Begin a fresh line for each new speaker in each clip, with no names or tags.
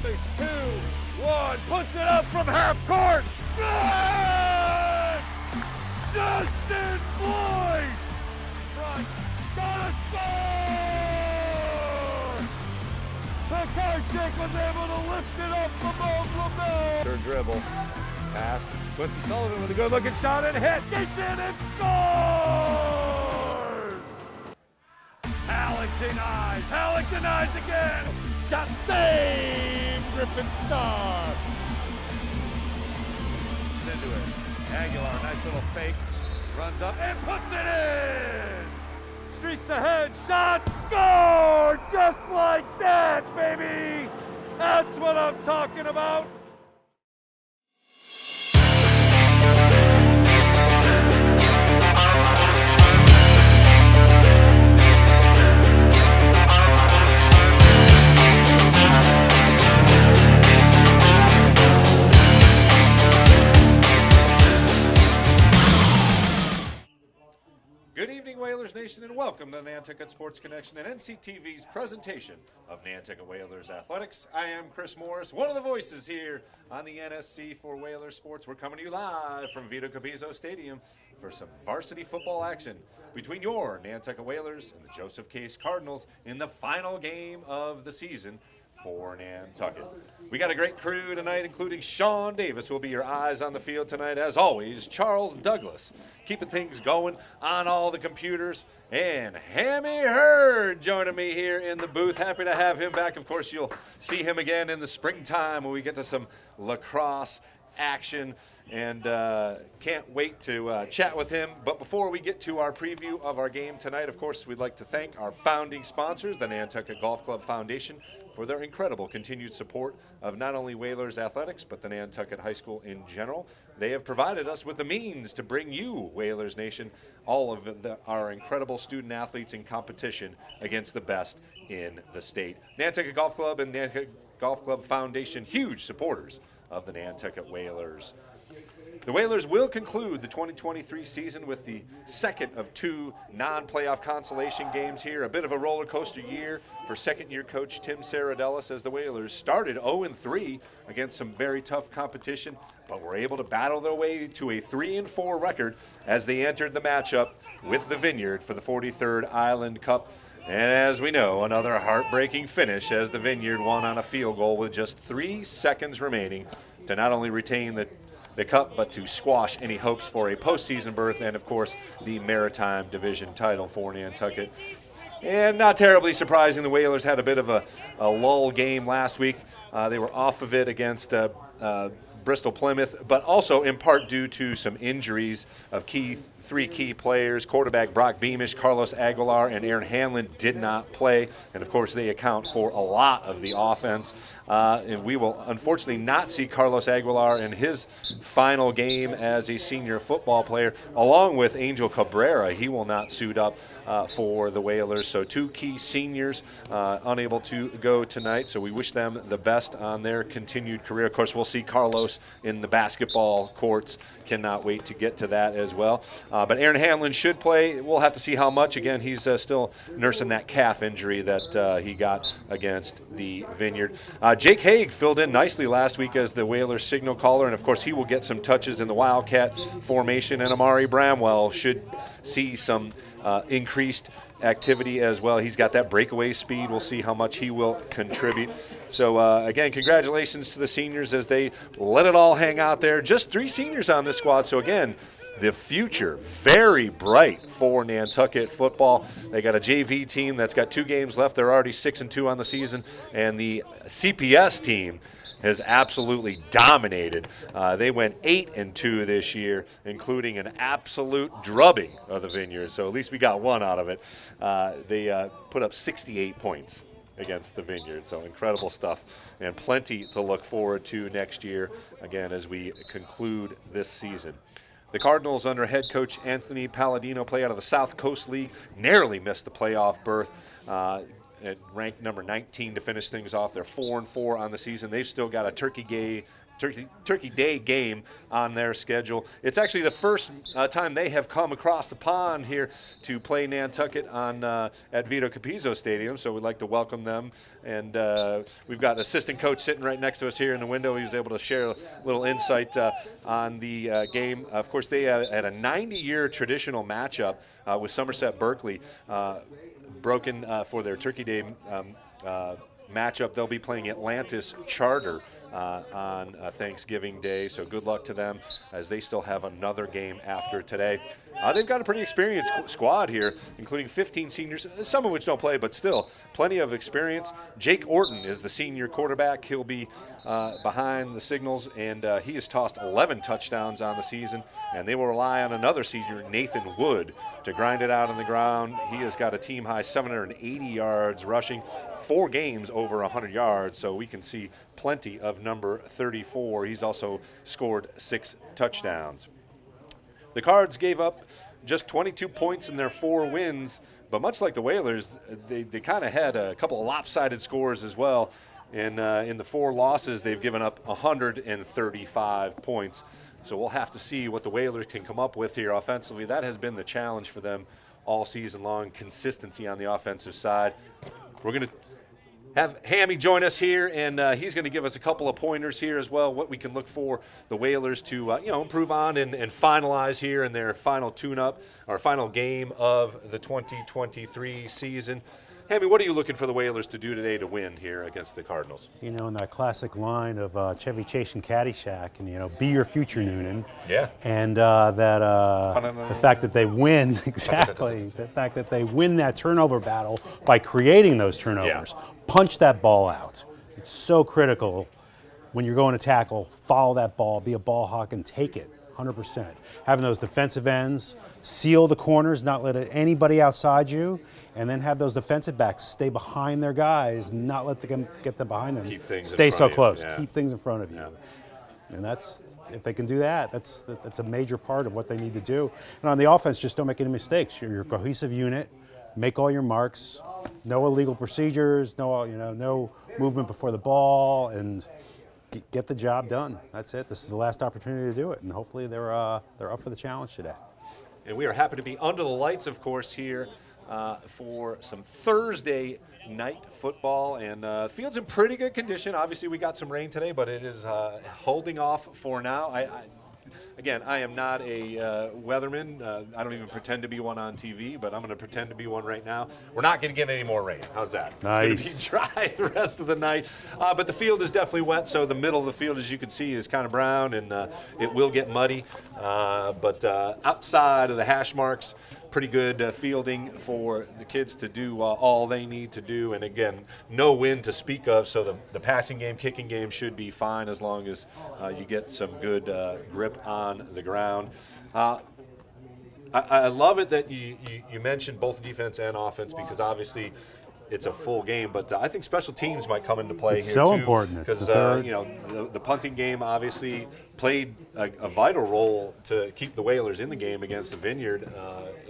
Millis, 2-1, puts it up from half court. Good! Justin Boyce! Front, gonna score! Pekarczyk was able to lift it up above LaBelle. Third dribble, pass. Quincy Sullivan with a good-looking shot and hits. Gets in and scores! Halleck denies again. Shot saved, Griffin Star. Into it. Aguilar, nice little fake. Runs up and puts it in. Streaks ahead, shot, score! Just like that, baby. That's what I'm talking about. Good evening, Whalers Nation, and welcome to Nantucket Sports Connection and NCTV's presentation of Nantucket Whalers Athletics. I am Chris Morris, one of the voices here on the NSC for Whalers Sports. We're coming to you live from Vito Capizzo Stadium for some varsity football action between your Nantucket Whalers and the Joseph Case Cardinals in the final game of the season for Nantucket. We got a great crew tonight, including Sean Davis, who will be your eyes on the field tonight. As always, Charles Douglas, keeping things going on all the computers. And Hammy Hurd joining me here in the booth. Happy to have him back. Of course, you'll see him again in the springtime when we get to some lacrosse action. And can't wait to chat with him. But before we get to our preview of our game tonight, of course, we'd like to thank our founding sponsors, the Nantucket Golf Club Foundation, for their incredible continued support of not only Whalers Athletics, but the Nantucket High School in general. They have provided us with the means to bring you, Whalers Nation, all of our incredible student athletes in competition against the best in the state. Nantucket Golf Club and Nantucket Golf Club Foundation, huge supporters of the Nantucket Whalers. The Whalers will conclude the 2023 season with the second of two non-playoff consolation games here. A bit of a roller coaster year for second-year coach Tim Saradellis, as the Whalers started 0-3 against some very tough competition, but were able to battle their way to a 3-4 record as they entered the matchup with the Vineyard for the 43rd Island Cup. And as we know, another heartbreaking finish as the Vineyard won on a field goal with just 3 seconds remaining to not only retain the cup, but to squash any hopes for a postseason berth and, of course, the Maritime Division title for Nantucket. And not terribly surprising, the Whalers had a bit of a lull game last week. They were off of it against Bristol-Plymouth, but also in part due to some injuries of three key players. Quarterback Brock Beamish, Carlos Aguilar, and Aaron Hanlon did not play, and of course they account for a lot of the offense. And we will unfortunately not see Carlos Aguilar in his final game as a senior football player, along with Angel Cabrera. He will not suit up for the Whalers. So two key seniors unable to go tonight, so we wish them the best on their continued career. Of course, we'll see Carlos in the basketball courts. Cannot wait to get to that as well. But Aaron Hanlon should play. We'll have to see how much. Again, he's still nursing that calf injury that he got against the Vineyard. Jake Haig filled in nicely last week as the Whalers signal caller, and of course he will get some touches in the Wildcat formation, and Amari Bramwell should see some increased activity as well. He's got that breakaway speed. We'll see how much he will contribute. So again, congratulations to the seniors as they let it all hang out there. Just 3 seniors on this squad. So again, the future very bright for Nantucket football. They got a JV team that's got 2 games left. They're already 6-2 on the season, and the CPS team has absolutely dominated. They went 8-2 this year, including an absolute drubbing of the Vineyards. So at least we got one out of it. They put up 68 points against the Vineyard. So incredible stuff, and plenty to look forward to next year, again, as we conclude this season. The Cardinals, under head coach Anthony Palladino, play out of the South Coast League, narrowly missed the playoff berth. at ranked number 19 to finish things off. They're 4-4 on the season. They've still got a Turkey Day game on their schedule. It's actually the first time they have come across the pond here to play Nantucket at Vito Capizzo Stadium, so we'd like to welcome them. And we've got an assistant coach sitting right next to us here in the window. He was able to share a little insight on the game. Of course, they had a 90-year traditional matchup with Somerset Berkeley, broken for their Turkey Day matchup. They'll be playing Atlantis Charter on Thanksgiving Day, so good luck to them as they still have another game after today. They've got a pretty experienced squad here, including 15 seniors, some of which don't play, but still plenty of experience. Jake Orton is the senior quarterback. He'll be behind the signals, and he has tossed 11 touchdowns on the season, and they will rely on another senior, Nathan Wood, to grind it out on the ground. He has got a team-high 780 yards rushing, 4 games over 100 yards, so we can see plenty of number 34. He's also scored 6 touchdowns. The Cards gave up just 22 points in their 4 wins, but much like the Whalers, they kind of had a couple of lopsided scores as well. In the 4 losses, they've given up 135 points. So we'll have to see what the Whalers can come up with here offensively. That has been the challenge for them all season long, consistency on the offensive side. We're going to have Hammy join us here, and he's going to give us a couple of pointers here as well, what we can look for the Whalers to improve on and finalize here in their final tune-up, or final game of the 2023 season. Hammy, what are you looking for the Whalers to do today to win here against the Cardinals?
You know, in that classic line of Chevy Chase and Caddyshack, and, be your future, Noonan.
Yeah.
And the fact that they win, exactly, the fact that they win that turnover battle by creating those turnovers. Yeah. Punch that ball out. It's so critical when you're going to tackle, follow that ball, be a ball hawk, and take it 100%. Having those defensive ends, seal the corners, not let anybody outside you, and then have those defensive backs stay behind their guys, not let them get them behind them.
Keep things
stay
in front
so close.
Yeah.
Keep things in front of you.
Yeah.
And that's, if they can do that, that's a major part of what they need to do. And on the offense, just don't make any mistakes. You're a cohesive unit. Make all your marks. No illegal procedures. No movement before the ball, and get the job done. That's it. This is the last opportunity to do it, and hopefully they're up for the challenge today.
And we are happy to be under the lights, of course, here for some Thursday night football, and the field's in pretty good condition. Obviously, we got some rain today, but it is holding off for now. Again, I am not a weatherman. I don't even pretend to be one on TV, but I'm going to pretend to be one right now. We're not going to get any more rain. How's that?
Nice.
It's going to be dry the rest of the night. But the field is definitely wet, so the middle of the field, as you can see, is kind of brown, and it will get muddy. But outside of the hash marks, pretty good fielding for the kids to do all they need to do. And again, no wind to speak of, so the passing game, kicking game should be fine as long as you get some good grip on the ground. I love it that you mentioned both defense and offense, because obviously it's a full game, but I think special teams might come into play here
so
too.
Important.
Because the punting game obviously played a vital role to keep the Whalers in the game against the Vineyard,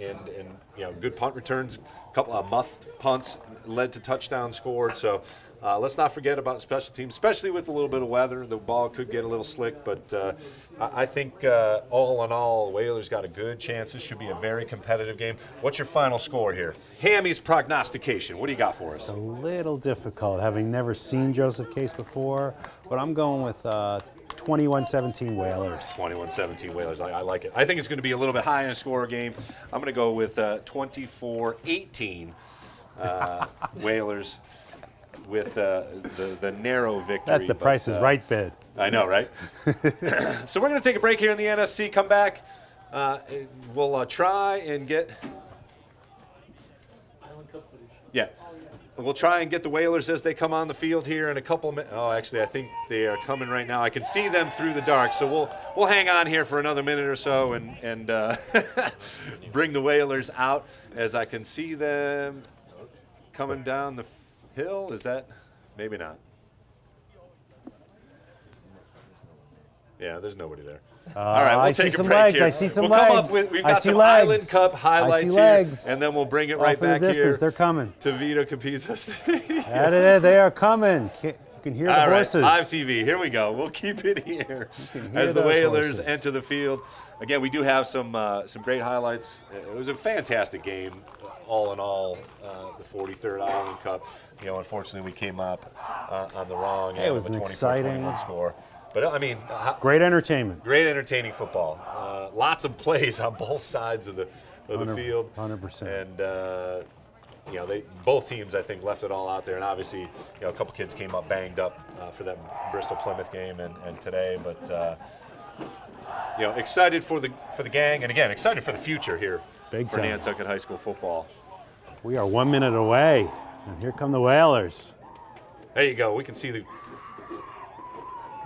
and good punt returns, a couple of muffed punts led to touchdowns scored. So let's not forget about special teams, especially with a little bit of weather. The ball could get a little slick, but I think all in all, Whalers got a good chance. This should be a very competitive game. What's your final score here? Hammy's prognostication. What do you got for us?
It's a little difficult, having never seen Joseph Case before, but I'm going with 21-17 Whalers.
21-17 Whalers. I like it. I think it's going to be a little bit high in a score game. I'm going to go with 24-18 Whalers with the narrow victory.
That's the Price is Right bid.
I know, right? So we're going to take a break here in the NSC. Come back. We'll try and get... Yeah. We'll try and get the Whalers as they come on the field here in a couple minutes. Oh, actually, I think they are coming right now. I can see them through the dark, so we'll hang on here for another minute or so and bring the Whalers out as I can see them coming down the hill. Is that? Maybe not. Yeah, there's nobody there. All right, we'll take a break
legs.
here.
I see some
we'll
legs.
Come up with, we've got some
legs.
Island Cup highlights here, and then we'll bring it right back here.
They're coming.
To Vito Capizzo Stadium.
They are coming. You can hear the horses.
All right, live TV. Here we go. We'll keep it here as the Whalers enter the field. Again, we do have some great highlights. It was a fantastic game, all in all. The 43rd Island Cup. Unfortunately, we came up on the wrong end of a 24-21 score. But I mean,
great entertainment.
Great entertaining football. Lots of plays on both sides of the field.
100%.
And both teams, I think, left it all out there. And obviously, a couple kids came up banged up for that Bristol-Plymouth game and today. But excited for the gang, and again, excited for the future here for Nantucket High School football.
We are 1 minute away, and here come the Whalers.
There you go. We can see the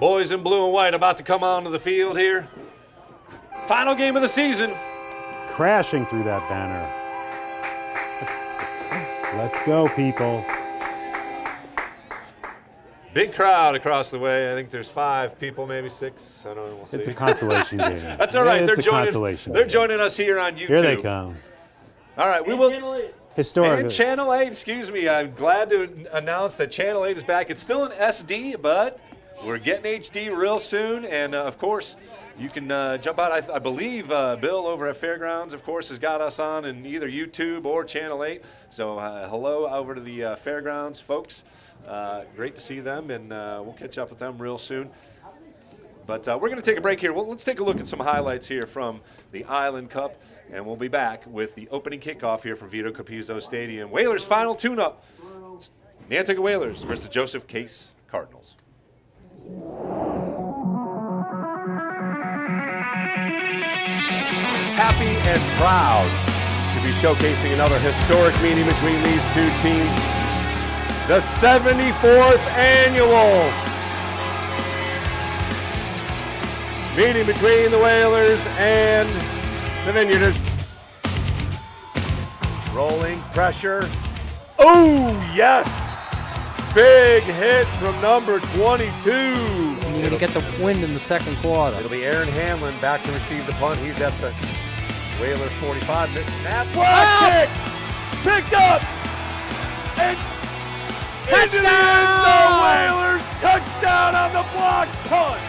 boys in blue and white about to come onto the field here. Final game of the season.
Crashing through that banner. Let's go, people.
Big crowd across the way. I think there's 5 people, maybe 6. I don't know. We'll see.
It's a consolation game.
That's all right.
They're
joining us here on YouTube.
Here they come.
All right, we will.
Historic.
And Channel 8, excuse me. I'm glad to announce that Channel 8 is back. It's still an SD, but we're getting HD real soon. And, of course, you can jump out. I believe Bill over at Fairgrounds, of course, has got us on in either YouTube or Channel 8. So hello over to the Fairgrounds folks. Great to see them, and we'll catch up with them real soon. But we're going to take a break here. Well, let's take a look at some highlights here from the Island Cup, and we'll be back with the opening kickoff here from Vito Capizzo Stadium. Whalers final tune-up. Nantucket Whalers versus Joseph Case Cardinals.
Happy and proud to be showcasing another historic meeting between these two teams. The 74th annual meeting between the Whalers and the Vineyarders. Rolling pressure. Oh, yes! Big hit from number 22.
And you're going to get the wind in the second quarter.
It'll be Aaron Hanlon back to receive the punt. He's at the Whaler 45. Missed snap. Block kick! Picked up! And touchdown! Into the end zone, Whalers! Touchdown on the block punt!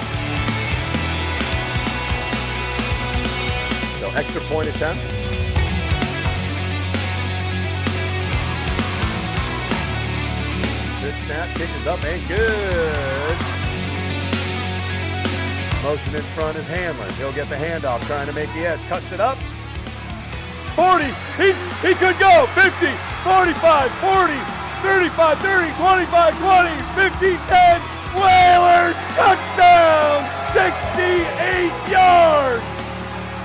So extra point attempt. Good snap, kick is up and good. Motion in front is Hanlon. He'll get the handoff, trying to make the edge. Cuts it up. 40, he could go. 50, 45, 40, 35, 30, 25, 20, 50, 10. Whalers touchdown, 68 yards.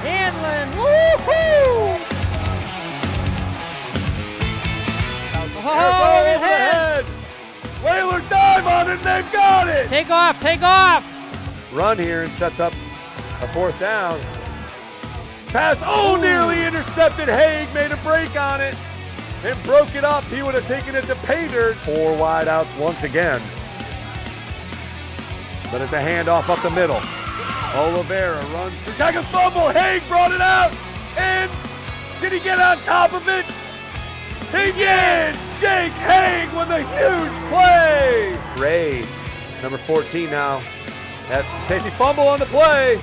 Hanlon, woohoo!
Oh, overhead. Whalers dive on it, and they've got it.
Take off, take off.
Run here and sets up a 4th down. Pass, nearly intercepted. Haig made a break on it and broke it up. He would have taken it to pay dirt. 4 wideouts once again. But it's a handoff up the middle. Oliveira runs through, tackles fumble. Haig brought it out, and did he get on top of it? He did! Jake Haig with a huge play! Ray, number 14 now, at safety fumble on the play.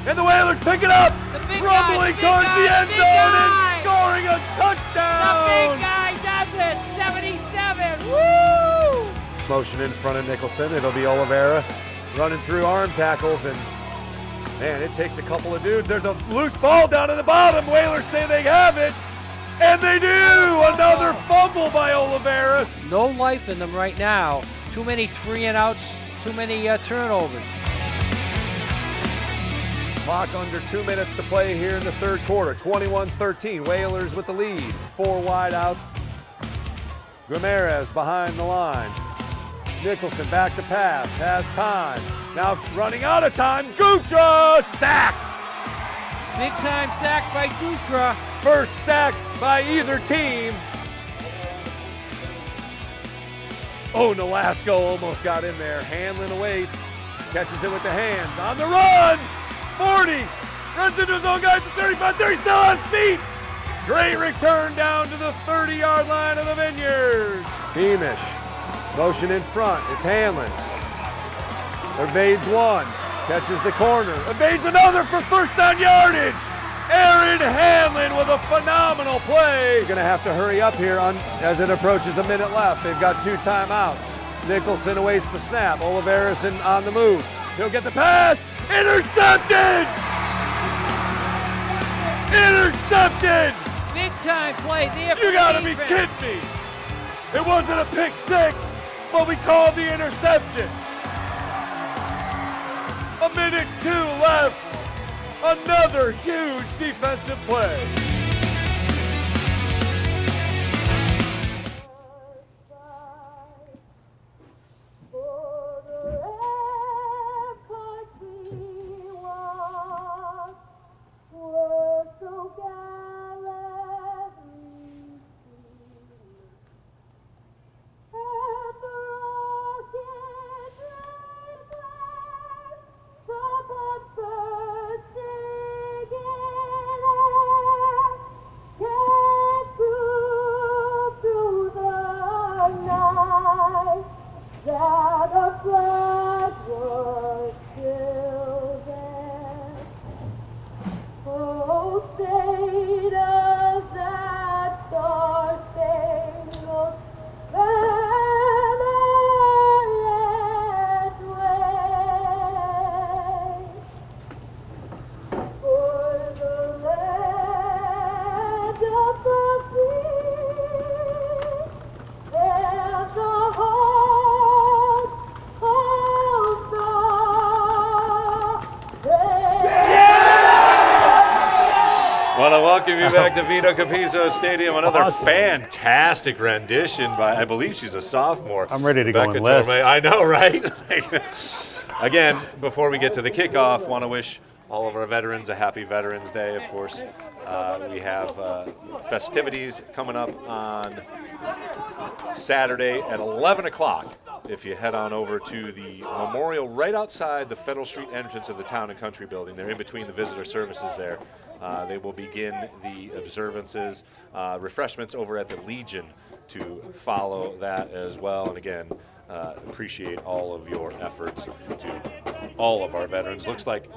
And the Whalers pick it up, rumbling towards the end zone and scoring a touchdown!
The big guy does it, 77, woo!
Motion in front of Nicholson, it'll be Oliveira running through arm tackles, and man, it takes a couple of dudes. There's a loose ball down at the bottom. Whalers say they have it. And they do! Another fumble by Oliveira.
No life in them right now. Too many 3-and-outs, too many turnovers.
Clock under 2 minutes to play here in the third quarter. 21-13, Whalers with the lead. 4 wideouts. Ramirez behind the line. Nicholson back to pass, has time. Now running out of time, Gutra, sack!
Big time sack by Dutra.
First sack by either team. Oh, Nolasco almost got in there. Hanlon awaits. catches it with the hands, on the run, 40, runs into his own guy at the 35, 30, still on his feet. Great return down to the 30-yard line of the Vineyards. Beamish, motion in front, it's Hanlon. Evades one, catches the corner, evades another for first down yardage. Aaron Hanlon with a phenomenal play. Going to have to hurry up here as it approaches a minute left. They've got 2 timeouts. Nicholson awaits the snap. Oliveris on the move. He'll get the pass. Intercepted! Intercepted!
Big time play there for
You gotta
the
be
defense.
kidding me! It wasn't a pick 6, but we called the interception. A minute 2 left. Another huge defensive play.
Want to welcome you back to Vito Capizzo Stadium. Another
Awesome.
fantastic rendition by, I believe she's a sophomore.
I'm ready to go
Becca
enlist.
Torme. I know, right? Again, before we get to the kickoff, want to wish all of our veterans a happy Veterans Day, of course. We have festivities coming up on Saturday at 11 o'clock. If you head on over to the memorial right outside the Federal Street entrance of the Town and Country Building, they're in between the visitor services there. They will begin the observances, refreshments over at the Legion to follow that as well. And again, appreciate all of your efforts to all of our veterans. Looks like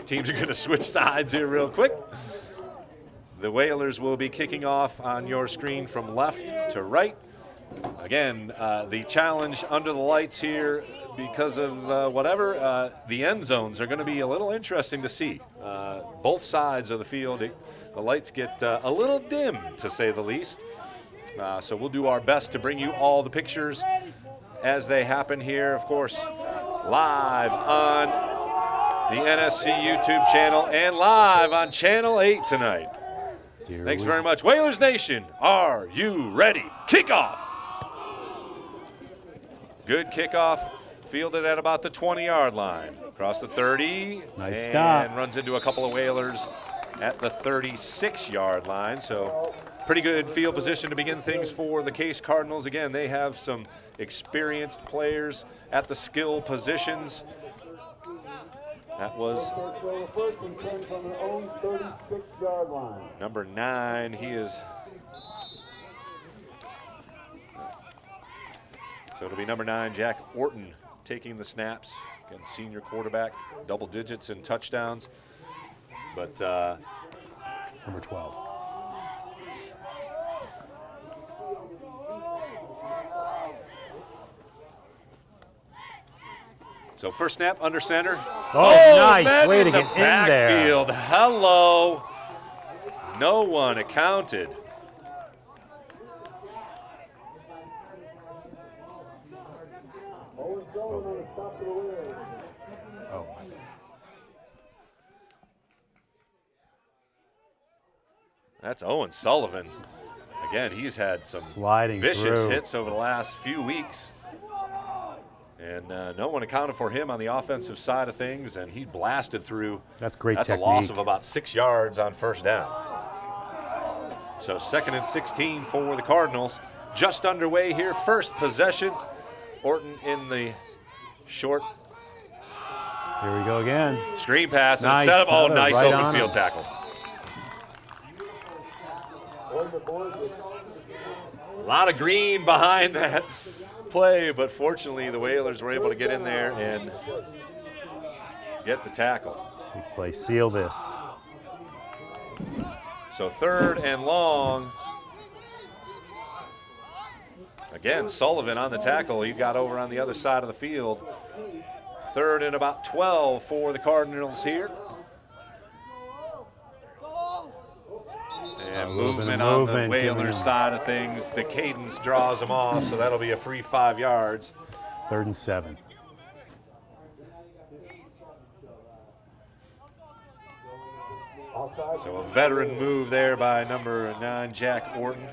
teams are going to switch sides here real quick. The Whalers will be kicking off on your screen from left to right. Again, the challenge under the lights here, because of the end zones are going to be a little interesting to see. Both sides of the field, the lights get a little dim, to say the least. So we'll do our best to bring you all the pictures as they happen here, of course, live on the NSC YouTube channel and live on Channel 8 tonight. Thanks very much. Whalers Nation, are you ready? Kickoff! Good kickoff. Fielded at about the 20-yard line. Across the 30.
Nice stop.
And runs into a couple of Whalers at the 36-yard line. So pretty good field position to begin things for the Case Cardinals. Again, they have some experienced players at the skill positions. That was number 9. He is... So it'll be number 9, Jack Orton, taking the snaps. Again, senior quarterback, double digits in touchdowns. But
Number 12.
so first snap under center.
Oh, nice
man
way to
in the
get in there.
backfield. Hello. No one accounted.
Oh,
That's Owen Sullivan. Again, he's had some
sliding
vicious
through.
hits over the last few weeks. And no one accounted for him on the offensive side of things, and he blasted through.
That's great
That's
technique.
a loss of about 6 yards on first down. So 2nd and 16 for the Cardinals. Just underway here, first possession. Orton in the short
Here we go again.
screen pass. And
Nice.
set up. Oh, nice
Right
open
on
field
him.
tackle. A lot of green behind that play, but fortunately the Whalers were able to get in there and get the tackle.
Big play. Seal this.
So 3rd and long. Again, Sullivan on the tackle. He got over on the other side of the field. 3rd and about 12 for the Cardinals here. And movement on the Whalers side of things. The cadence draws them off, so that'll be a free 5 yards.
3rd and 7.
So a veteran move there by number 9, Jack Orton.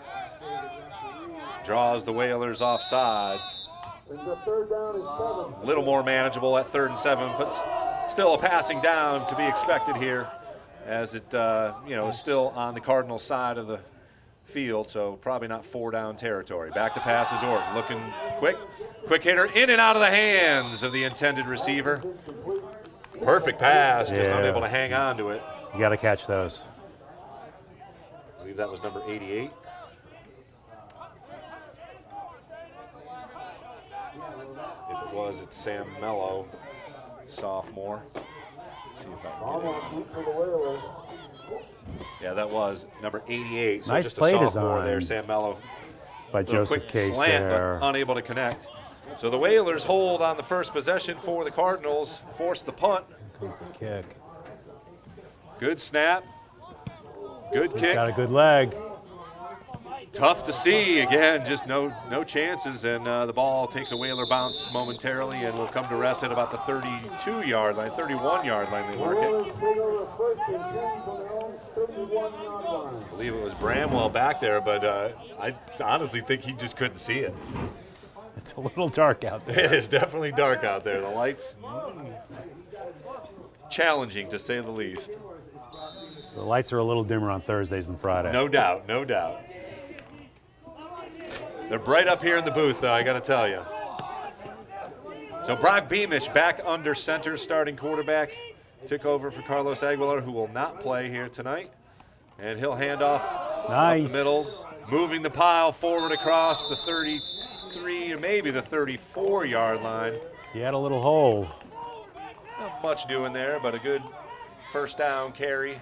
Draws the Whalers off sides. A little more manageable at 3rd and 7, but still a passing down to be expected here, as it is still on the Cardinals side of the field, so probably not 4-down territory. Back to pass is Orton, looking quick hitter in and out of the hands of the intended receiver. Perfect pass, just unable to hang on to it.
You got to catch those.
I believe that was number 88. If it was, it's Sam Mello, sophomore. Let's see if I can get it. Yeah, that was number 88. So
Nice
just
play
a sophomore
design
there, Sam Mello.
by Joseph
Quick
Case
slant,
there.
but unable to connect. So the Whalers hold on the first possession for the Cardinals, force the punt.
Here comes the kick.
Good snap. Good kick.
Got a good leg.
Tough to see. Again, just no chances, and the ball takes a Whaler bounce momentarily and will come to rest at about the 32-yard line, 31-yard line they mark it. I believe it was Bramwell back there, but I honestly think he just couldn't see it.
It's a little dark out there.
It is definitely dark out there. The lights, challenging to say the least.
The lights are a little dimmer on Thursdays than Friday.
No doubt, no doubt. They're bright up here in the booth, though, I got to tell you. So Brock Beamish back under center, starting quarterback. Took over for Carlos Aguilar, who will not play here tonight. And he'll hand off up the middle, moving the pile forward across the 33 or maybe the 34-yard line.
He had a little hole.
Not much doing there, but a good first down carry.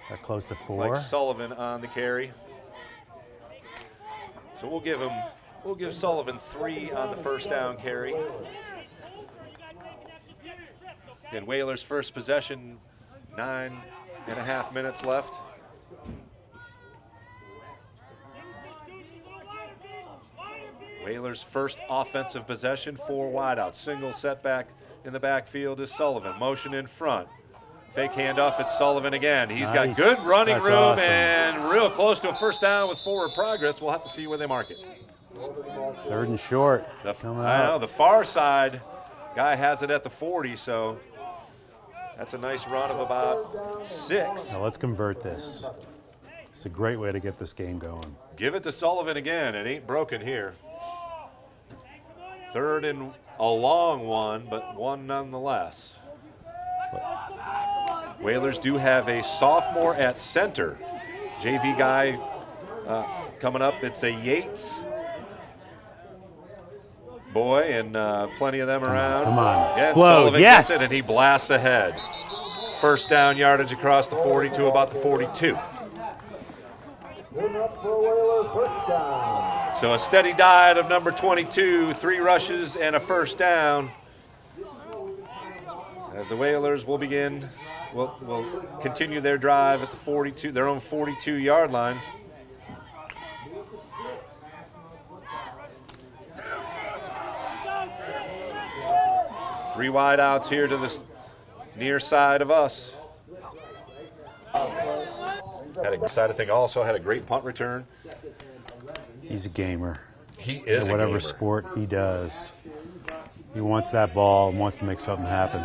Got close to 4.
Mike Sullivan on the carry. So we'll give Sullivan 3 on the first down carry. Again, Whalers' first possession, 9.5 minutes left. Whalers' first offensive possession, 4 wideouts. Single setback in the backfield is Sullivan. Motion in front. Fake handoff, it's Sullivan again. He's got good running room
awesome.
and real close to a first down with forward progress. We'll have to see where they mark it.
3rd and short.
I know, the far side guy has it at the 40, so that's a nice run of about 6.
Now let's convert this. It's a great way to get this game going.
Give it to Sullivan again. It ain't broken here. 3rd and a long one, but one nonetheless. Whalers do have a sophomore at center. JV guy coming up. It's a Yates boy, and plenty of them around.
Come on,
Yeah,
explode.
Sullivan
Yes.
gets it, and he blasts ahead. First down yardage across the 40 to about the 42. So a steady diet of number 22, 3 rushes and a first down. As the Whalers will continue their drive at the 42, their own 42-yard line. Three wide outs here to the near side of us. Had a exciting thing. Also had a great punt return.
He's a gamer.
He is
in whatever
a gamer.
sport he does. He wants that ball and wants to make something happen.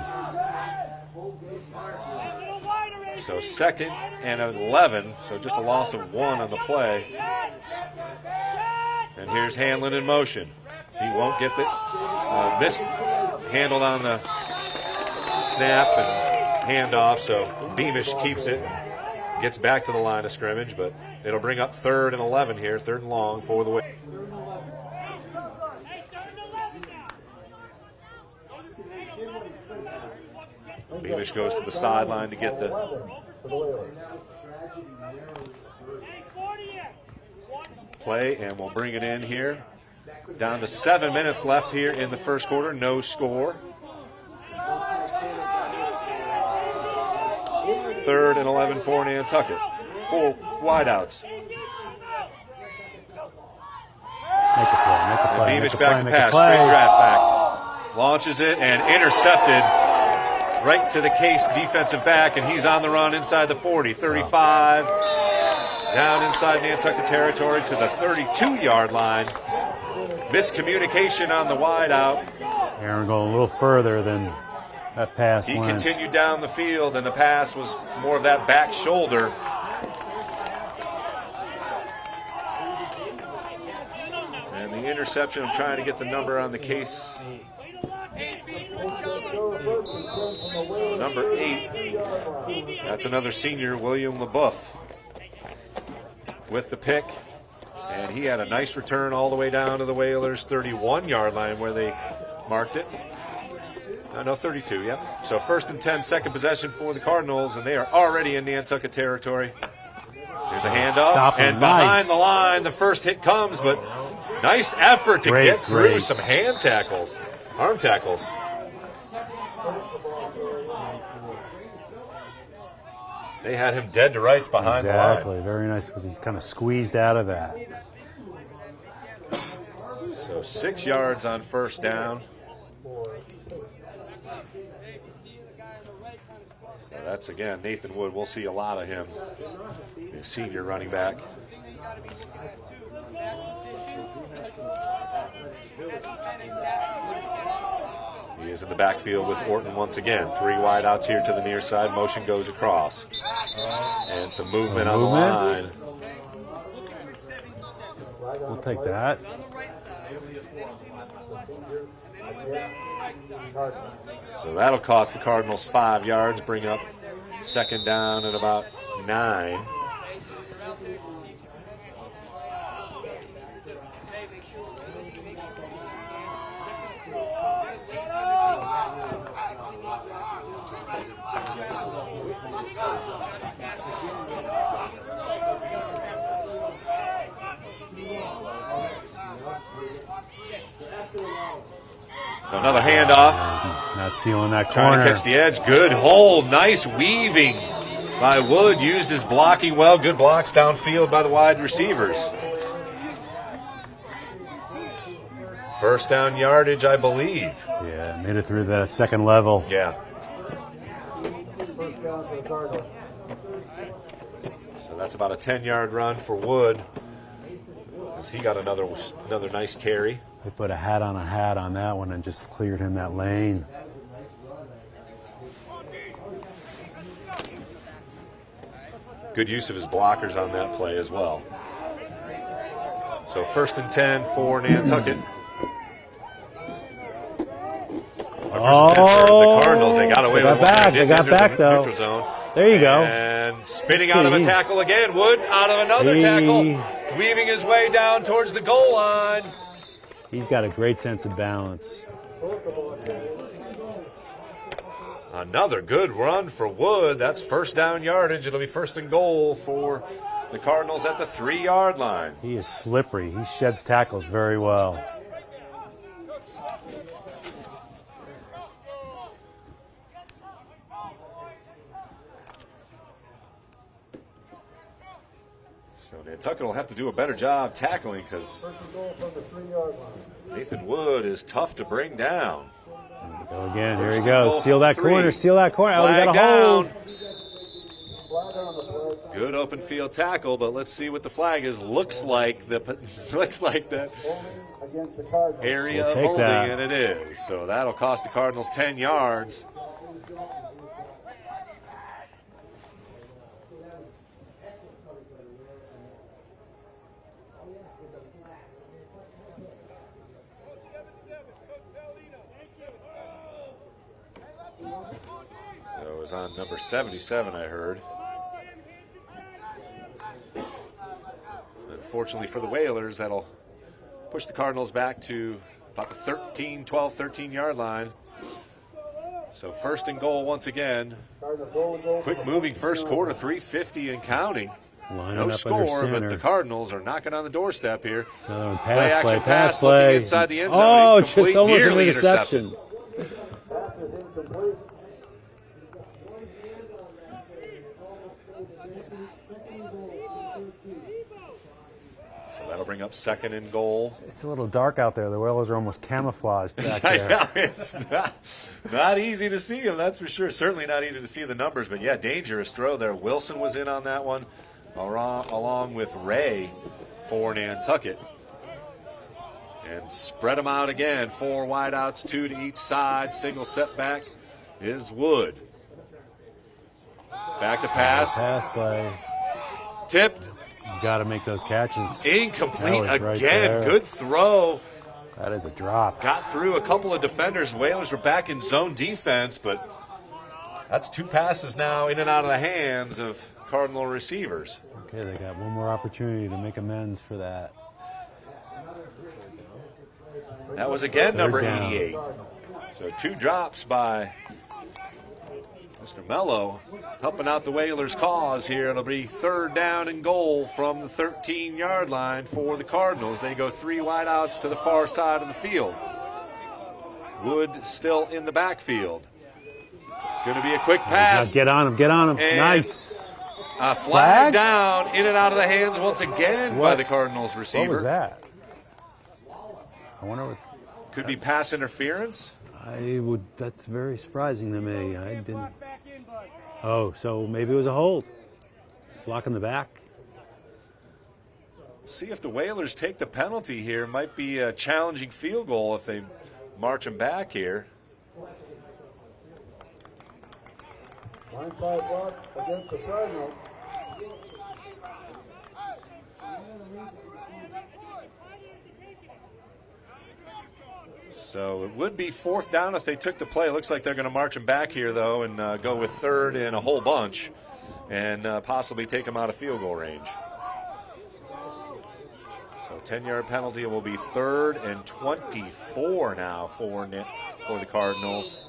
So 2nd and 11, so just a loss of 1 on the play. And here's Hanlon in motion. He won't get the mishandled on the snap and handoff, so Beamish keeps it, gets back to the line of scrimmage, but it'll bring up 3rd and 11 here, 3rd and long for the Whalers. Beamish goes to the sideline to get the play, and we'll bring it in here. Down to 7 minutes left here in the first quarter, no score. 3rd and 11 for Nantucket. 4 wideouts.
Make a play, make a play.
Beamish back to pass, straight grab back. Launches it and intercepted right to the Case defensive back, and he's on the run inside the 40, 35. Down inside Nantucket territory to the 32-yard line. Miscommunication on the wideout.
Aaron going a little further than that pass
He
went.
continued down the field, and the pass was more of that back shoulder. And the interception, I'm trying to get the number on the Case. Number 8. That's another senior, William LaBeouf, with the pick. And he had a nice return all the way down to the Whalers' 31-yard line where they marked it. No, 32, yeah. So 1st and 10, second possession for the Cardinals, and they are already in Nantucket territory. Here's a handoff, and behind the line, the first hit comes, but nice effort to get through some hand tackles, arm tackles. They had him dead to rights behind the line.
Exactly, very nice, because he's kind of squeezed out of that.
So 6 yards on first down. So that's, again, Nathan Wood. We'll see a lot of him, the senior running back. He is in the backfield with Orton once again. 3 wideouts here to the near side. Motion goes across. And some movement on the line.
We'll take that.
So that'll cost the Cardinals 5 yards, bring up second down at about 9. Another handoff.
Not sealing that
Trying
corner.
to catch the edge. Good hold. Nice weaving by Wood. Used his blocking well. Good blocks downfield by the wide receivers. First down yardage, I believe.
Yeah, made it through that second level.
Yeah. So that's about a 10-yard run for Wood, as he got another nice carry.
They put a hat on that one and just cleared him that lane.
Good use of his blockers on that play as well. So 1st and 10 for Nantucket.
Oh,
the Cardinals, they got away with one.
They got back though.
Neutral zone.
There you go.
And spinning out of a tackle again. Wood out of another tackle. Weaving his way down towards the goal line.
He's got a great sense of balance.
Another good run for Wood. That's first down yardage. It'll be 1st and goal for the Cardinals at the 3-yard line.
He is slippery. He sheds tackles very well.
So Nantucket will have to do a better job tackling because Nathan Wood is tough to bring down.
Go again. Here
First
he
and
goes.
goal
Seal that
from 3.
corner. Seal that corner. Oh, we
Flag
got a hold.
down. Good open field tackle, but let's see what the flag is. Looks like that area of holding, and it is. So that'll cost the Cardinals 10 yards. was on number 77, I heard. Unfortunately for the Whalers, that'll push the Cardinals back to about the 12, 13-yard line. So first and goal once again. Quick moving first quarter, 3:50 and counting. No score, but the Cardinals are knocking on the doorstep here.
Another
Pass looking inside the end zone.
Oh, just almost an
nearly
interception.
So that'll bring up second and goal.
It's a little dark out there. The Whalers are almost camouflaged back
I
there.
know, it's not easy to see them, that's for sure. Certainly not easy to see the numbers, but yeah, dangerous throw there. Wilson was in on that one, along with Ray for Nantucket. And spread them out again. 4 wideouts, 2 to each side. Single setback is Wood. Back to pass.
Pass play.
Tipped.
You got to make those catches.
Incomplete
That was
again.
right there.
Good throw.
That is a drop.
Got through a couple of defenders. Whalers were back in zone defense, but that's 2 passes now in and out of the hands of Cardinal receivers.
Okay, they got one more opportunity to make amends for that.
That was again number
down.
88. So 2 drops by Mr. Mello, helping out the Whalers' cause here. It'll be 3rd down and goal from the 13-yard line for the Cardinals. They go 3 wideouts to the far side of the field. Wood still in the backfield. Going to be a quick pass.
Get on him, get on him.
And
nice.
A flag down, in and out of the hands once again by the Cardinals receiver.
What was that? I wonder what.
Could be pass interference.
That's very surprising to me. I didn't. Oh, so maybe it was a hold. Block in the back.
See if the Whalers take the penalty here. Might be a challenging field goal if they march them back here.
Line 5 block against the Cardinals.
So it would be 4th down if they took the play. It looks like they're going to march them back here, though, and go with 3rd and a whole bunch and possibly take them out of field goal range. So 10-yard penalty will be 3rd and 24 now for the Cardinals.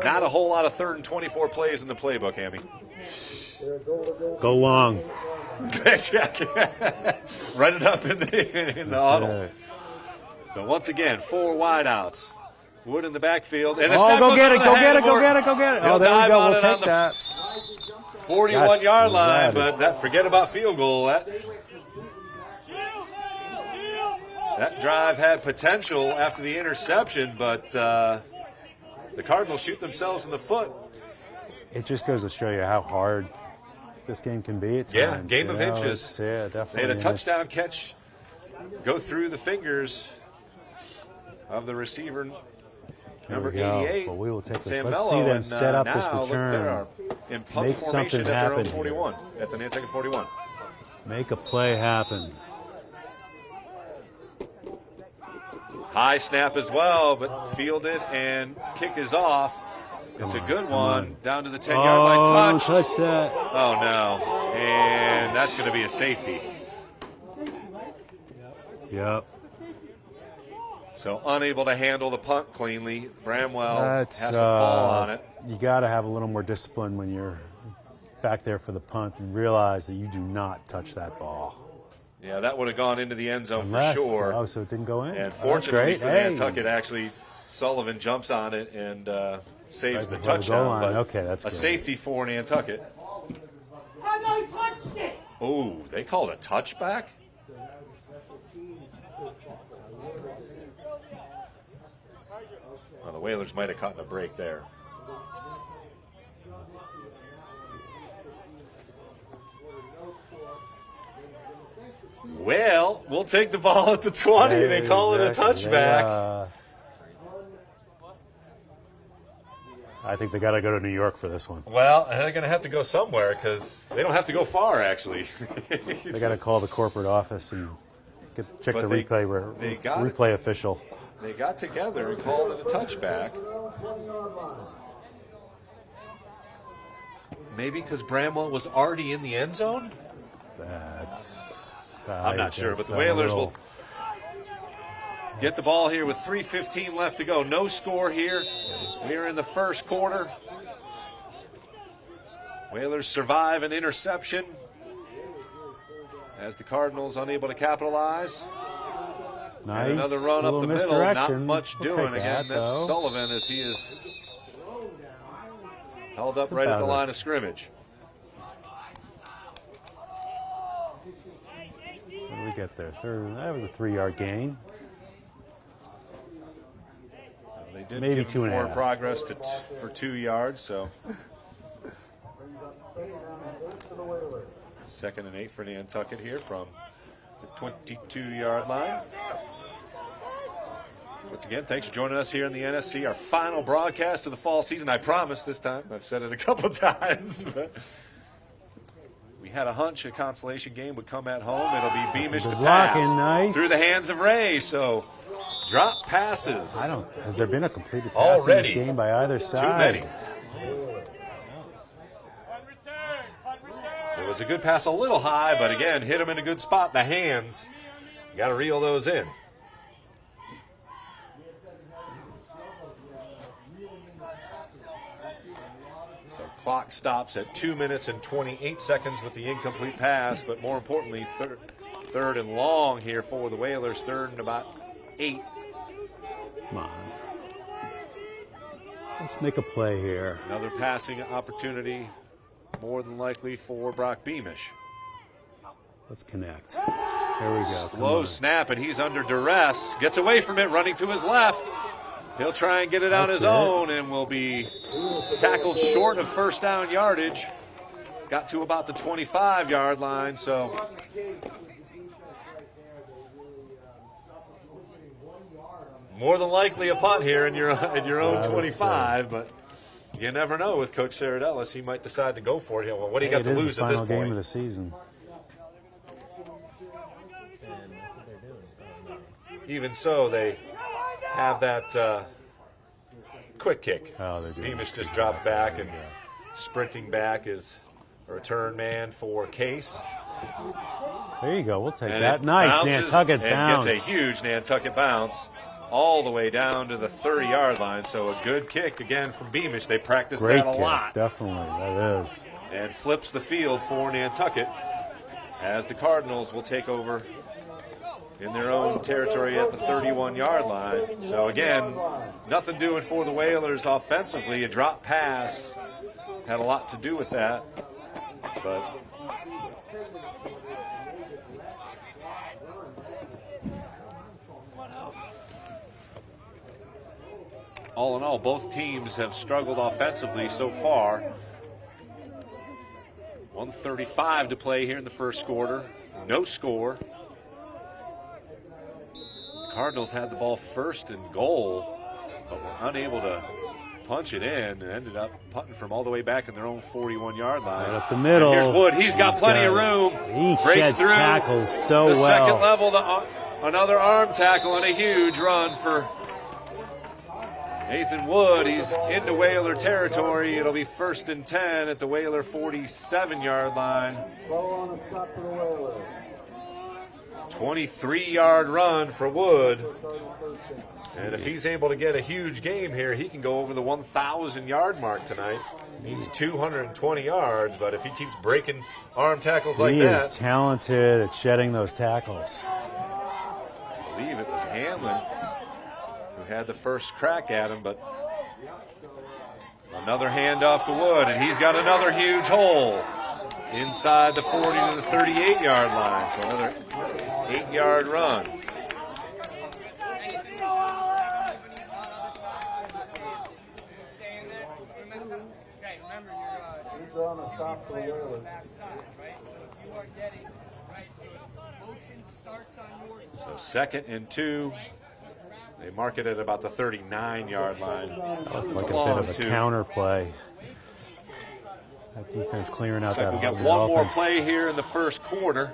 Not a whole lot of 3rd and 24 plays in the playbook, Amy.
Go long.
Run it up in the huddle. So once again, 4 wideouts. Wood in the backfield. And
Go get it. Oh, there we go. We'll take that.
41-yard line, but forget about field goal. That drive had potential after the interception, but the Cardinals shoot themselves in the foot.
It just goes to show you how hard this game can be at times.
Yeah, game of inches.
Yeah, definitely.
They had a touchdown catch go through the fingers of the receiver, number 88.
Well, we will take this.
Sam
Let's
Mello,
see them set up this return.
In punt
Make
formation
something
at their own
happen
41, at the Nantucket 41.
Make a play happen.
High snap as well, but fielded and kick is off. It's a good one. Down to the 10-yard line. Touched.
Touch that.
Oh, no. And that's going to be a safety.
Yep.
So unable to handle the punt cleanly. Bramwell has to fall on it.
You got to have a little more discipline when you're back there for the punt and realize that you do not touch that ball.
Yeah, that would have gone into the end zone
Unless,
for sure.
Oh, so it didn't go in?
And fortunately for
Hey.
Nantucket, actually, Sullivan jumps on it and saves the
Right before the goal
touchdown.
line.
But
Okay, that's
a
good.
safety for Nantucket.
I touched it!
Oh, they called a touchback? Well, the Whalers might have caught a break there. Well, we'll take the ball at the 20. They call it a touchback.
I think they got to go to New York for this one.
Well, they're going to have to go somewhere because they don't have to go far, actually.
They got to call the corporate office and check
But
the
they got it.
replay official.
they got together and called it a touchback. Maybe because Bramwell was already in the end zone?
I'm
not sure, but the Whalers will get the ball here with 3:15 left to go. No score here. We're in the first quarter. Whalers survive an interception as the Cardinals unable to capitalize.
Nice.
And another run up the middle. Not much doing. Again, that's
though.
Sullivan as he is held up right at the line of scrimmage.
What did we get there? That was a 3-yard gain.
They did
Maybe
give
2.5.
forward progress for 2 yards, so 2nd and 8 for Nantucket here from the 22-yard line. Once again, thanks for joining us here in the NSC, our final broadcast of the fall season. I promise this time. I've said it a couple times, but we had a hunch a consolation game would come at home. It'll be Beamish to pass through the hands of Ray. So drop passes.
Has there been a completed pass in this game by either side?
Too many. It was a good pass, a little high, but again, hit him in a good spot. The hands, you got to reel those in. So clock stops at 2 minutes and 28 seconds with the incomplete pass, but more importantly, third and long here for the Whalers. 3rd and about 8.
Come on. Let's make a play here.
Another passing opportunity, more than likely for Brock Beamish.
Let's connect. There we go.
Slow snap, and he's under duress. Gets away from it, running to his left. He'll try and get it on his own and will be tackled short of first down yardage. Got to about the 25-yard line, so more than likely a punt here in your own 25, but you never know with Coach Saradellis. He might decide to go for it. Well, what do you got to lose at this point?
It is the final game of the season.
Even so, they have that quick kick.
Oh, they're doing
Beamish just drops back, and sprinting back is a return man for Case.
There you go. We'll take
And
that.
it
Nice
bounces
Nantucket bounce.
And gets a huge Nantucket bounce all the way down to the 30-yard line. So a good kick again from Beamish. They practice that a lot.
Definitely, that is.
And flips the field for Nantucket as the Cardinals will take over in their own territory at the 31-yard line. So again, nothing doing for the Whalers offensively. A drop pass had a lot to do with that. But all in all, both teams have struggled offensively so far. 1:35 to play here in the first quarter. No score. Cardinals had the ball 1st and goal, but were unable to punch it in and ended up punting from all the way back in their own 41-yard line.
Right up the middle.
And here's Wood. He's got plenty of room.
He
breaks through
tackles so
the
well.
second level. Another arm tackle and a huge run for Nathan Wood. He's into Whaler territory. It'll be 1st and 10 at the Whaler 47-yard line. 23-yard run for Wood. And if he's able to get a huge game here, he can go over the 1,000-yard mark tonight. Needs 220 yards, but if he keeps breaking arm tackles like that.
He is talented at shedding those tackles.
I believe it was Hamlin who had the first crack at him, but another handoff to Wood, and he's got another huge hole inside the 40 to the 38-yard line. So another 8-yard run. So 2nd and 2. They mark it at about the 39-yard line.
Like a bit of a counter play. That defense clearing out that
we got one more play here in the first quarter.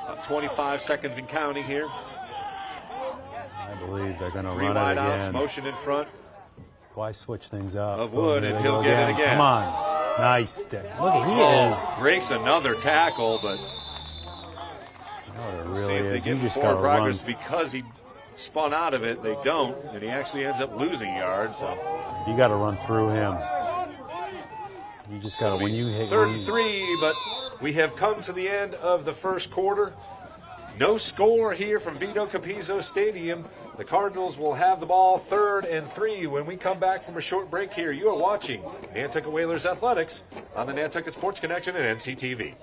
About 25 seconds and counting here.
I believe they're going to
Three
run
wide
it
outs,
again.
motion in front
Why switch things up?
of Wood,
here
and
they
he'll
go
get it again.
Come on. Nice stick. Look, he is.
Breaks another tackle, but
Oh, it
we'll see
really
if they
is.
get
You just
forward
got to run.
progress because he spun out of it. They don't, and he actually ends up losing yards. So
You got to run through him. You just got to, when you hit.
third and 3, but we have come to the end of the first quarter. No score here from Vito Capizzo Stadium. The Cardinals will have the ball 3rd and 3 when we come back from a short break here. You are watching Nantucket Whalers Athletics on the Nantucket Sports Connection and NCTV.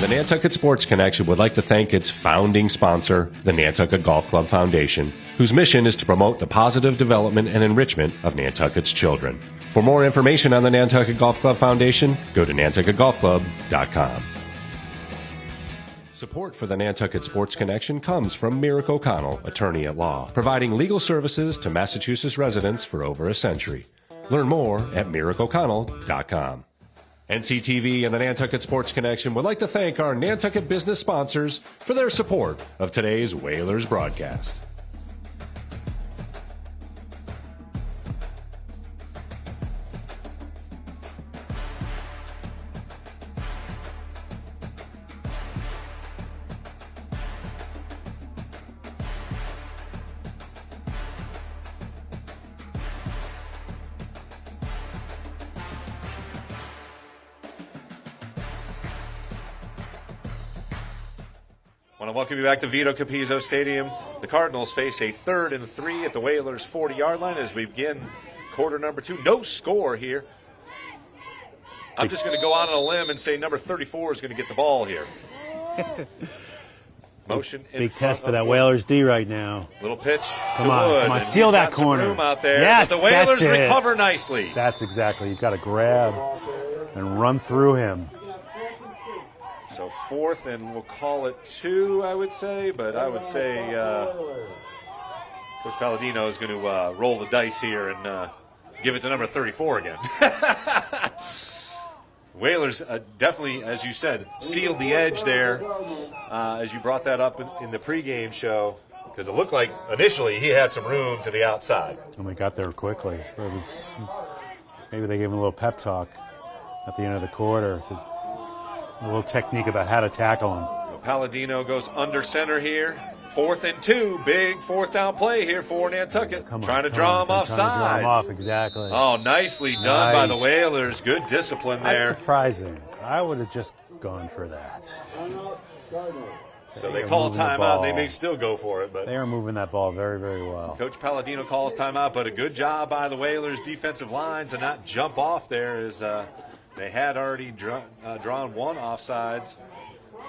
The Nantucket Sports Connection would like to thank its founding sponsor, the Nantucket Golf Club Foundation, whose mission is to promote the positive development and enrichment of Nantucket's children. For more information on the Nantucket Golf Club Foundation, go to nantucketgolfclub.com. Support for the Nantucket Sports Connection comes from Merrick O'Connell, attorney at law, providing legal services to Massachusetts residents for over a century. Learn more at merrickoconnell.com. NCTV and the Nantucket Sports Connection would like to thank our Nantucket business sponsors for their support of today's Whalers broadcast. I want to welcome you back to Vito Capizzo Stadium. The Cardinals face a 3rd and 3 at the Whalers' 40-yard line as we begin quarter number 2. No score here. I'm just going to go out on a limb and say number 34 is going to get the ball here. Motion in
Big
front
test for
of
that
Wood.
Whalers D right now.
Little pitch
Come
to
on,
Wood.
come on,
and
seal
he's
that
got some
corner.
room out there.
Yes,
but the Whalers
that's it.
recover nicely.
That's exactly. You've got to grab and run through him.
So 4th, and we'll call it 2, I would say. But I would say Coach Palladino is going to roll the dice here and give it to number 34 again. Whalers definitely, as you said, sealed the edge there as you brought that up in the pregame show, because it looked like initially he had some room to the outside.
And we got there quickly. It was maybe they gave him a little pep talk at the end of the quarter, a little technique about how to tackle him.
Palladino goes under center here. 4th and 2, big 4th down play here for Nantucket. Trying to draw him off
Trying to draw him
sides.
off, exactly.
Oh, nicely done by the
Nice.
Whalers. Good discipline there.
That's surprising. I would have just gone for that.
So they
are
call a
moving the
timeout.
ball.
They may still go for it, but
They are moving that ball very, very well.
Coach Palladino calls timeout. But a good job by the Whalers' defensive line to not jump off there, as they had already drawn one offsides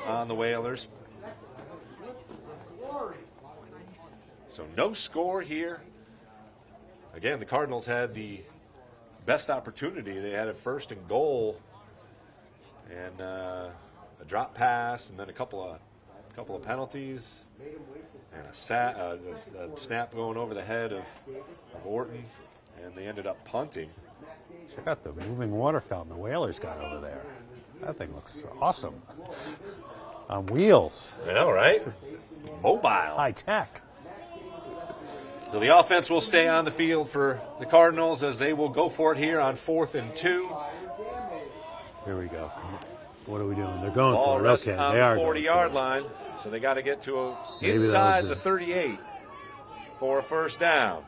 on the Whalers. So no score here. Again, the Cardinals had the best opportunity. They had a 1st and goal, and a drop pass, and then a couple of penalties, and a snap going over the head of Orton, and they ended up punting.
Check out the moving water fountain the Whalers got over there. That thing looks awesome. On wheels.
I know, right? Mobile.
High tech.
So the offense will stay on the field for the Cardinals as they will go for it here on 4th and 2.
Here we go. What are we doing? They're going
Ball
for it.
rests
Okay,
on
they are
the
going
40-yard
for it.
line, so they got to get to
Maybe
inside
that'll
the
do.
38 for a 1st down.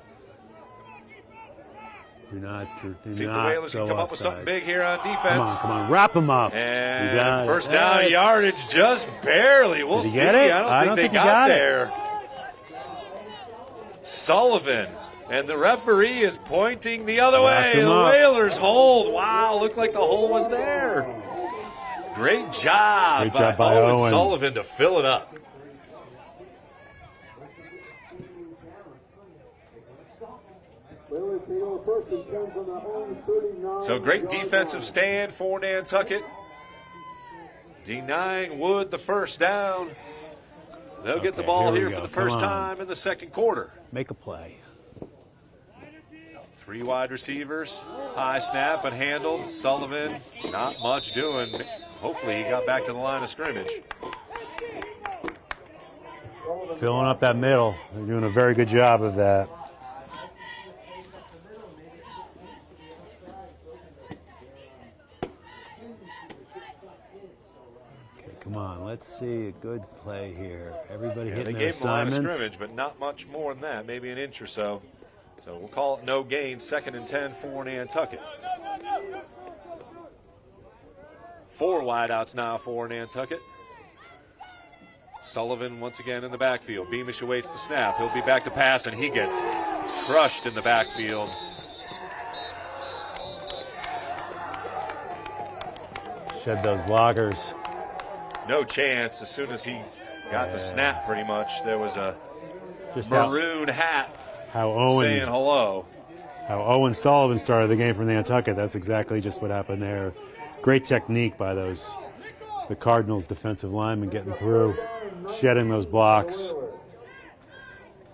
Do not
See if the Whalers can come up with something big here on defense.
Come on, wrap them up.
And
You got it.
1st down
Hey.
yardage, just barely. We'll
Did he
see.
get it?
I don't think
he
they got
got it.
there. Sullivan. And the referee is pointing the other
Wrapped
way.
him
The
up.
Whalers hold. Wow, looked like the hole was there. Great job,
Great job by
Owen
Owen.
Sullivan to fill it up. So great defensive stand for Nantucket. Denying Wood the 1st down. They'll get the ball here for the first time in the second quarter.
Make a play.
3 wide receivers. High snap and handled. Sullivan, not much doing. Hopefully he got back to the line of scrimmage.
Filling up that middle. They're doing a very good job of that. Come on, let's see a good play here. Everybody hitting their assignments.
They gave him the line of scrimmage, but not much more than that, maybe an inch or so. So we'll call it no gain, 2nd and 10 for Nantucket. 4 wideouts now for Nantucket. Sullivan once again in the backfield. Beamish awaits the snap. He'll be back to pass, and he gets crushed in the backfield.
Shed those blockers.
No chance. As soon as he got the snap, pretty much, there was a maroon hat saying hello.
How Owen Sullivan started the game for Nantucket. That's exactly just what happened there. Great technique by the Cardinals defensive linemen getting through, shedding those blocks.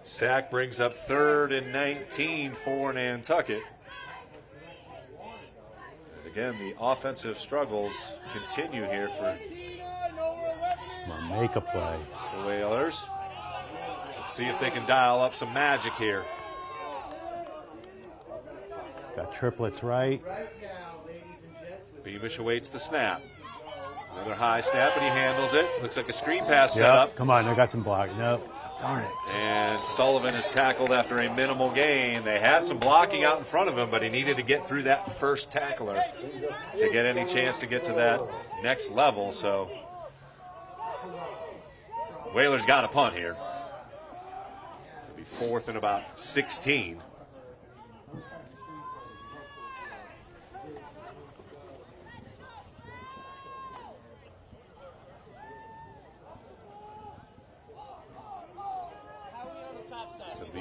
Sack brings up 3rd and 19 for Nantucket. As again, the offensive struggles continue here for
Make a play.
the Whalers. Let's see if they can dial up some magic here.
Got triplets right.
Beamish awaits the snap. Another high snap, and he handles it. Looks like a screen pass set up.
Come on, they got some block. Nope. Darn it.
And Sullivan is tackled after a minimal gain. They had some blocking out in front of him, but he needed to get through that first tackler to get any chance to get to that next level. So Whalers got a punt here. It'll be 4th and about 16.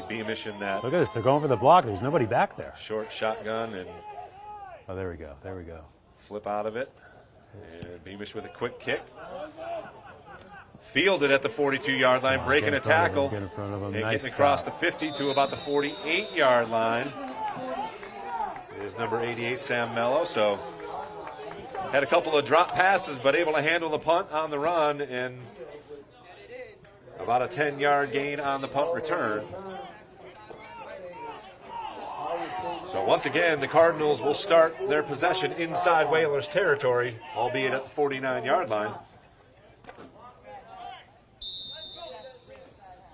Beamish in that.
Look at this. They're going for the block. There's nobody back there.
Short shotgun and.
Oh, there we go. There we go.
Flip out of it. And Beamish with a quick kick. Fielded at the 42-yard line, breaking a tackle.
Get in front of him.
And
Nice
getting across
stop.
the 50 to about the 48-yard line. Is number 88, Sam Mello. So had a couple of drop passes, but able to handle the punt on the run and about a 10-yard gain on the punt return. So once again, the Cardinals will start their possession inside Whalers territory, albeit at the 49-yard line.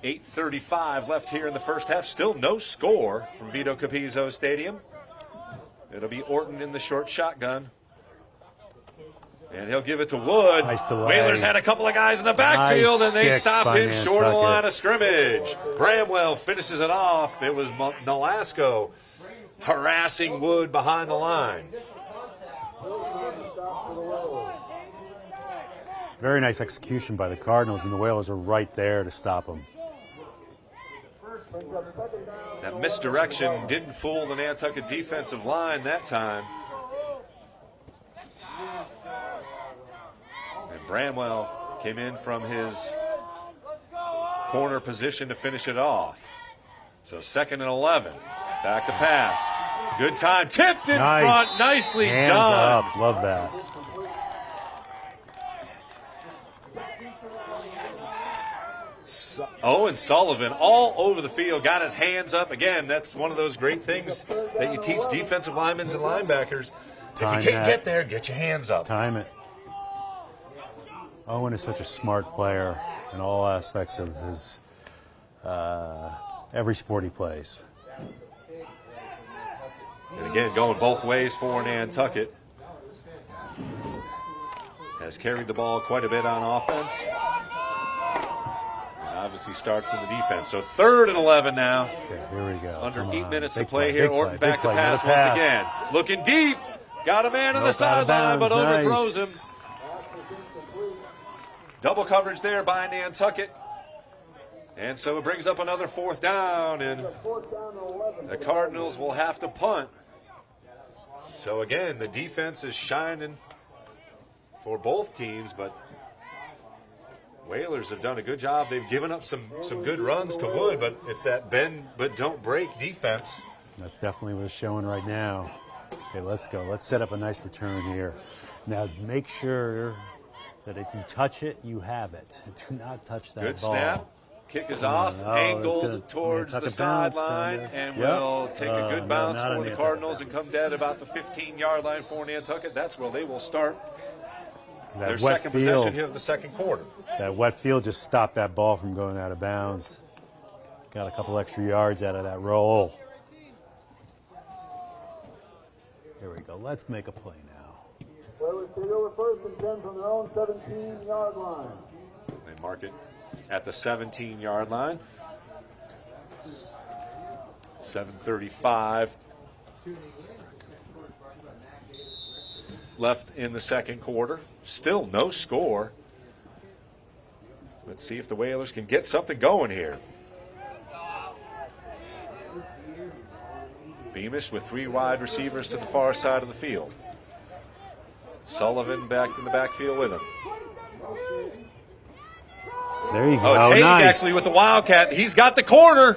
8:35 left here in the first half. Still no score from Vito Capizzo Stadium. It'll be Orton in the short shotgun. And he'll give it to Wood.
Nice delay.
Whalers had a couple of guys in the backfield,
Nice
and they
sticks
stop
by
him short of the
Nantucket.
line of scrimmage. Bramwell finishes it off. It was Nolasco harassing Wood behind the line.
Very nice execution by the Cardinals, and the Whalers are right there to stop them.
That misdirection didn't fool the Nantucket defensive line that time. And Bramwell came in from his corner position to finish it off. So 2nd and 11. Back to pass. Good time. Tipped in front. Nicely
Hands
done.
up. Love that.
Owen Sullivan all over the field, got his hands up. Again, that's one of those great things that you teach defensive linemen and linebackers.
Time
if you can't
that.
get there, get your hands up.
Time it. Owen is such a smart player in all aspects of his every sport he plays.
And again, going both ways for Nantucket. Has carried the ball quite a bit on offense. And obviously starts in the defense. So 3rd and 11 now.
Okay, here we go.
Under
Come
8
on.
minutes to
Big
play here.
big
Orton
play,
back
big
to
play.
pass
Another
once again. Looking deep. Got a man on the
Nope, out of
sideline, but
bounds.
overthrows
Nice.
him. Double coverage there by Nantucket. And so it brings up another 4th down, and the Cardinals will have to punt. So again, the defense is shining for both teams, but Whalers have done a good job. They've given up some good runs to Wood, but it's that bend but don't break defense.
That's definitely what it's showing right now. Okay, let's go. Let's set up a nice return here. Now make sure that if you touch it, you have it. Do not touch that ball.
Good snap. Kick is off, angled towards the sideline, and will take a good bounce for the Cardinals and come dead about the 15-yard line for Nantucket. That's where they will start their second possession here of the second quarter.
That wet field just stopped that ball from going out of bounds. Got a couple extra yards out of that roll. Here we go. Let's make a play now.
Whalers take over first and 10 from their own 17-yard line.
They mark it at the 17-yard line. 7:35 left in the second quarter. Still no score. Let's see if the Whalers can get something going here. Beamish with 3 wide receivers to the far side of the field. Sullivan back in the backfield with him.
There you go.
Oh, it's Haig
nice.
actually with the Wildcat. He's got the corner.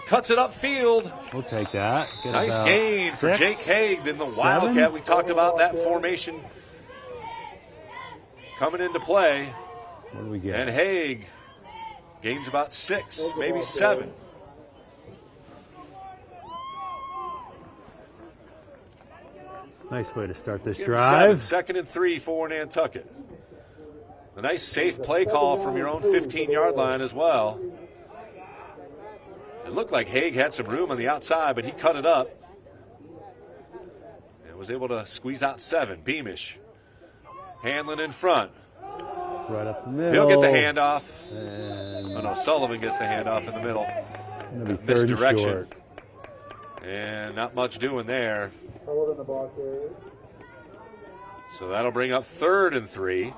Cuts it upfield.
We'll take that. Get
Nice gain for Jake Haig. Then the Wildcat. We talked about that formation coming into play.
What do we get?
And Haig gains about 6, maybe 7.
Nice way to start this
Give him
drive.
7, 2nd and 3 for Nantucket. A nice safe play call from your own 15-yard line as well. It looked like Haig had some room on the outside, but he cut it up and was able to squeeze out 7. Beamish. Hanlon in front.
Right up the middle.
He'll get the handoff.
And
Oh, no, Sullivan gets the handoff in the middle.
it'll be third and
Misdirection.
short.
And not much doing there.
Hold in the box area.
So that'll bring up 3rd and 3.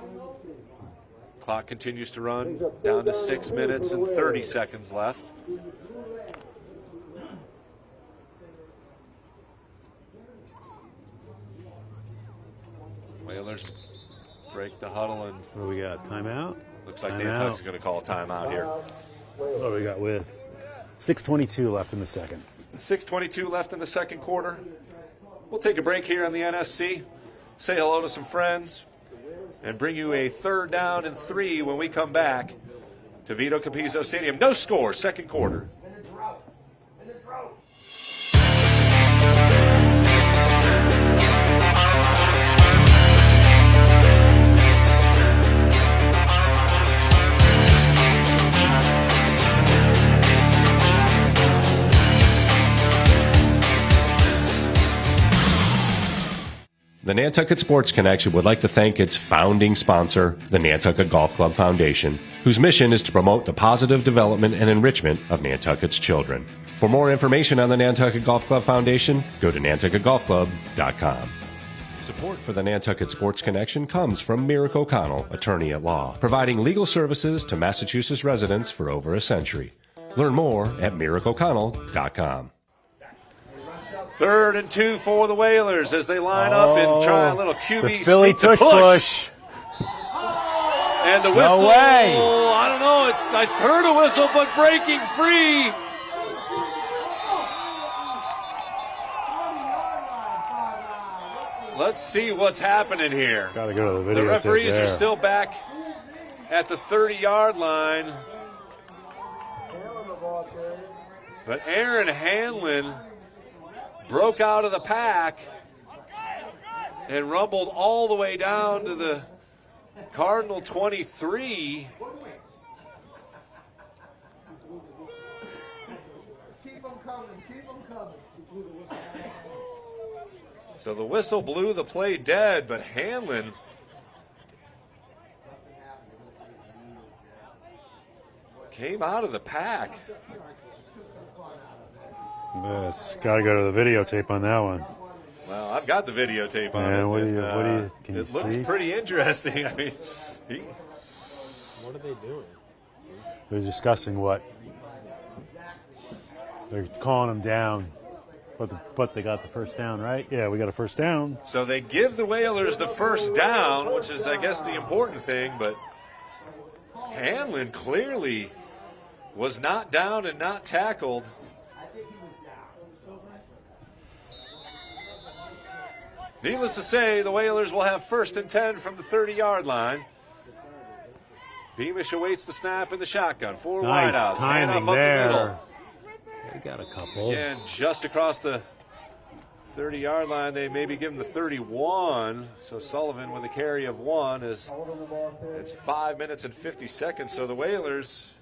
Clock continues to run down to 6 minutes and 30 seconds left. Whalers break the huddle, and
What do we got? Timeout?
looks like
Timeout.
Nantucket's going to call a timeout here.
What do we got with 6:22 left in the second?
6:22 left in the second quarter. We'll take a break here on the NSC, say hello to some friends, and bring you a 3rd down and 3 when we come back to Vito Capizzo Stadium. No score, second quarter. The Nantucket Sports Connection would like to thank its founding sponsor, the Nantucket Golf Club Foundation, whose mission is to promote the positive development and enrichment of Nantucket's children. For more information on the Nantucket Golf Club Foundation, go to nantucketgolfclub.com. Support for the Nantucket Sports Connection comes from Merrick O'Connell, attorney at law, providing legal services to Massachusetts residents for over a century. Learn more at merrickoconnell.com. 3rd and 2 for the Whalers as they line up and try a little QB
The Philly
sneak to
push.
And the whistle,
No way.
I don't know, I heard a whistle, but breaking free. Let's see what's happening here.
Got to go to the video.
The referees are still back at the 30-yard line. But Aaron Hanlon broke out of the pack and rumbled all the way down to the Cardinal 23.
Keep them coming. Keep them coming.
So the whistle blew the play dead, but Hanlon came out of the pack.
Yes, got to go to the videotape on that one.
Well, I've got the videotape on
Man,
it.
what do you can you
it looks
see?
pretty interesting. I mean,
What are they doing?
They're discussing what they're calling them down, but they got the first down, right? Yeah, we got a first down.
so they give the Whalers the first down, which is, I guess, the important thing, but Hanlon clearly was not down and not tackled. Needless to say, the Whalers will have 1st and 10 from the 30-yard line. Beamish awaits the snap in the shotgun. 4
Nice
wideouts.
timing
Handoff up the
there.
middle.
They got a couple.
Again, just across the 30-yard line. They maybe give him the 31. So Sullivan with a carry of 1 is it's 5 minutes and 50 seconds. So the Whalers,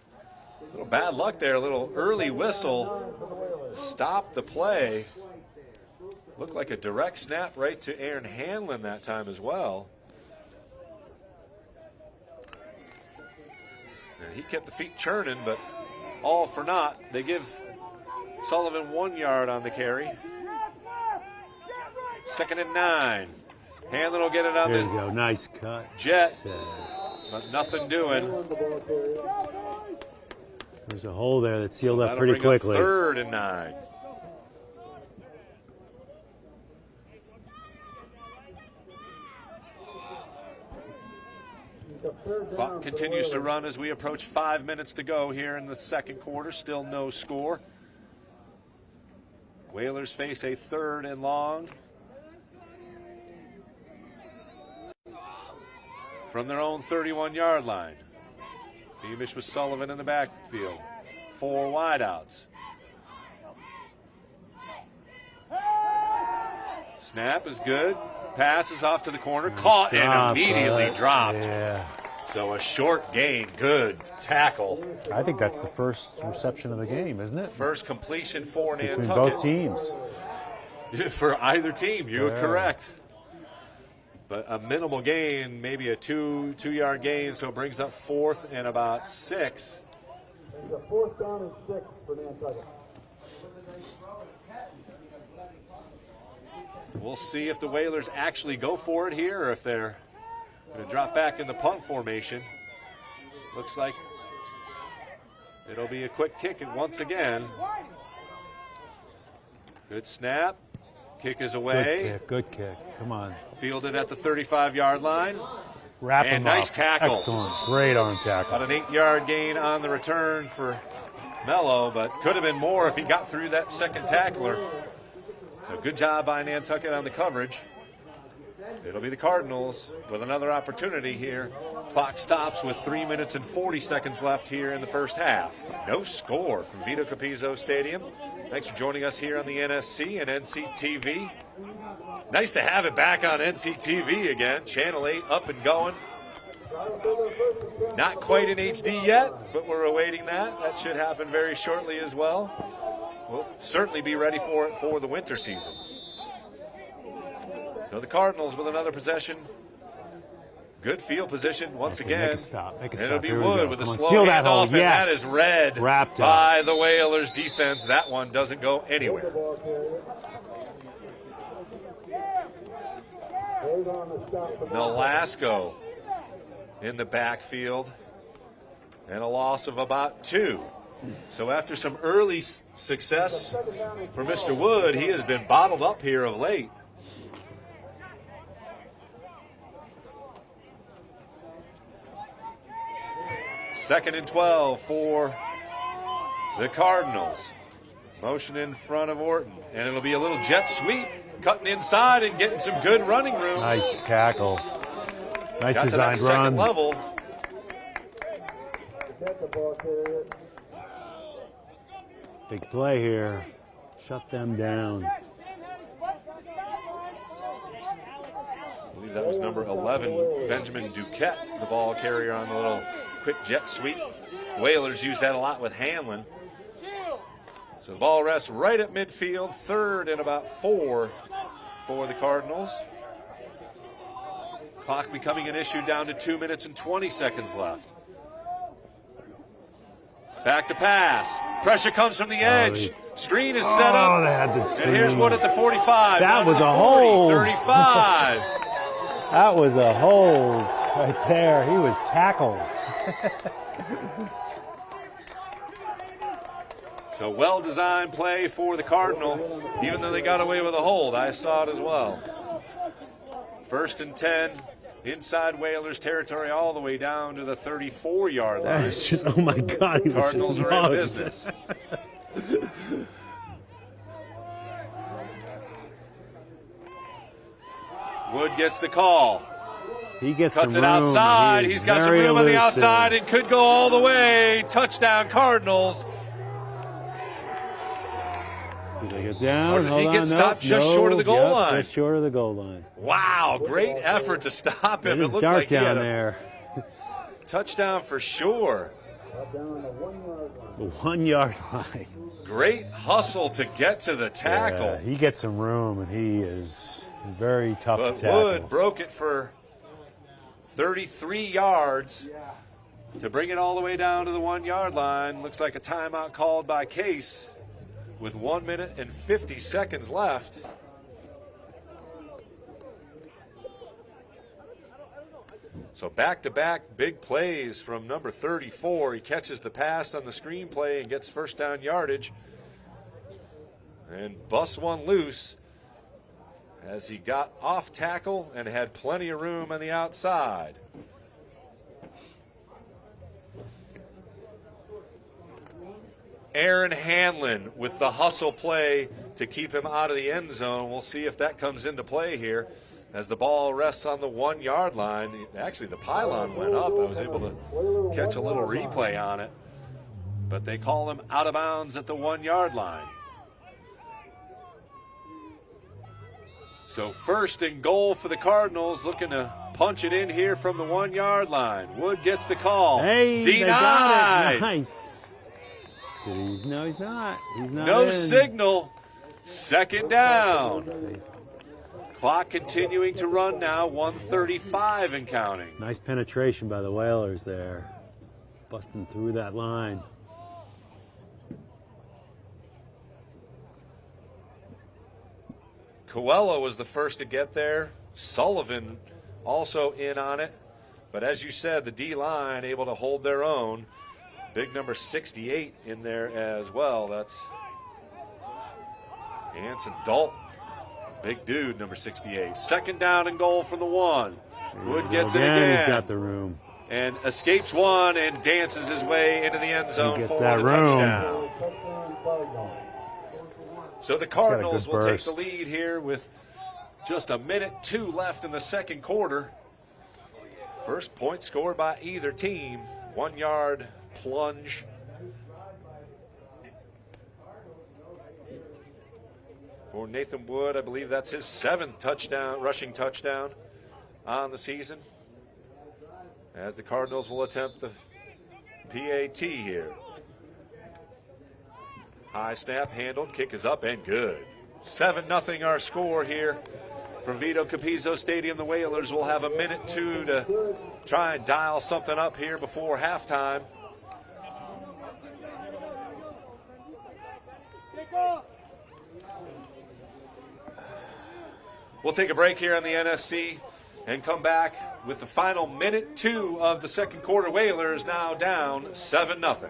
a little bad luck there. A little early whistle stopped the play. Looked like a direct snap right to Aaron Hanlon that time as well. And he kept the feet churning, but all for naught. They give Sullivan 1 yard on the carry. 2nd and 9. Hanlon will get it on
There
the
you go. Nice cut.
jet, but nothing doing.
There's a hole there that sealed up
That'll
pretty
bring up
quickly.
3rd and 9. Clock continues to run as we approach 5 minutes to go here in the second quarter. Still no score. Whalers face a 3rd and long from their own 31-yard line. Beamish with Sullivan in the backfield. 4 wideouts. Snap is good. Pass is off to the corner. Caught and immediately dropped.
Yeah.
So a short gain. Good tackle.
I think that's the first reception of the game, isn't it?
First completion for
Between
Nantucket.
both teams.
For either team, you're
Yeah.
correct. But a minimal gain, maybe a 2-yard gain, so it brings up 4th and about 6.
It's a 4th down and 6 for Nantucket.
We'll see if the Whalers actually go for it here or if they're going to drop back in the punt formation. Looks like it'll be a quick kick once again. Good snap. Kick is away.
Good kick. Come on.
Fielded at the 35-yard line.
Wrap
And
him
nice
up.
tackle.
Excellent. Great arm tackle.
About an 8-yard gain on the return for Mello, but could have been more if he got through that second tackler. So good job by Nantucket on the coverage. It'll be the Cardinals with another opportunity here. Clock stops with 3 minutes and 40 seconds left here in the first half. No score from Vito Capizzo Stadium. Thanks for joining us here on the NSC and NCTV. Nice to have it back on NCTV again. Channel 8 up and going. Not quite in HD yet, but we're awaiting that. That should happen very shortly as well. We'll certainly be ready for it for the winter season. So the Cardinals with another possession. Good field position once again.
Make a stop. Make a
And it'll
stop.
be
Here we
Wood
go.
with a
Come on.
slow
Seal that hole.
handoff, and
Yes.
that is read
Wrapped up.
by the Whalers defense. That one doesn't go anywhere. Nolasco in the backfield and a loss of about 2. So after some early success for Mr. Wood, he has been bottled up here of late. Second and 12 for the Cardinals. Motion in front of Orton, and it'll be a little jet sweep, cutting inside and getting some good running room.
Nice tackle. Nice
Got to that
designed
second
run.
level.
Big play here. Shut them down.
I believe that was number 11, Benjamin Duquette, the ball carrier on the little quick jet sweep. Whalers use that a lot with Hanlon. So the ball rests right at midfield, 3rd and about 4 for the Cardinals. Clock becoming an issue, down to 2 minutes and 20 seconds left. Back to pass. Pressure comes from the edge. Screen is set up.
They had the
And here's
screen.
Wood at the 45.
That
down to
was
the
a
40,
hold.
35.
That was a hold right there. He was tackled.
So well-designed play for the Cardinal, even though they got away with a hold. I saw it as well. 1st and 10 inside Whalers territory all the way down to the 34-yard line.
That's just, oh my God, he was
Cardinals
just
are in
mugged.
business. Wood gets the call.
He gets
Cuts
some
it
room,
outside.
and he
He's
is
got some
very
room on the
elusive.
outside and could go all the way. Touchdown, Cardinals.
Did they get down?
Or did he
Hold
get
on,
stopped
no,
just short of the goal
yep,
line?
Just short of the goal line.
Wow, great effort to stop him.
It
It
is
looked
dark
like he
down
had a
there.
touchdown for sure.
Down the 1 yard line.
The 1 yard line.
Great hustle to get to the tackle.
Yeah, he gets some room, and he is very tough
But
to tackle.
Wood broke it for 33 yards to bring it all the way down to the 1 yard line. Looks like a timeout called by Case with 1 minute and 50 seconds left. So back-to-back big plays from number 34. He catches the pass on the screen play and gets first down yardage and busts one loose as he got off tackle and had plenty of room on the outside. Aaron Hanlon with the hustle play to keep him out of the end zone. We'll see if that comes into play here as the ball rests on the 1 yard line. Actually, the pylon went up. I was able to catch a little replay on it. But they call him out of bounds at the 1 yard line. So first and goal for the Cardinals, looking to punch it in here from the 1 yard line. Wood gets the call.
Hey, they got
Denied.
it. Nice. No, he's not. He's not
No
in.
signal. Second down. Clock continuing to run now, 1:35 and counting.
Nice penetration by the Whalers there. Busting through that line.
Coelho was the first to get there. Sullivan also in on it. But as you said, the D-line able to hold their own. Big number 68 in there as well. That's Anson Dalton. Big dude, number 68. Second down and goal from the 1. Wood gets it again.
He's got the room.
And escapes one and dances his way into the end zone
gets
for
that
the
room.
touchdown.
Touchdown, Cardinals.
So the
got a
Cardinals
good
will take
burst.
the lead here with just a minute 2 left in the second quarter. First point scored by either team. 1 yard plunge. For Nathan Wood, I believe that's his 7th touchdown, rushing touchdown on the season. As the Cardinals will attempt the PAT here. High snap handled, kick is up and good. 7-0 our score here from Vito Capizzo Stadium. The Whalers will have a minute 2 to try and dial something up here before halftime. We'll take a break here on the NSC and come back with the final minute 2 of the second quarter. Whalers now down 7-0.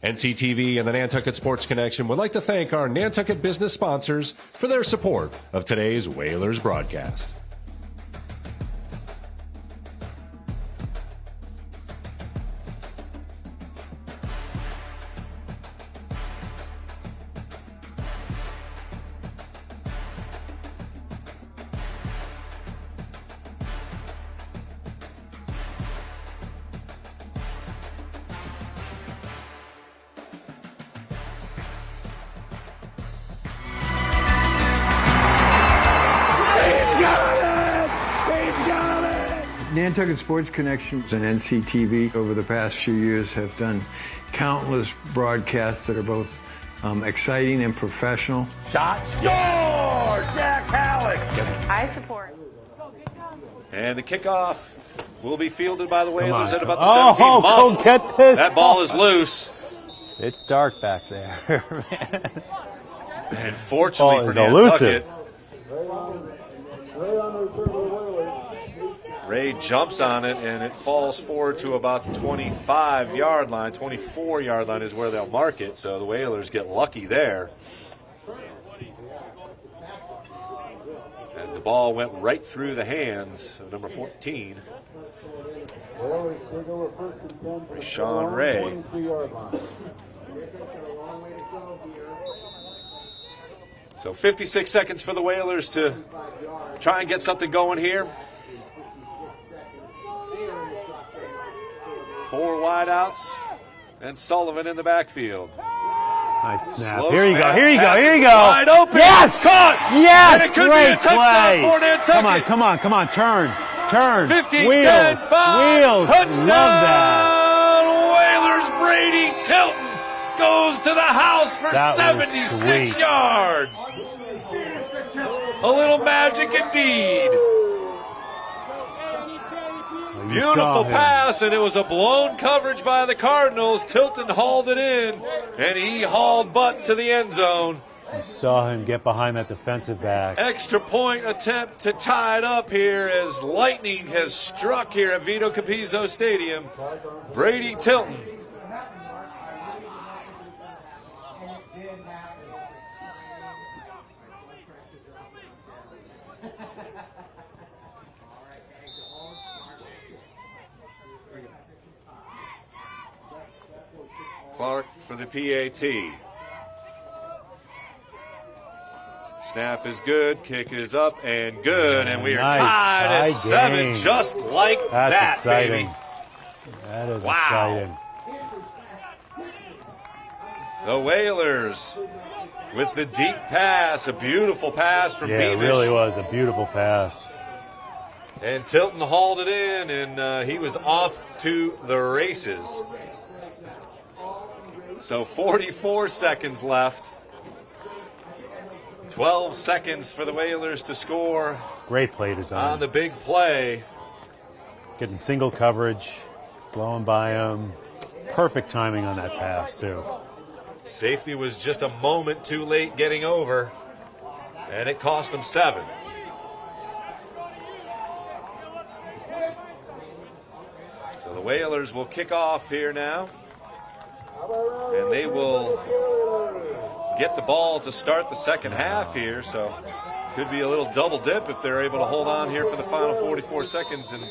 NCTV and the Nantucket Sports Connection would like to thank our Nantucket business sponsors for their support of today's Whalers broadcast.
Nantucket Sports Connection and NCTV over the past few years have done countless broadcasts that are both exciting and professional.
Shot, score! Jack Halleck!
I support.
And the kickoff will be fielded by the Whalers
on.
at about the 17.
Go
Muff.
get this.
That ball is loose.
It's dark back there.
And fortunately
Ball
for
is elusive.
Nantucket,
Ray on the return to the Whalers.
Ray jumps on it, and it falls forward to about the 25-yard line. 24-yard line is where they'll mark it, so the Whalers get lucky there. As the ball went right through the hands of number 14, Sean Ray. So 56 seconds for the Whalers to try and get something going here. 4 wideouts and Sullivan in the backfield.
Nice snap.
Slow
Here you go.
snap,
Here you go.
passes
Here you go.
wide open.
Yes.
Caught.
Yes.
And it could
Great
be a touchdown
play.
for Nantucket.
Come on. Come on. Come on. Turn. Turn.
15,
Wheels.
10, 5.
Wheels.
Touchdown.
Love that.
Whalers. Brady Tilton goes to the house for
That was
76
sweet.
yards. A little magic indeed.
You saw
Beautiful
him.
pass, and it was a blown coverage by the Cardinals. Tilton hauled it in, and he hauled butt to the end zone.
You saw him get behind that defensive back.
Extra point attempt to tie it up here as lightning has struck here at Vito Capizzo Stadium. Brady Tilton. Clark for the PAT. Snap is good, kick is up and good, and we are
Nice.
tied at
Tie
7,
game.
just like
That's
that,
exciting.
baby.
That is
Wow.
exciting.
The Whalers with the deep pass, a beautiful pass from
Yeah, it
Beamish.
really was a beautiful pass.
And Tilton hauled it in, and he was off to the races. So 44 seconds left. 12 seconds for the Whalers to score
Great play design.
on the big play.
Getting single coverage, blowing by him. Perfect timing on that pass, too.
Safety was just a moment too late getting over, and it cost them 7. So the Whalers will kick off here now, and they will get the ball to start the second half here, so could be a little double dip if they're able to hold on here for the final 44 seconds and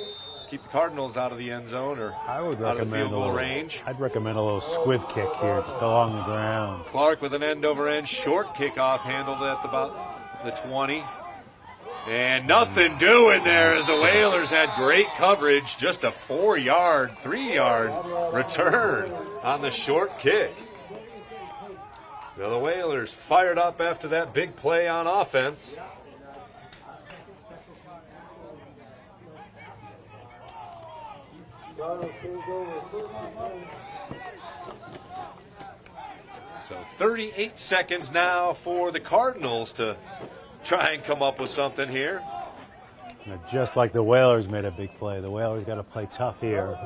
keep the Cardinals out of the end zone or
I would
out of
recommend
field
a
goal
little
range.
I'd recommend a little squib kick here, just along the ground.
Clark with an end-over-end short kickoff handled at about the 20. And nothing doing there as the Whalers had great coverage. Just a 4-yard, 3-yard return on the short kick. Now the Whalers fired up after that big play on offense. So 38 seconds now for the Cardinals to try and come up with something here.
Now, just like the Whalers made a big play, the Whalers got to play tough here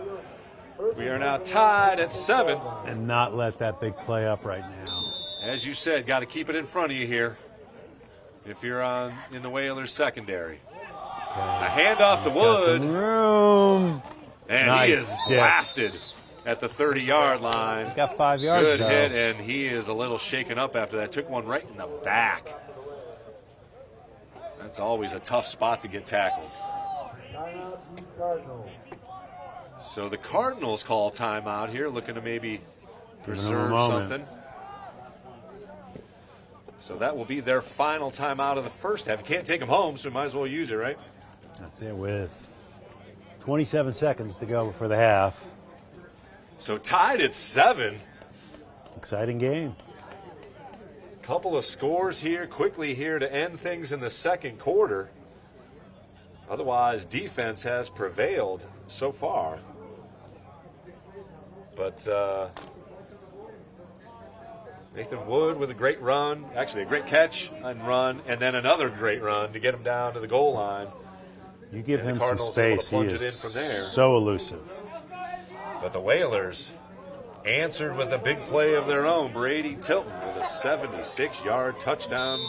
We are now tied at 7.
and not let that big play up right now.
As you said, got to keep it in front of you here if you're in the Whalers secondary. A handoff to
Got
Wood,
some room.
and
Nice
he is
stick.
blasted at the 30-yard line.
Got 5 yards,
Good
though.
hit, and he is a little shaken up after that. Took one right in the back. That's always a tough spot to get tackled. So the Cardinals call timeout here, looking to maybe preserve
moment.
something. So that will be their final timeout of the first half. You can't take them home, so you might as well use it, right?
That's it with 27 seconds to go before the half.
So tied at 7.
Exciting game.
Couple of scores here quickly here to end things in the second quarter. Otherwise, defense has prevailed so far. But Nathan Wood with a great run, actually a great catch and run, and then another great run to get him down to the goal line.
You give
And the
him some
Cardinals able to
space, he
plunge it
is
in from there.
so elusive.
But the Whalers answered with a big play of their own. Brady Tilton with a 76-yard touchdown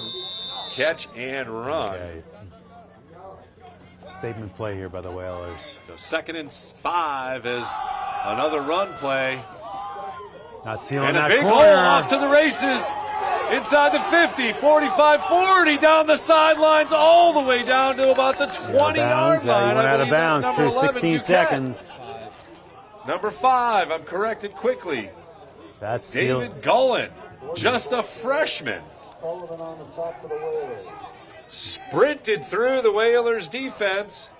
catch and run.
Okay. Statement play here by the Whalers.
So 2nd and 5 is another run play.
Not sealing
And a
that
big
corner.
hole off to the races.
inside the 50, 45, 40, down the sidelines, all the way down to about the 20-yard line.
He went out of bounds.
Number 11,
16
Duquette.
seconds.
Number 5, I'm corrected quickly.
That's
David Gullen, just a freshman.
Sullivan on the top of the Whalers.
Sprinted through the Whalers defense.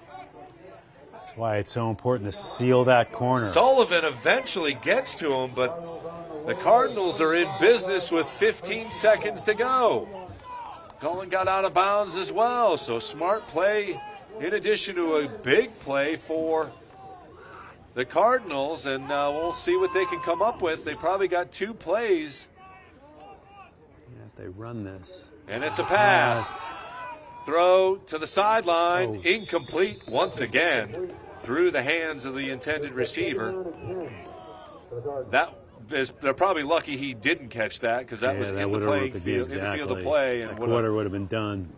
That's why it's so important to seal that corner.
Sullivan eventually gets to him, but the Cardinals are in business with 15 seconds to go. Gullen got out of bounds as well, so smart play in addition to a big play for the Cardinals, and we'll see what they can come up with. They probably got 2 plays.
Yeah, if they run this.
And it's a pass. Throw to the sideline, incomplete once again through the hands of the intended receiver. They're probably lucky he didn't catch that, because that was in the playing field, in the field of play, and
that quarter would have been done.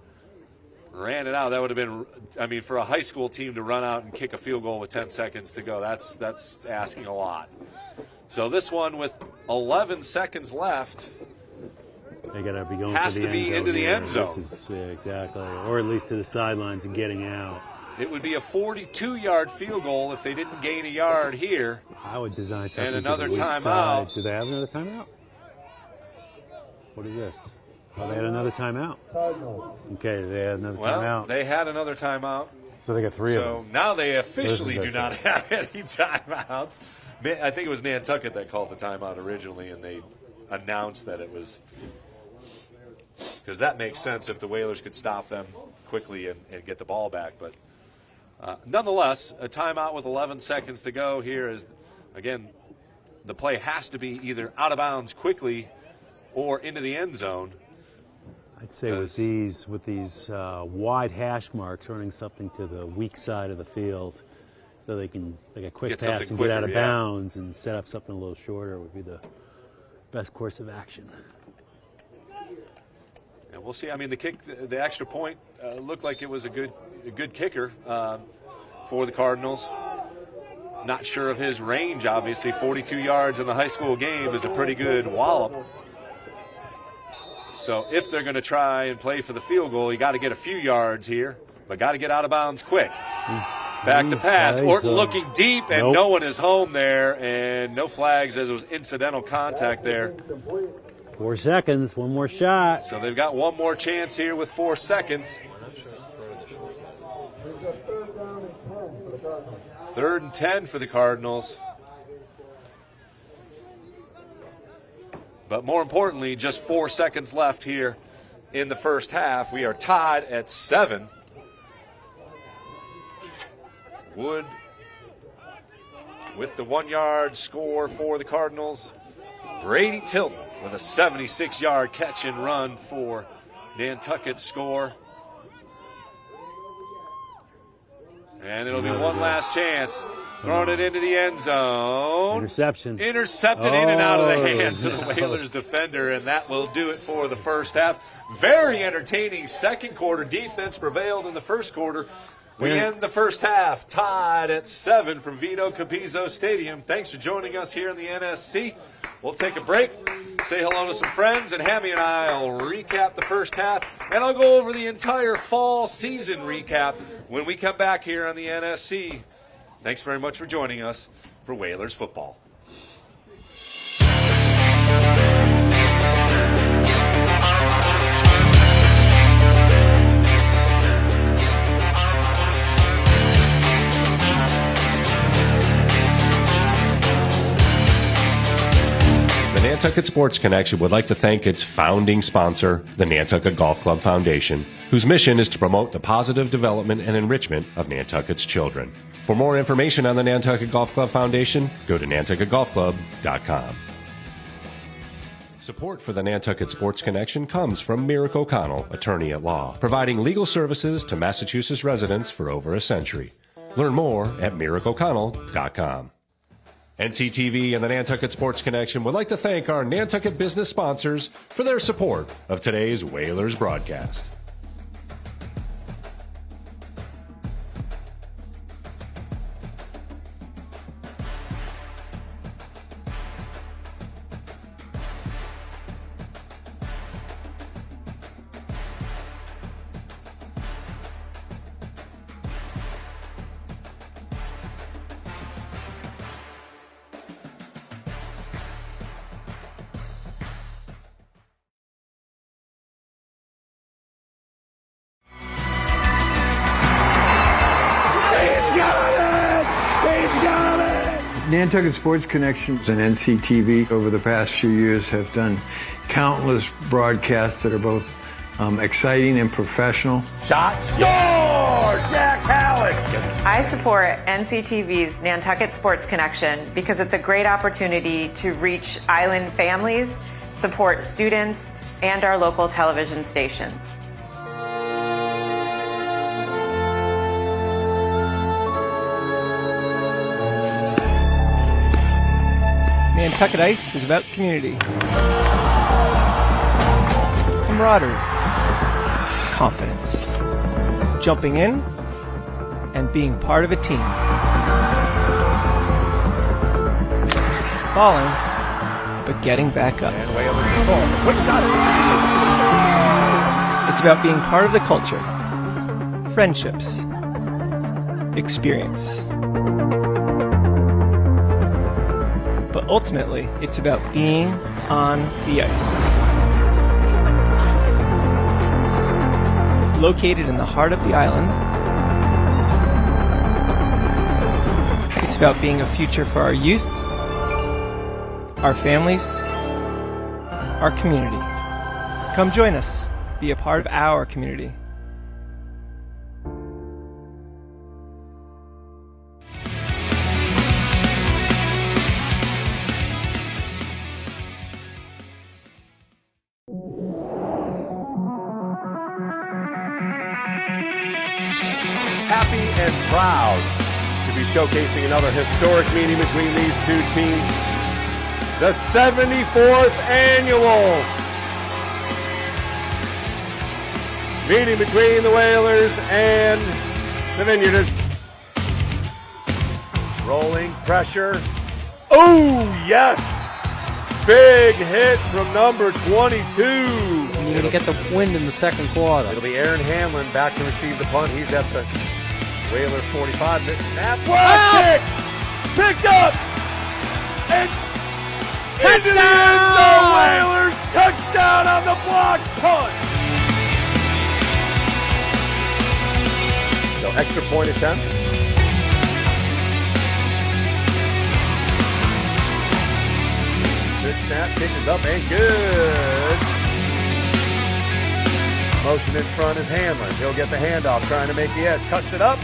Ran it out. That would have been, I mean, for a high school team to run out and kick a field goal with 10 seconds to go, that's asking a lot. So this one with 11 seconds left.
They got to be going
has
to the
to be
end zone
into the
here.
end zone.
This is, yeah, exactly. Or at least to the sidelines and getting out.
It would be a 42-yard field goal if they didn't gain a yard here.
I would design something.
And another
to the weak
timeout.
side. Do they have another timeout? What is this? Oh, they had another timeout. Okay, they had another timeout.
They had another timeout.
So they got 3 of them.
So now they officially do not have any timeouts. I think it was Nantucket that called the timeout originally, and they announced that it was, because that makes sense if the Whalers could stop them quickly and get the ball back. But nonetheless, a timeout with 11 seconds to go here is, again, the play has to be either out of bounds quickly or into the end zone.
I'd say with these wide hash marks, running something to the weak side of the field, so they can like a quick pass and get out of bounds and set up something a little shorter would be the best course of action.
And we'll see. I mean, the extra point looked like it was a good kicker for the Cardinals. Not sure of his range, obviously. 42 yards in the high school game is a pretty good wallop. So if they're going to try and play for the field goal, you got to get a few yards here, but got to get out of bounds quick. Back to pass. Orton looking deep, and no one is home there, and no flags as it was incidental contact there.
4 seconds, one more shot.
So they've got one more chance here with 4 seconds. 3rd and 10 for the Cardinals. But more importantly, just 4 seconds left here in the first half. We are tied at 7. Wood with the 1-yard score for the Cardinals. Brady Tilton with a 76-yard catch and run for Nantucket's score. And it'll be one last chance. Throwing it into the end zone.
Interception.
Intercepted in and out of the hands of the Whalers defender, and that will do it for the first half. Very entertaining second quarter. Defense prevailed in the first quarter. We end the first half tied at 7 from Vito Capizzo Stadium. Thanks for joining us here in the NSC. We'll take a break, say hello to some friends, and Hammy and I will recap the first half, and I'll go over the entire fall season recap when we come back here on the NSC. Thanks very much for joining us for Whalers football.
The Nantucket Sports Connection would like to thank its founding sponsor, the Nantucket Golf Club Foundation, whose mission is to promote the positive development and enrichment of Nantucket's children. For more information on the Nantucket Golf Club Foundation, go to nantucketgolfclub.com. Support for the Nantucket Sports Connection comes from Merrick O'Connell, attorney at law, providing legal services to Massachusetts residents for over a century. Learn more at merrickoconnell.com. NCTV and the Nantucket Sports Connection would like to thank our Nantucket business sponsors for their support of today's Whalers broadcast.
Nantucket Sports Connection and NCTV over the past few years have done countless broadcasts that are both exciting and professional.
Shot, score! Jack Halleck!
I support NCTV's Nantucket Sports Connection because it's a great opportunity to reach island families, support students, and our local television station.
Nantucket Ice is about community, camaraderie, confidence, jumping in, and being part of a team. Falling, but getting back up.
And Whalers controls. Quick shot.
It's about being part of the culture, friendships, experience. But ultimately, it's about being on the ice. Located in the heart of the island, it's about being a future for our youth, our families, our community. Come join us. Be a part of our community.
Happy and proud to be showcasing another historic meeting between these two teams. The 74th annual meeting between the Whalers and the Vineyarders. Rolling pressure. Oh, yes! Big hit from number 22.
And you're going to get the wind in the second quarter.
It'll be Aaron Hamlin back to receive the punt. He's at the Whaler 45. This snap. Wow! Kick! Picked up! And into the end zone. Whalers touchdown on the block punt. No extra point attempt. This snap, kick is up and good. Motion in front is Hamlin. He'll get the handoff, trying to make the edge. Cuts it up.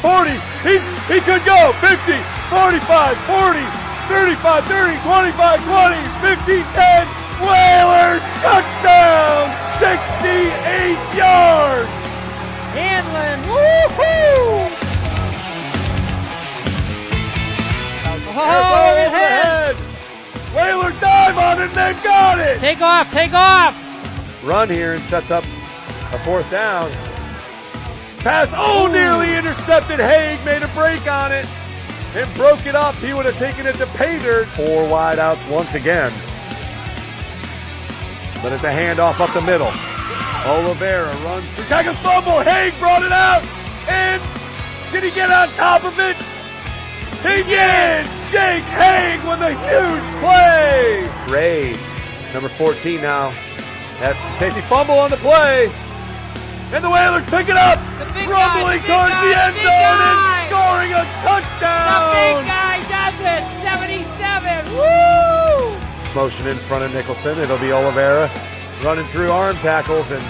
40. He could go. 50, 45, 40, 35, 30, 25, 20, 50, 10. Whalers touchdown. 68 yards.
Hanlon, woohoo!
Oh, overhead. Whalers dive on it and they got it.
Take off, take off!
Run here and sets up a fourth down. Pass, nearly intercepted. Haig made a break on it and broke it up. He would have taken it to Pater. 4 wideouts once again. But it's a handoff up the middle. Oliveira runs through. Tackle fumble. Haig brought it out. And did he get on top of it? He did! Jake Haig with a huge play! Ray, number 14 now. That safety fumble on the play. And the Whalers pick it up! Rumbling towards the end zone and scoring a touchdown!
The big guy does it! 77! Woo!
Motion in front of Nicholson. It'll be Oliveira running through arm tackles, and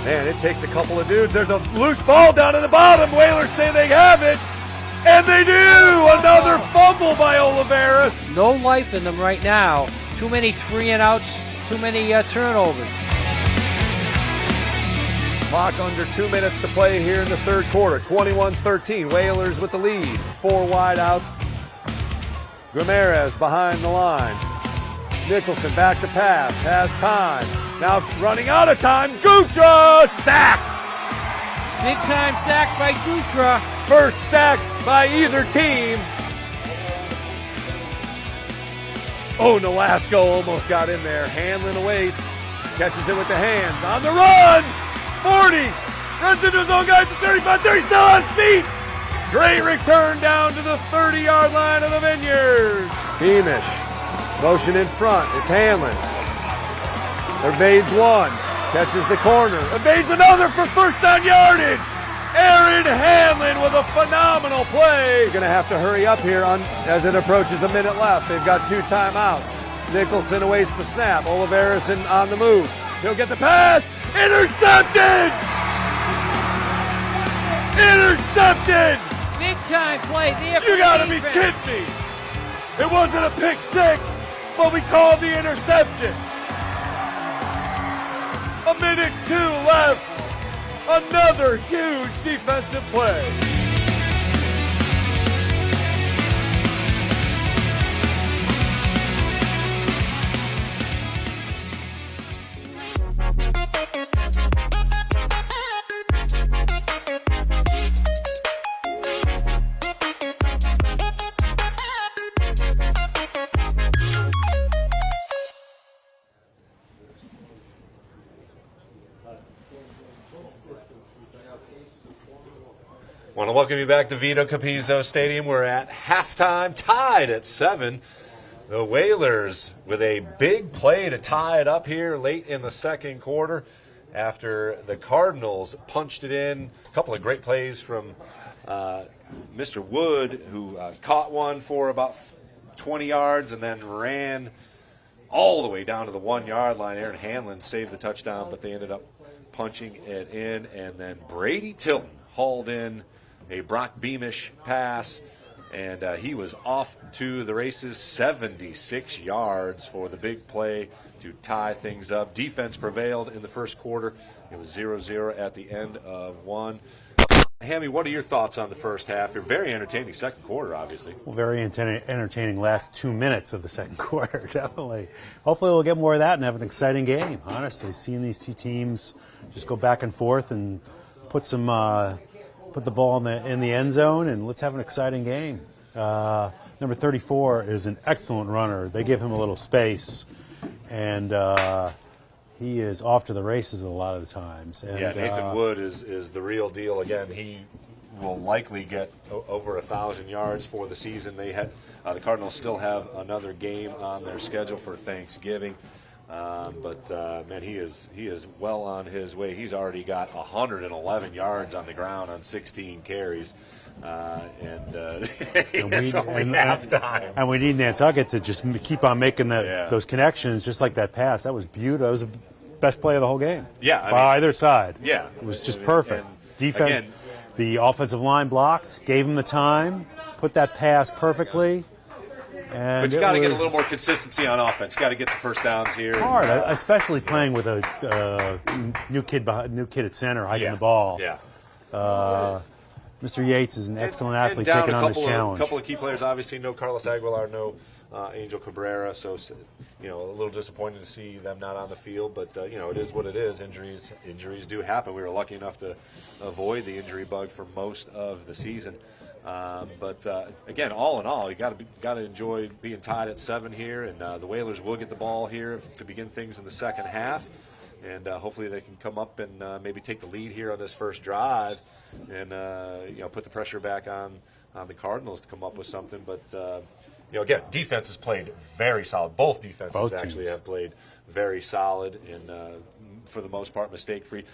man, it takes a couple of dudes. There's a loose ball down at the bottom. Whalers say they have it. And they do! Another fumble by Oliveira.
No life in them right now. Too many 3-and-outs, too many turnovers.
Clock under 2 minutes to play here in the third quarter. 21-13. Whalers with the lead. 4 wideouts. Ramirez behind the line. Nicholson back to pass. Has time. Now running out of time. Gutra! Sack!
Big time sack by Gutra.
First sack by either team. Oh, Nolasco almost got in there. Hanlon awaits. Catches it with the hands. On the run! 40! Runs into his own guy at the 35. 30, still on his feet! Great return down to the 30-yard line of the Vineyards. Beamish. Motion in front. It's Hanlon. Evades one. Catches the corner. Evades another for first down yardage. Aaron Hanlon with a phenomenal final play. You're going to have to hurry up here as it approaches a minute left. They've got 2 timeouts. Nicholson awaits the snap. Oliveris on the move. He'll get the pass. Intercepted! Intercepted!
Big time play there.
You gotta be kidding me! It wasn't a pick 6, but we called the interception. A minute 2 left. Another huge defensive play.
Want to welcome you back to Vito Capizzo Stadium. We're at halftime, tied at 7. The Whalers with a big play to tie it up here late in the second quarter after the Cardinals punched it in. A couple of great plays from Mr. Wood, who caught one for about 20 yards and then ran all the way down to the 1-yard line. Aaron Hanlon saved the touchdown, but they ended up punching it in. And then Brady Tilton hauled in a Brock Beamish pass, and he was off to the races, 76 yards for the big play to tie things up. Defense prevailed in the first quarter. It was 0-0 at the end of one. Hammy, what are your thoughts on the first half? A very entertaining second quarter, obviously.
Well, very entertaining last 2 minutes of the second quarter, definitely. Hopefully we'll get more of that and have an exciting game, honestly. Seeing these two teams just go back and forth and put the ball in the end zone, and let's have an exciting game. Number 34 is an excellent runner. They give him a little space, and he is off to the races a lot of the times. And,
yeah, Nathan Wood is the real deal. Again, he will likely get over 1,000 yards for the season. They had the Cardinals still have another game on their schedule for Thanksgiving. But man, he is well on his way. He's already got 111 yards on the ground on 16 carries, and it's only halftime.
And we need Nantucket to just keep on making those connections, just like that pass. That was beautiful. That was the best play of the whole game.
Yeah,
by either side.
Yeah,
it was just perfect.
And
defense.
again,
the offensive line blocked, gave him the time, put that pass perfectly.
But you got to get a little more consistency on offense. Got to get the first downs here.
It's hard, especially playing with a new kid at center, hiking the ball.
Yeah.
Mr. Yates is an excellent athlete taking on this challenge.
A couple of key players, obviously, no Carlos Aguilar, no Angel Cabrera. So, a little disappointing to see them not on the field. But it is what it is. Injuries do happen. We were lucky enough to avoid the injury bug for most of the season. But again, all in all, you got to enjoy being tied at 7 here, and the Whalers will get the ball here to begin things in the second half, and hopefully they can come up and maybe take the lead here on this first drive, and put the pressure back on the Cardinals to come up with something. But again, defense has played very solid. Both defenses actually have played very solid and for the most part mistake-free.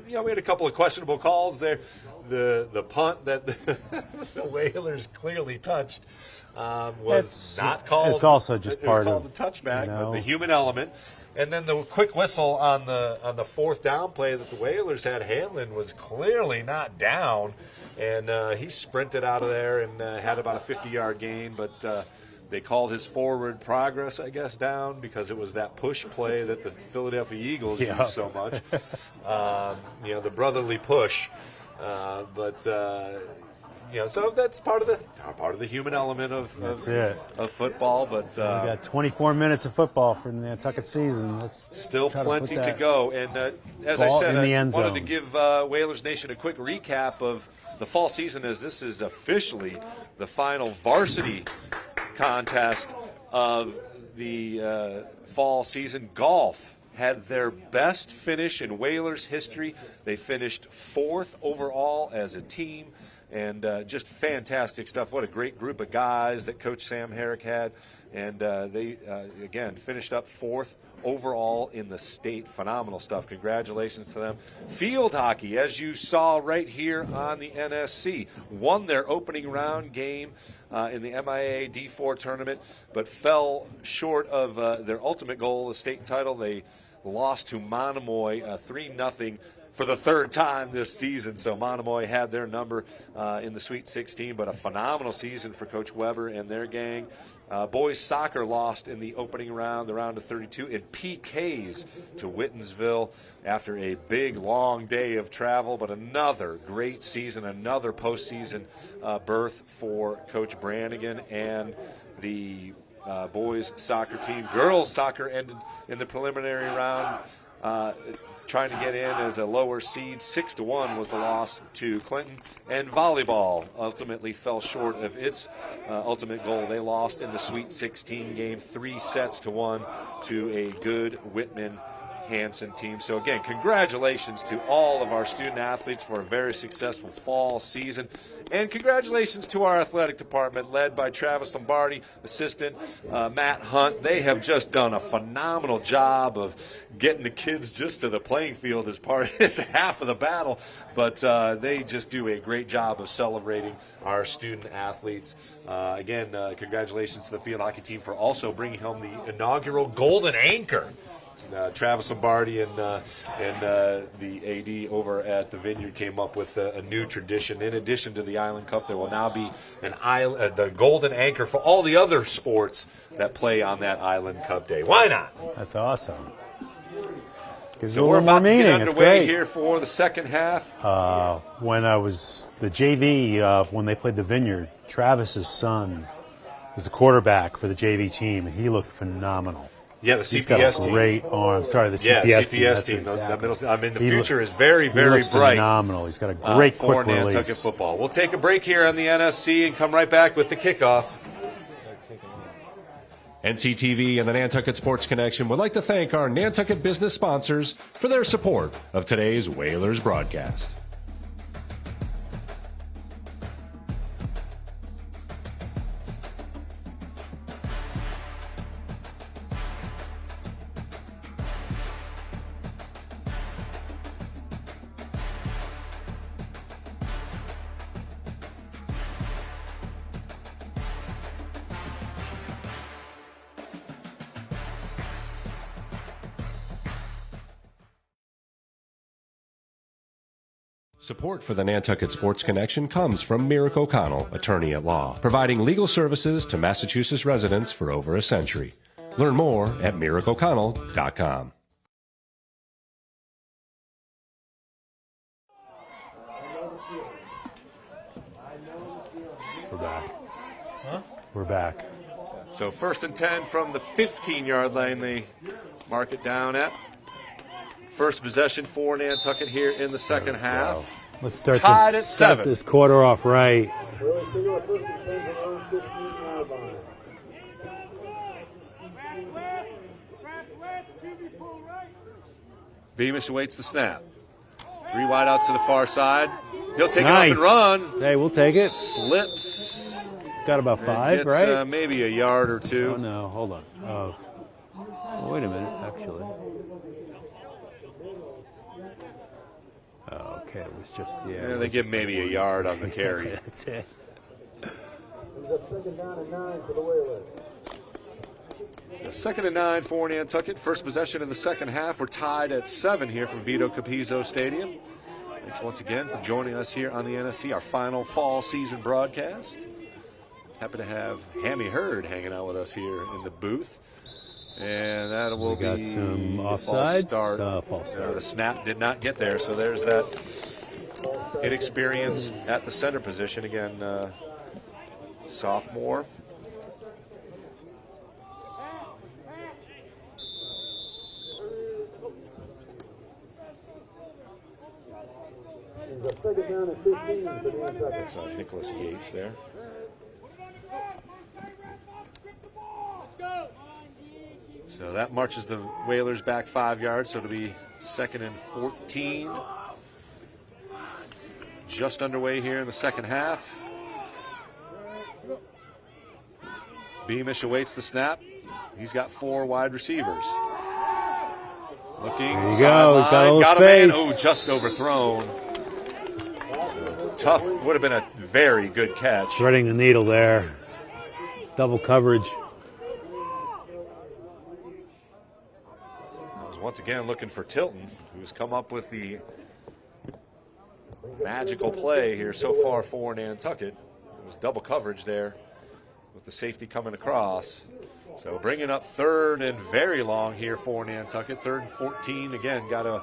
We had a couple of questionable calls there. The punt that the Whalers clearly touched was not called.
It's also just part
of the touchback, but the human element. And then the quick whistle on the fourth down play that the Whalers had, Hanlon was clearly not down, and he sprinted out of there and had about a 50-yard gain, but they called his forward progress, I guess, down because it was that push play that the Philadelphia Eagles use so much. The brotherly push. So that's part of the human element of football. But
we got 24 minutes of football for the Nantucket season. Let's
still plenty to go. And as I said, I wanted to give Whalers Nation a quick recap of the fall season, as this is officially the final varsity contest of the fall season. Golf had their best finish in Whalers history. They finished 4th overall as a team. and just fantastic stuff. What a great group of guys that Coach Sam Herrick had. And they, again, finished up 4th overall in the state. Phenomenal stuff. Congratulations to them. Field hockey, as you saw right here on the NSC, won their opening round game in the MIA D4 tournament, but fell short of their ultimate goal, the state title. They lost to Monomoy 3-0 for the 3rd time this season. So Monomoy had their number in the Sweet 16, but a phenomenal season for Coach Weber and their gang. Boys soccer lost in the opening round, the round of 32, in PKs to Whitensville after a big, long day of travel. But another great season, another postseason berth for Coach Brannigan and the boys soccer team. Girls soccer ended in the preliminary round, trying to get in as a lower seed. 6-1 was the loss to Clinton. And volleyball ultimately fell short of its ultimate goal. They lost in the Sweet 16 game 3-1 to a good Whitman Hanson team. So again, congratulations to all of our student athletes for a very successful fall season. And congratulations to our athletic department led by Travis Lombardi, assistant Matt Hunt. They have just done a phenomenal job of getting the kids just to the playing field as half of the battle. But they just do a great job of celebrating our student athletes. Again, congratulations to the field hockey team for also bringing home the inaugural Golden Anchor. Travis Lombardi and the AD over at the Vineyard came up with a new tradition. In addition to the Island Cup, there will now be the Golden Anchor for all the other sports that play on that Island Cup day. Why not?
That's awesome. Gives
So
a
we're
little more
about to
meaning.
get
It's
underway
great.
here for the second half.
When I was the JV, when they played the Vineyard, Travis's son was the quarterback for the JV team, and he looked phenomenal.
Yeah, the
He's got
CPS
a
team.
great arm. Sorry, the
Yeah,
CPS team.
CPS
That's
team.
exactly.
I mean, the
He
future is very, very
looked
bright.
Phenomenal. He's got a great
for
quick
Nantucket
release.
football. We'll take a break here on the NSC and come right back with the kickoff.
NCTV and the Nantucket Sports Connection would like to thank our Nantucket business sponsors for their support of today's Whalers broadcast. Support for the Nantucket Sports Connection comes from Merrick O'Connell, attorney at law, providing legal services to Massachusetts residents for over a century. Learn more at merrickoconnell.com.
We're back. We're back.
So 1st and 10 from the 15-yard line, they mark it down at. First possession for Nantucket here in the second half.
Let's start
Tied
this,
at
start
7.
this quarter off right.
Beamish awaits the snap. 3 wide outs to the far side. He'll take
Nice.
it off and run.
Hey, we'll take it.
Slips.
Got about 5,
Gets,
right?
maybe a yard or 2.
Oh, no, hold on. Oh, wait a minute, actually. Oh, okay, it was just, yeah.
Yeah, they give maybe a yard on the carry.
Okay, that's it.
Second down and 9 for the Whalers.
So 2nd and 9 for Nantucket. First possession in the second half. We're tied at 7 here from Vito Capizzo Stadium. Thanks once again for joining us here on the NSC, our final fall season broadcast. Happy to have Hammy Hurd hanging out with us here in the booth. And that will
We got
be
some
the
offsides.
false start. The snap did not get there, so there's that inexperience at the center position. Again, sophomore.
Second down and 15 for Nantucket.
That's Nicholas Yates there. So that marches the Whalers back 5 yards, so it'll be 2nd and 14. just underway here in the second half. Beamish awaits the snap. He's got 4 wide receivers. Looking,
there you go.
got a
space.
man. Oh, just overthrown. So tough. Would have been a very good catch.
Threading the needle there. Double coverage.
I was once again looking for Tilton, who's come up with the magical play here so far for Nantucket. It was double coverage there with the safety coming across. So bringing up 3rd and very long here for Nantucket. 3rd and 14. Again, got to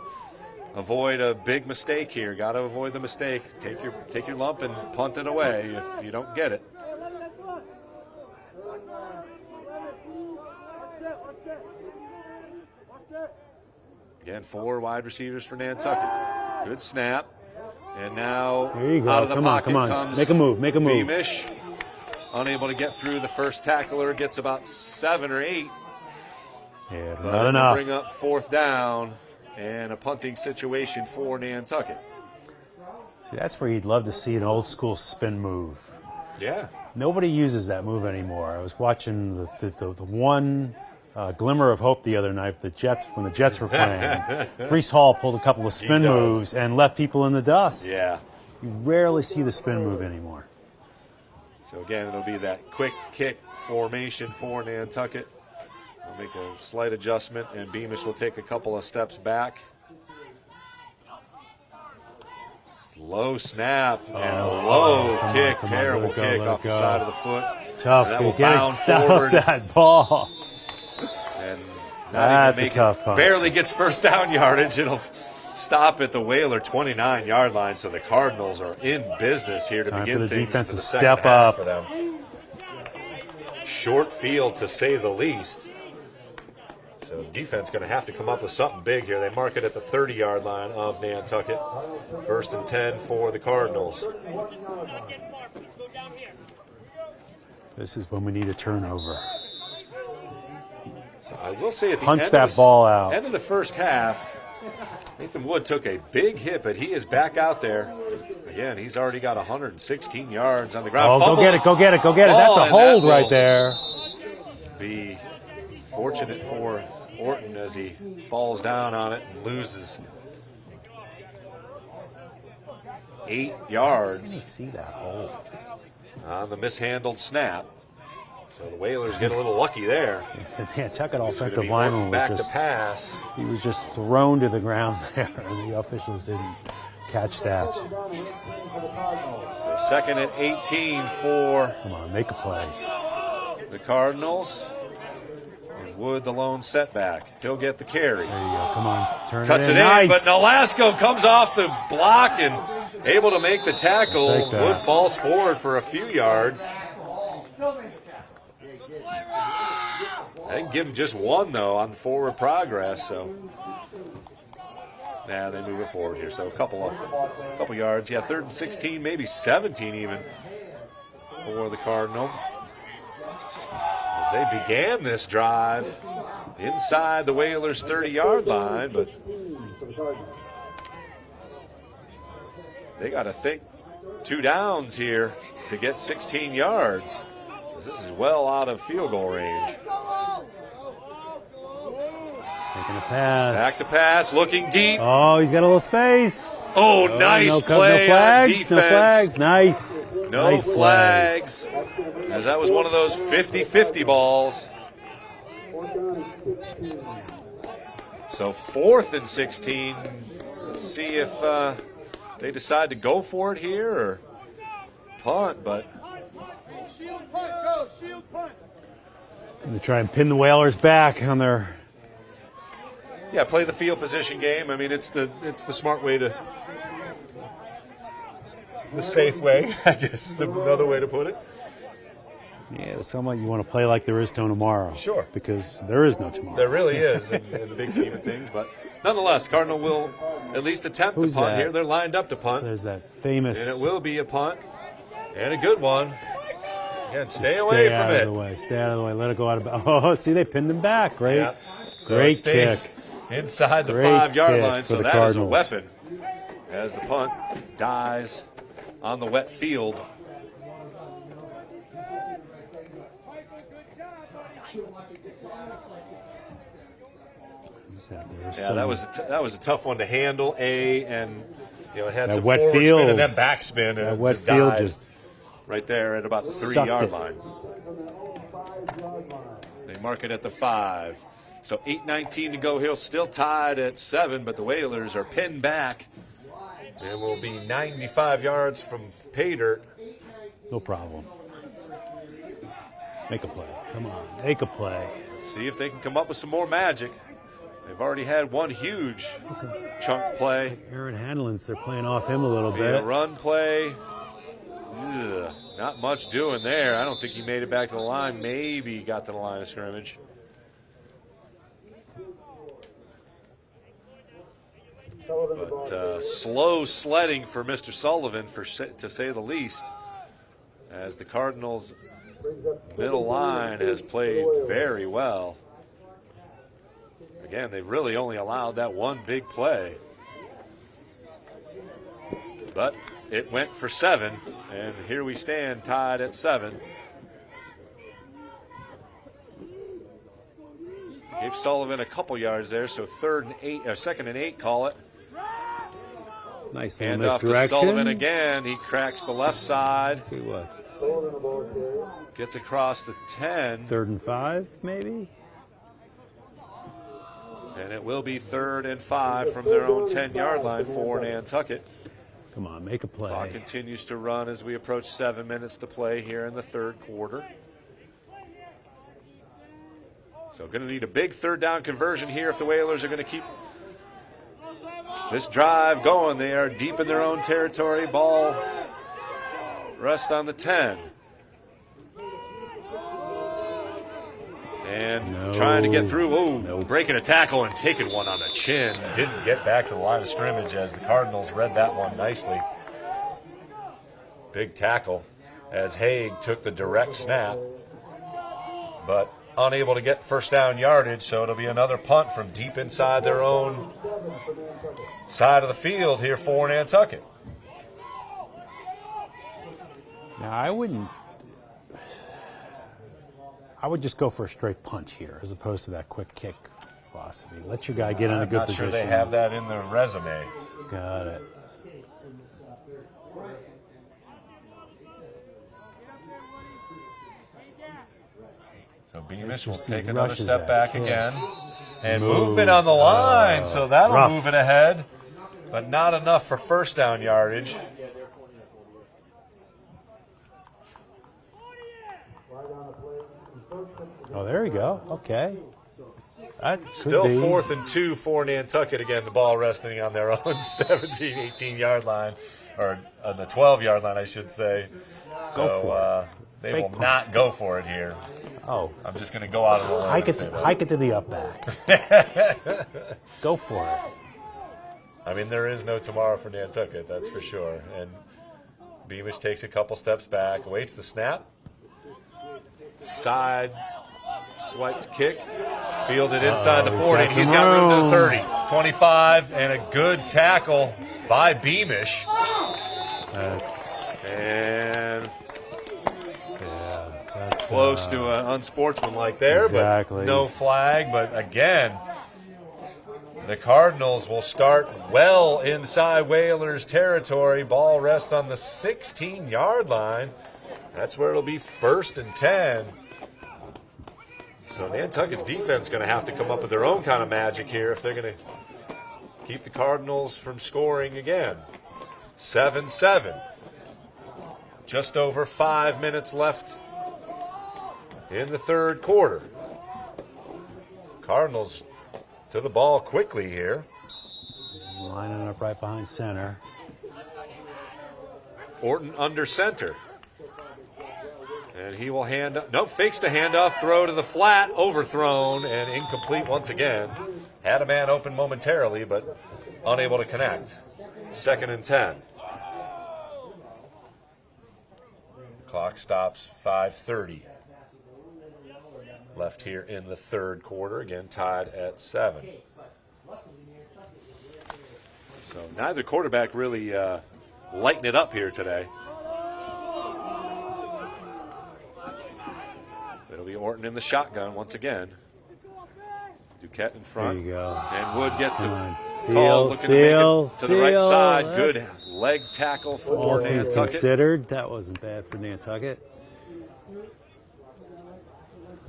avoid a big mistake here. Got to avoid the mistake. Take your lump and punt it away if you don't get it. Again, 4 wide receivers for Nantucket. Good snap. And now
There you go.
out of the pocket
come on.
comes
Make a move.
Beamish. Unable to get through the first tackler. Gets about 7 or 8.
Yeah,
But
not enough.
Bring up 4th down and a punting situation for Nantucket.
See, that's where you'd love to see an old school spin move.
Yeah.
Nobody uses that move anymore. I was watching the one glimmer of hope the other night. When the Jets were playing, Breece Hall pulled a couple of spin moves and left people in the dust.
Yeah.
You rarely see the spin move anymore.
So again, it'll be that quick kick formation for Nantucket. They'll make a slight adjustment, and Beamish will take a couple of steps back. Slow snap and a low kick. Terrible kick off the side of the foot.
Tough.
That will bound forward.
That ball.
And
That's a tough punt.
Barely gets first down yardage. It'll stop at the Whaler 29-yard line. So the Cardinals are in business here to
Time
begin
for the
things
defense
to the
to
second
step
half
up.
for them. Short field, to say the least. So defense going to have to come up with something big here. They mark it at the 30-yard line of Nantucket. 1st and 10 for the Cardinals.
This is when we need a turnover.
So I will say at the
Punch
end
that
of
ball out.
End of the first half, Nathan Wood took a big hit, but he is back out there. Again, he's already got 116 yards on the ground.
Oh, go get it. That's a hold right there.
Be fortunate for Orton as he falls down on it and loses 8 yards.
Let me see that hold
on the mishandled snap. So the Whalers get a little lucky there.
The Nantucket offensive
be
lineman
back
was
to pass.
He was just thrown to the ground there, and the officials didn't catch that.
So 2nd and 18 for.
Come on, make a play.
The Cardinals. And Wood, the lone setback. He'll get the carry.
There you go. Come on, turn
Cuts
it in.
it in,
Nice.
but Nolasco comes off the block and able to make the tackle.
I'll take that.
Wood falls forward for a few yards. I can give him just 1, though, on forward progress. So, yeah, they move it forward here. So a couple yards. Yeah, 3rd and 16, maybe 17 even for the Cardinal. As they began this drive inside the Whalers' 30-yard line, but they got to think 2 downs here to get 16 yards. This is well out of field goal range.
Taking a pass.
Back to pass, looking deep.
Oh, he's got a little space.
Oh, nice play
no flags,
on defense.
No flags. Nice.
No
Nice
flags. As that was one of those 50-50 balls. So 4th and 16. Let's see if they decide to go for it here or punt, but
They try and pin the Whalers back on their.
yeah, play the field position game. I mean, it's the smart way to, the safe way, I guess is another way to put it.
Yeah, somewhat you want to play like there is no tomorrow.
Sure.
Because there is no tomorrow.
There really is in the big scheme of things, but nonetheless, Cardinal will at least attempt
Who's
to punt
that?
here. They're lined up to punt,
There's that famous.
and it will be a punt and a good one. Again, stay
Stay
away
out
from
of
it.
the way. Stay out of the way. Let it go out of. Oh, see, they pinned him back. Great.
Yeah. So it
Great
stays
kick.
inside the
Great
5-yard
kick
line,
for
so
the
that
Cardinals.
is a weapon as the punt dies on the wet field. Yeah, that was a tough one to handle. And it had some
wet
forward
field
spin and then backspin, and
that
it
wet
just
field
died
just
right there at about the 3-yard line. They mark it at the 5. So 8:19 to go. He'll still tied at 7, but the Whalers are pinned back. And will be 95 yards from pay dirt.
No problem. Make a play. Come on, make a play.
Let's see if they can come up with some more magic. They've already had one huge chunk play.
Aaron Hanlon's, they're playing off him a little
A
bit.
run play. Ugh, not much doing there. I don't think he made it back to the line. Maybe got to the line of scrimmage. But slow sledding for Mr. Sullivan, to say the least, as the Cardinals' middle line has played very well. Again, they've really only allowed that one big play. But it went for 7, and here we stand tied at 7. Gave Sullivan a couple yards there, so 2nd and 8, call it.
Nice little
Hand off to
misdirection.
Sullivan again. He cracks the left side.
Okay, what?
Gets across the 10.
3rd and 5, maybe?
And it will be 3rd and 5 from their own 10-yard line for Nantucket.
Come on, make a play.
Clock continues to run as we approach 7 minutes to play here in the 3rd quarter. So going to need a big 3rd down conversion here if the Whalers are going to keep this drive going. They are deep in their own territory. Ball rests on the 10. And trying to get through. Breaking a tackle and taking one on the chin. Didn't get back to the line of scrimmage as the Cardinals read that one nicely. Big tackle as Haig took the direct snap, but unable to get 1st down yardage, so it'll be another punt from deep inside their own side of the field here for Nantucket.
Now, I would just go for a straight punt here as opposed to that quick kick philosophy. Let your guy get in a good position.
I'm not sure they have that in their resume.
Got it.
So Beamish will take another step back again. And
Move.
movement on the line, so that'll
Rough.
move it ahead. But not enough for 1st down yardage.
Oh, there you go. Okay. That could
Still
be.
4th and 2 for Nantucket. Again, the ball resting on their own 17, 18-yard line, or on the 12-yard line, I should say.
Go for it.
They
Fake
will
punt.
not go for it here.
Oh.
I'm just going to go out of the line.
Hike it to the up back. Go for it.
I mean, there is no tomorrow for Nantucket, that's for sure. And Beamish takes a couple steps back, awaits the snap. Side swiped kick, fielded inside the 40. He's got room to the 30, 25, and a good tackle by Beamish. And
that's
close to an unsportsmanlike there,
exactly.
but no flag. But again, the Cardinals will start well inside Whalers territory. Ball rests on the 16-yard line. That's where it'll be 1st and 10. So Nantucket's defense going to have to come up with their own kind of magic here if they're going to keep the Cardinals from scoring again. 7-7. Just over 5 minutes left in the 3rd quarter. Cardinals to the ball quickly here.
Lining up right behind center.
Orton under center. And he will fakes the handoff, throw to the flat, overthrown, and incomplete once again. Had a man open momentarily, but unable to connect. 2nd and 10. Clock stops 5:30. Left here in the 3rd quarter, again tied at 7. So neither quarterback really lighting it up here today. It'll be Orton in the shotgun once again. Duquette in front.
There you go.
And Wood gets the
Seal,
call, looking to make it to the right side.
That's
Good leg tackle for
all things
Nantucket.
considered. That wasn't bad for Nantucket.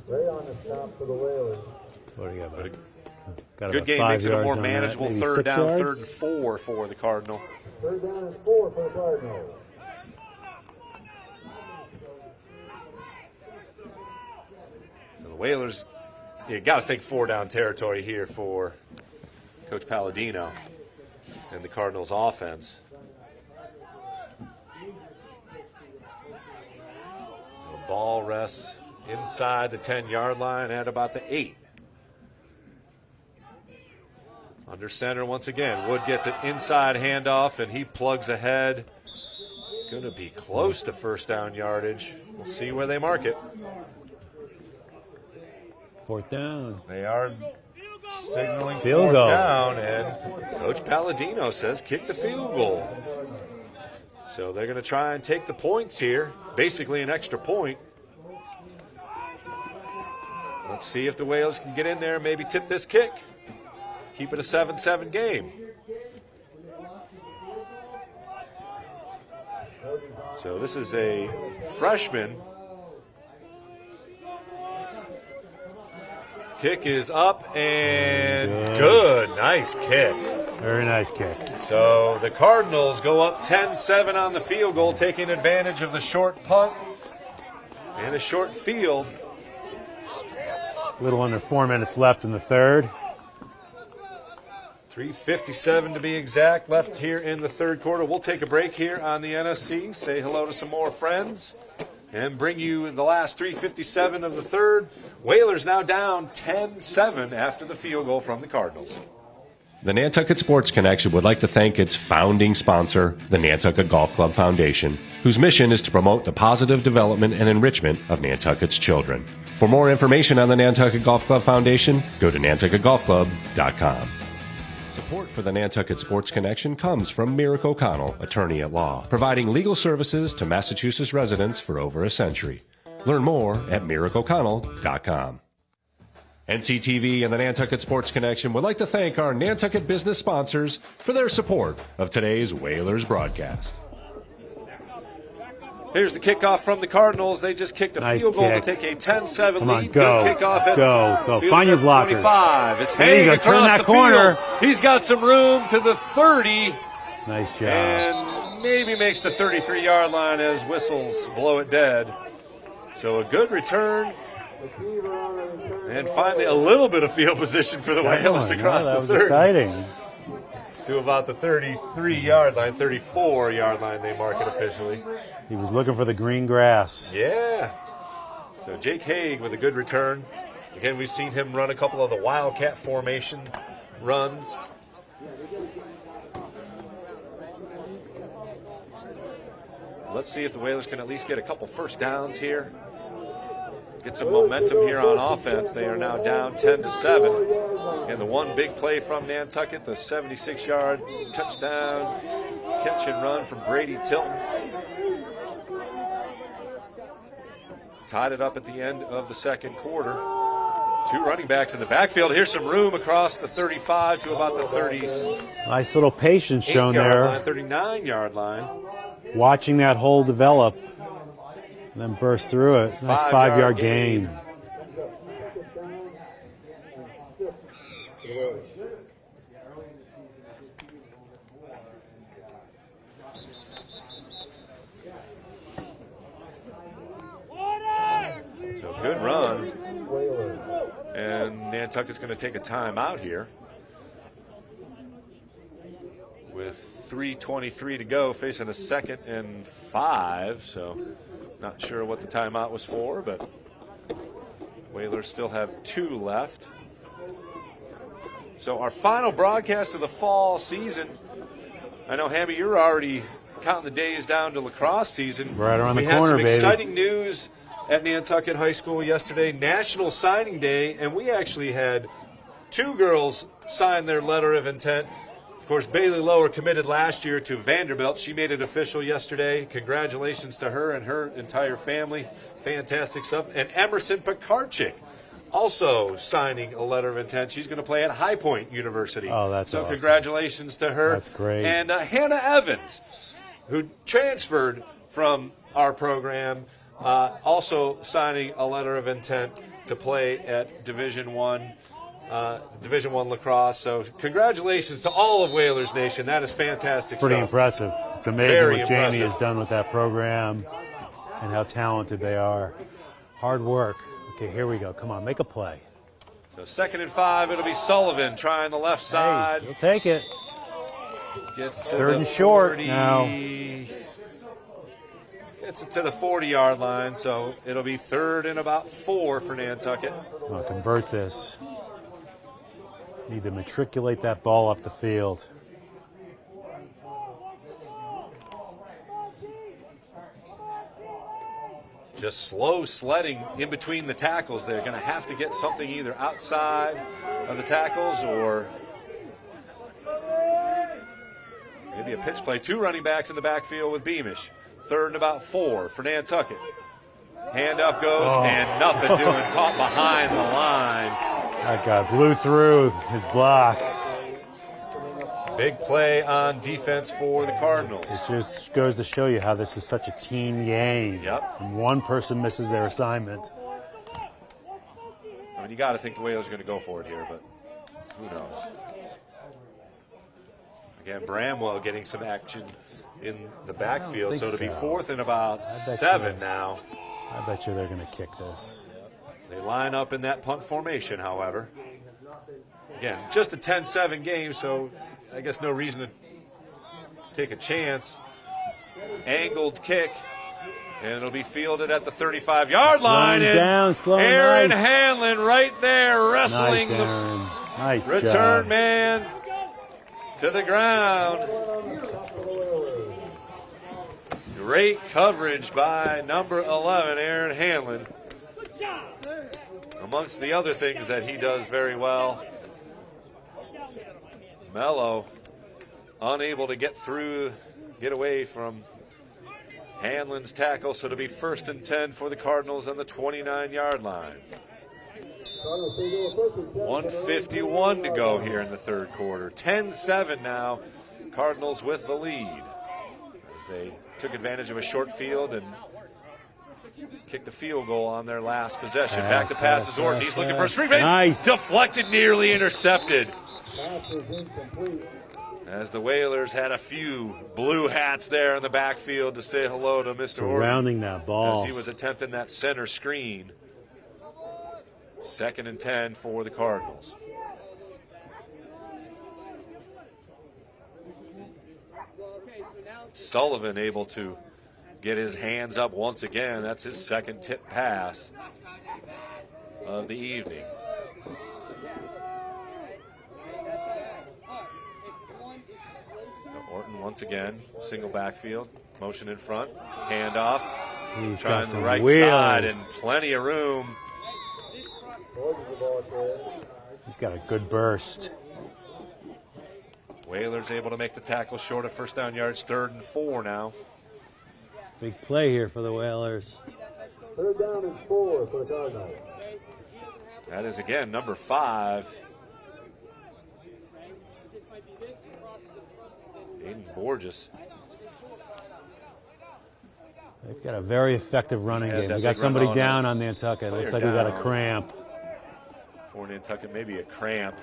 Ray on the stop for the Whalers.
What do you got, buddy? Got
Good
about
game,
5
makes it a
yards
more
on that.
manageable
Maybe
3rd
6
down,
yards?
3rd and 4 for the Cardinal.
3rd down and 4 for the Cardinals.
So the Whalers, you got to think 4-down territory here for Coach Palladino and the Cardinals offense. The ball rests inside the 10-yard line at about the 8. Under center once again. Wood gets it inside handoff, and he plugs ahead. Going to be close to 1st down yardage. We'll see where they mark it.
4th down.
They are signaling
Field
4th
goal.
down, and Coach Palladino says kick the field goal. So they're going to try and take the points here, basically an extra point. Let's see if the Whalers can get in there and maybe tip this kick. Keep it a 7-7 game. So this is a freshman. Kick is up and good. Nice kick.
Very nice kick.
So the Cardinals go up 10-7 on the field goal, taking advantage of the short punt and a short field.
A little under 4 minutes left in the 3rd.
3:57 to be exact left here in the 3rd quarter. We'll take a break here on the NSC, say hello to some more friends, and bring you the last 3:57 of the 3rd. Whalers now down 10-7 after the field goal from the Cardinals.
The Nantucket Sports Connection would like to thank its founding sponsor, the Nantucket Golf Club Foundation, whose mission is to promote the positive development and enrichment of Nantucket's children. For more information on the Nantucket Golf Club Foundation, go to nantucketgolfclub.com. Support for the Nantucket Sports Connection comes from Merrick O'Connell, attorney at law, providing legal services to Massachusetts residents for over a century. Learn more at merrickoconnell.com. NCTV and the Nantucket Sports Connection would like to thank our Nantucket business sponsors for their support of today's Whalers broadcast.
Here's the kickoff from the Cardinals. They just kicked a
Nice
field goal
kick.
to take a 10-7
Come on,
lead.
go.
Good kickoff at
Go.
field
Find your
number
blockers.
25. It's
There you
Haig
go.
across
Turn that
the
corner.
field. He's got some room to the 30.
Nice job.
And maybe makes the 33-yard line as whistles blow it dead. So a good return. And finally a little bit of field position for the Whalers across
that
the
was
30.
exciting.
To about the 33-yard line, 34-yard line they mark it officially.
He was looking for the green grass.
Yeah. So Jake Haig with a good return. Again, we've seen him run a couple of the Wildcat formation runs. Let's see if the Whalers can at least get a couple first downs here. Get some momentum here on offense. They are now down 10-7. And the one big play from Nantucket, the 76-yard touchdown catch and run from Brady Tilton. Tied it up at the end of the 2nd quarter. 2 running backs in the backfield. Here's some room across the 35 to about the 30.
Nice little patience shown there.
39-yard line.
Watching that hole develop. And then burst through it. Nice 5-yard gain.
So good run. And Nantucket's going to take a timeout here. With 3:23 to go, facing a 2nd and 5. So not sure what the timeout was for, but Whalers still have 2 left. So our final broadcast of the fall season. I know, Hammy, you're already counting the days down to lacrosse season.
Right around the
We had
corner,
some
baby.
exciting news at Nantucket High School yesterday, National Signing Day, and we actually had 2 girls sign their letter of intent Of course, Bailey Lower committed last year to Vanderbilt. She made it official yesterday. Congratulations to her and her entire family. Fantastic stuff. And Emerson Pekarczyk also signing a letter of intent. She's going to play at High Point University.
Oh, that's
so
awesome.
Congratulations to her.
That's great.
And Hannah Evans, who transferred from our program, also signing a letter of intent to play at Division I lacrosse. So congratulations to all of Whalers Nation. That is fantastic
Pretty
stuff.
impressive. It's amazing
Very
what Jamie
impressive.
has done with that program and how talented they are. Hard work. Okay, here we go. Come on, make a play.
So 2nd and 5, it'll be Sullivan trying the left side.
Hey, you'll take it.
Gets to
3rd
the
and short
40.
now.
Gets it to the 40-yard line, so it'll be 3rd and about 4 for Nantucket.
Oh, convert this. Need to matriculate that ball up the field.
Just slow sledding in between the tackles. They're going to have to get something either outside of the tackles or maybe a pitch play. 2 running backs in the backfield with Beamish. 3rd and about 4 for Nantucket. Handoff goes and nothing doing. Caught behind the line.
That guy blew through his block.
Big play on defense for the Cardinals.
It just goes to show you how this is such a team game.
Yep.
And one person misses their assignment.
I mean, you got to think the Whalers are going to go for it here, but who knows? Again, Bramwell getting some action in the backfield, so it'll be 4th and about 7 now.
I bet you they're going to kick this.
They line up in that punt formation, however. Again, just a 10-7 game, so I guess no reason to take a chance. Angled kick, and it'll be fielded at the 35-yard line. Aaron Hanlon right there wrestling
the
return man to the ground. Great coverage by number 11, Aaron Hanlon. Amongst the other things that he does very well, Mello unable to get away from Hanlon's tackle, so it'll be 1st and 10 for the Cardinals on the 29-yard line. 1:51 to go here in the 3rd quarter. 10-7 now, Cardinals with the lead. As they took advantage of a short field and kicked a field goal on their last possession. Back to pass is Orton. He's looking for a screen.
Nice.
Deflected, nearly intercepted. As the Whalers had a few blue hats there in the backfield to say hello to Mr. Orton.
Surrounding that ball.
As he was attempting that center screen. 2nd and 10 for the Cardinals. Sullivan able to get his hands up once again. That's his 2nd tip pass of the evening. Orton once again, single backfield, motion in front, handoff, trying the right side and plenty of room.
He's got a good burst.
Whalers able to make the tackle short of 1st down yards, 3rd and 4 now.
Big play here for the Whalers.
3rd down and 4 for the Cardinals.
That is again number 5. Aiden Borges.
They've got a very effective running game. We
big
got somebody
run
down on Nantucket. Looks like we got a cramp.
For Nantucket, maybe a cramp.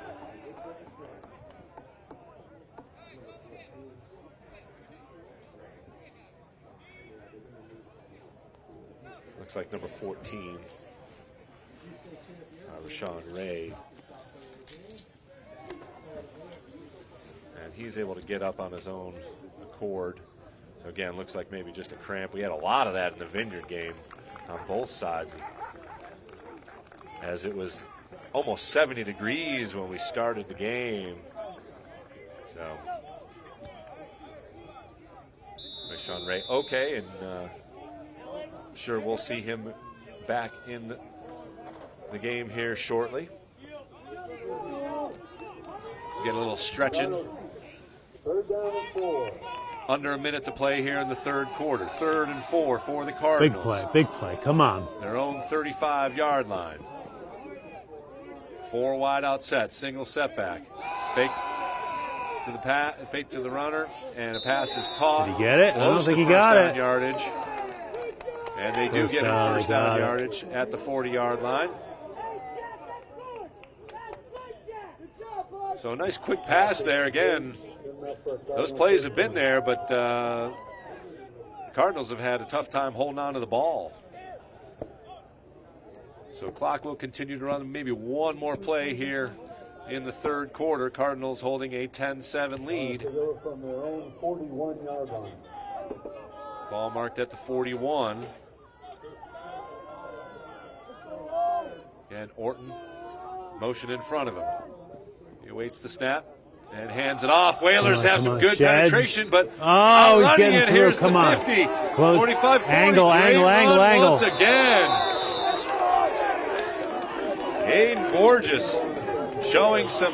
Looks like number 14, Rashawn Ray. And he's able to get up on his own accord. So again, looks like maybe just a cramp. We had a lot of that in the Vineyard game on both sides, as it was almost 70 degrees when we started the game. So, Rashawn Ray, okay, and I'm sure we'll see him back in the game here shortly. Get a little stretching
Third down and 4.
Under a minute to play here in the third quarter. 3rd and 4 for the Cardinals.
Big play. Come on.
Their own 35-yard line. 4 wide out set, single setback. Fake to the runner, and a pass is caught.
Did he get it? I don't think he got it.
Yardage. And they do get a first down yardage at the 40-yard line. So a nice quick pass there again. Those plays have been there, but Cardinals have had a tough time holding on to the ball. So clock will continue to run. Maybe one more play here in the third quarter. Cardinals holding a 10-7 lead.
From their own 41-yard line.
Ball marked at the 41. And Orton motion in front of him. He awaits the snap and hands it off. Whalers have some good penetration, but
he's getting
it.
through.
Here's
Come
the
on.
50.
Close.
45, 40.
Angle.
Once again. Aiden Borges showing some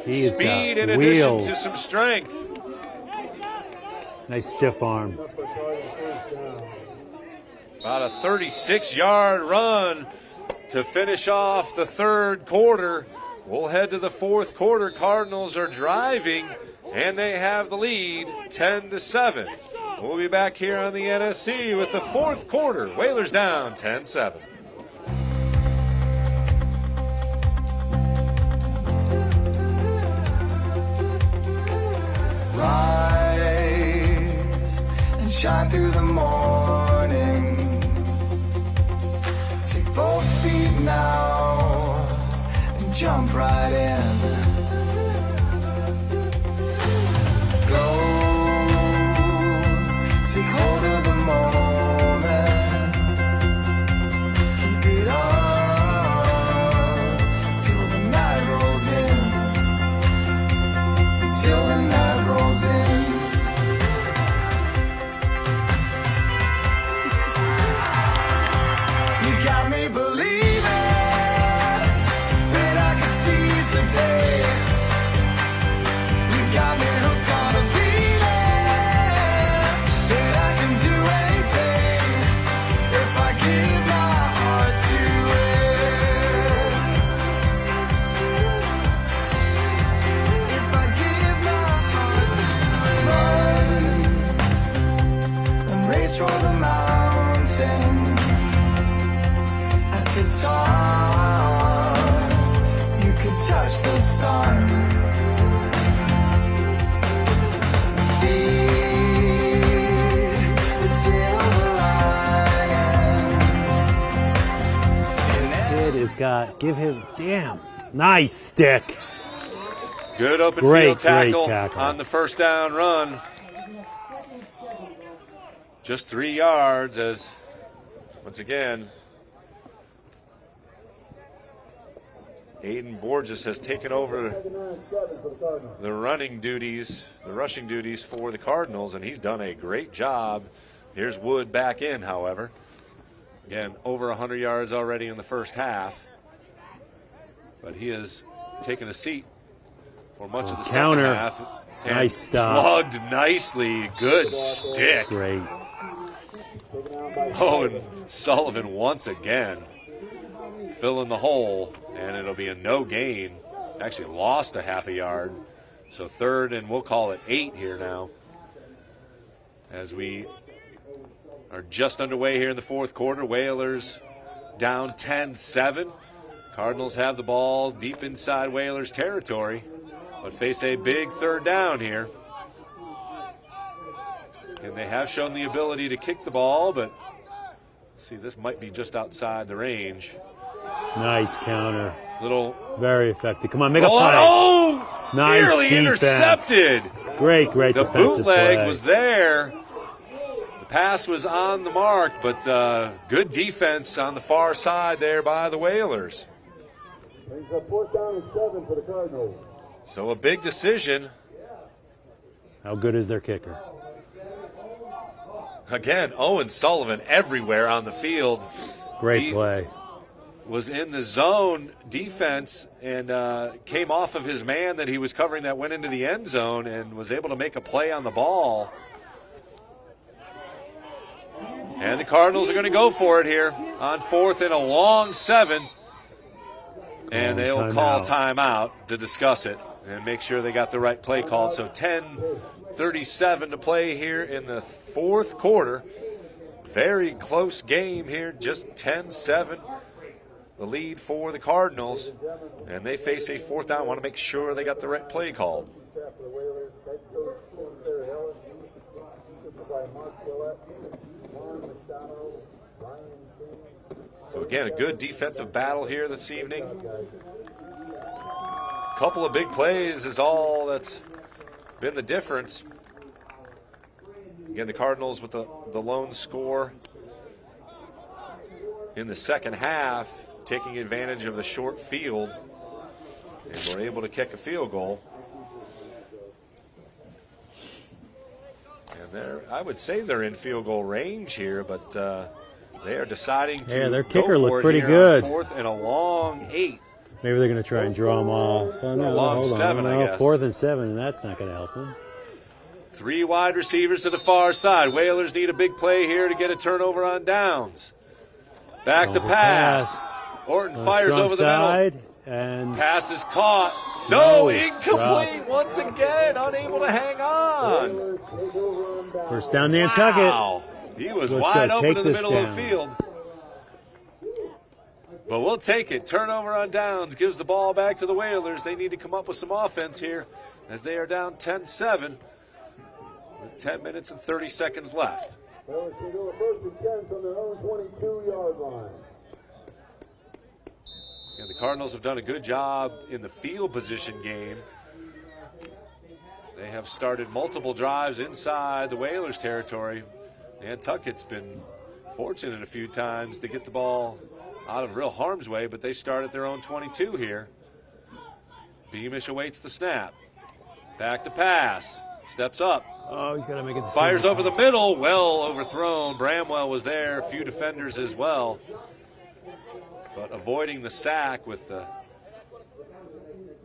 speed in addition to some strength.
Nice stiff arm.
About a 36-yard run to finish off the third quarter. We'll head to the fourth quarter. Cardinals are driving, and they have the lead 10-7. We'll be back here on the NSC with the fourth quarter. Whalers down 10-7.
Rise and shine through the morning. Take both feet now and jump right in. Go, take hold of the moment. Keep it up till the night rolls in. Till the night rolls in. You got me believing that I can seize the day. You got me hooked on a feeling that I can do anything if I give my heart to it. If I give my heart to it. Run and race for the mountain. At the top, you could touch the sun. See the silver lining.
It has got, give him, damn, nice stick.
Good open
Great
field tackle
tackle
on the first down run. Just 3 yards as, once again, Aiden Borges has taken over the rushing duties for the Cardinals, and he's done a great job. Here's Wood back in, however. Again, over 100 yards already in the first half. But he has taken a seat for much of the second half. And
nice stop.
Plugged nicely. Good stick.
Great.
Oh, and Sullivan once again filling the hole, and it'll be a no gain. Actually lost a half a yard. So third, and we'll call it 8 here now, as we are just underway here in the fourth quarter. Whalers down 10-7. Cardinals have the ball deep inside Whalers territory, but face a big third down here. And they have shown the ability to kick the ball, but see, this might be just outside the range.
Nice counter.
Very
effective. Come on, make a play.
Oh!
Nice
Nearly
defense.
intercepted.
Great
The
defensive
bootleg
play.
was there. The pass was on the mark, but good defense on the far side there by the Whalers.
Brings up 4th down and 7 for the Cardinals.
So a big decision.
How good is their kicker?
Again, Owen Sullivan everywhere on the field.
Great play.
was in the zone defense and came off of his man that he was covering that went into the end zone and was able to make a play on the ball. And the Cardinals are going to go for it here on 4th and a long 7. And they'll call timeout to discuss it and make sure they got the right play called. So 10:37 to play here in the 4th quarter. Very close game here, just 10-7. The lead for the Cardinals. And they face a 4th down. Want to make sure they got the right play called. So again, a good defensive battle here this evening. A couple of big plays is all that's been the difference. Again, the Cardinals with the lone score in the second half, taking advantage of the short field, and were able to kick a field goal. And I would say they're in field goal range here, but they are deciding to
their
go
kicker
for
looked
it
pretty
here
good.
on 4th and a long 8.
Maybe they're going to try and draw them off. Oh, no,
long
hold
7,
on.
I
No,
guess.
4th and 7, that's not going to help them.
3 wide receivers to the far side. Whalers need a big play here to get a turnover on downs. Back to pass. Orton fires over the middle.
And
pass is caught. No, incomplete once again. Unable to hang on.
First down, Nantucket.
Wow. He was wide open in the middle of the field. But we'll take it. Turnover on downs gives the ball back to the Whalers. They need to come up with some offense here as they are down 10-7 with 10 minutes and 30 seconds left.
Well, it's going to do a 1st and 10 from their own 22-yard line.
And the Cardinals have done a good job in the field position game. They have started multiple drives inside the Whalers territory. Nantucket's been fortunate a few times to get the ball out of real harm's way, but they start at their own 22 here. Beamish awaits the snap. Back to pass. Steps up.
Oh, he's got to make it.
Fires over the middle. Well overthrown. Bramwell was there. A few defenders as well. But avoiding the sack with the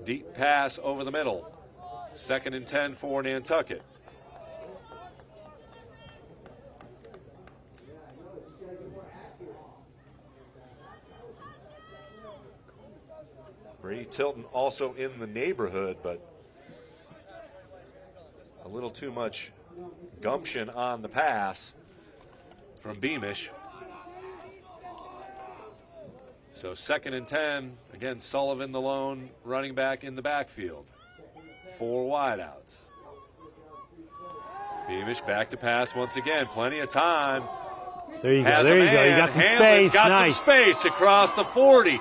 deep pass over the middle. 2nd and 10 for Nantucket. Brady Tilton also in the neighborhood, but a little too much gumption on the pass from Beamish. So 2nd and 10. Again, Sullivan the lone running back in the backfield. 4 wideouts. Beamish back to pass once again. Plenty of time.
There you go.
Has
There
a
you go.
man.
You got some
Hamlin's
space.
got
Nice.
some space across the 40.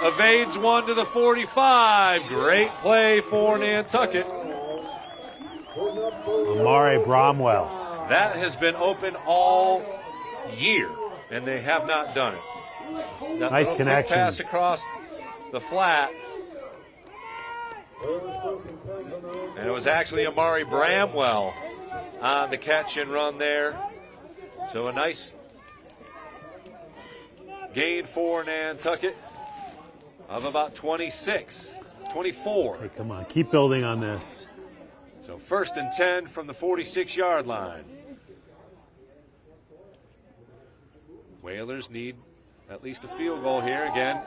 Evades one to the 45. Great play for Nantucket.
Amari Bromwell.
That has been open all year, and they have not done it. That
Nice
little quick
connection.
pass across the flat. And it was actually Amari Bramwell on the catch and run there. So a nice gain for Nantucket of about 26, 24.
Hey, come on. Keep building on this.
So 1st and 10 from the 46-yard line. Whalers need at least a field goal here again.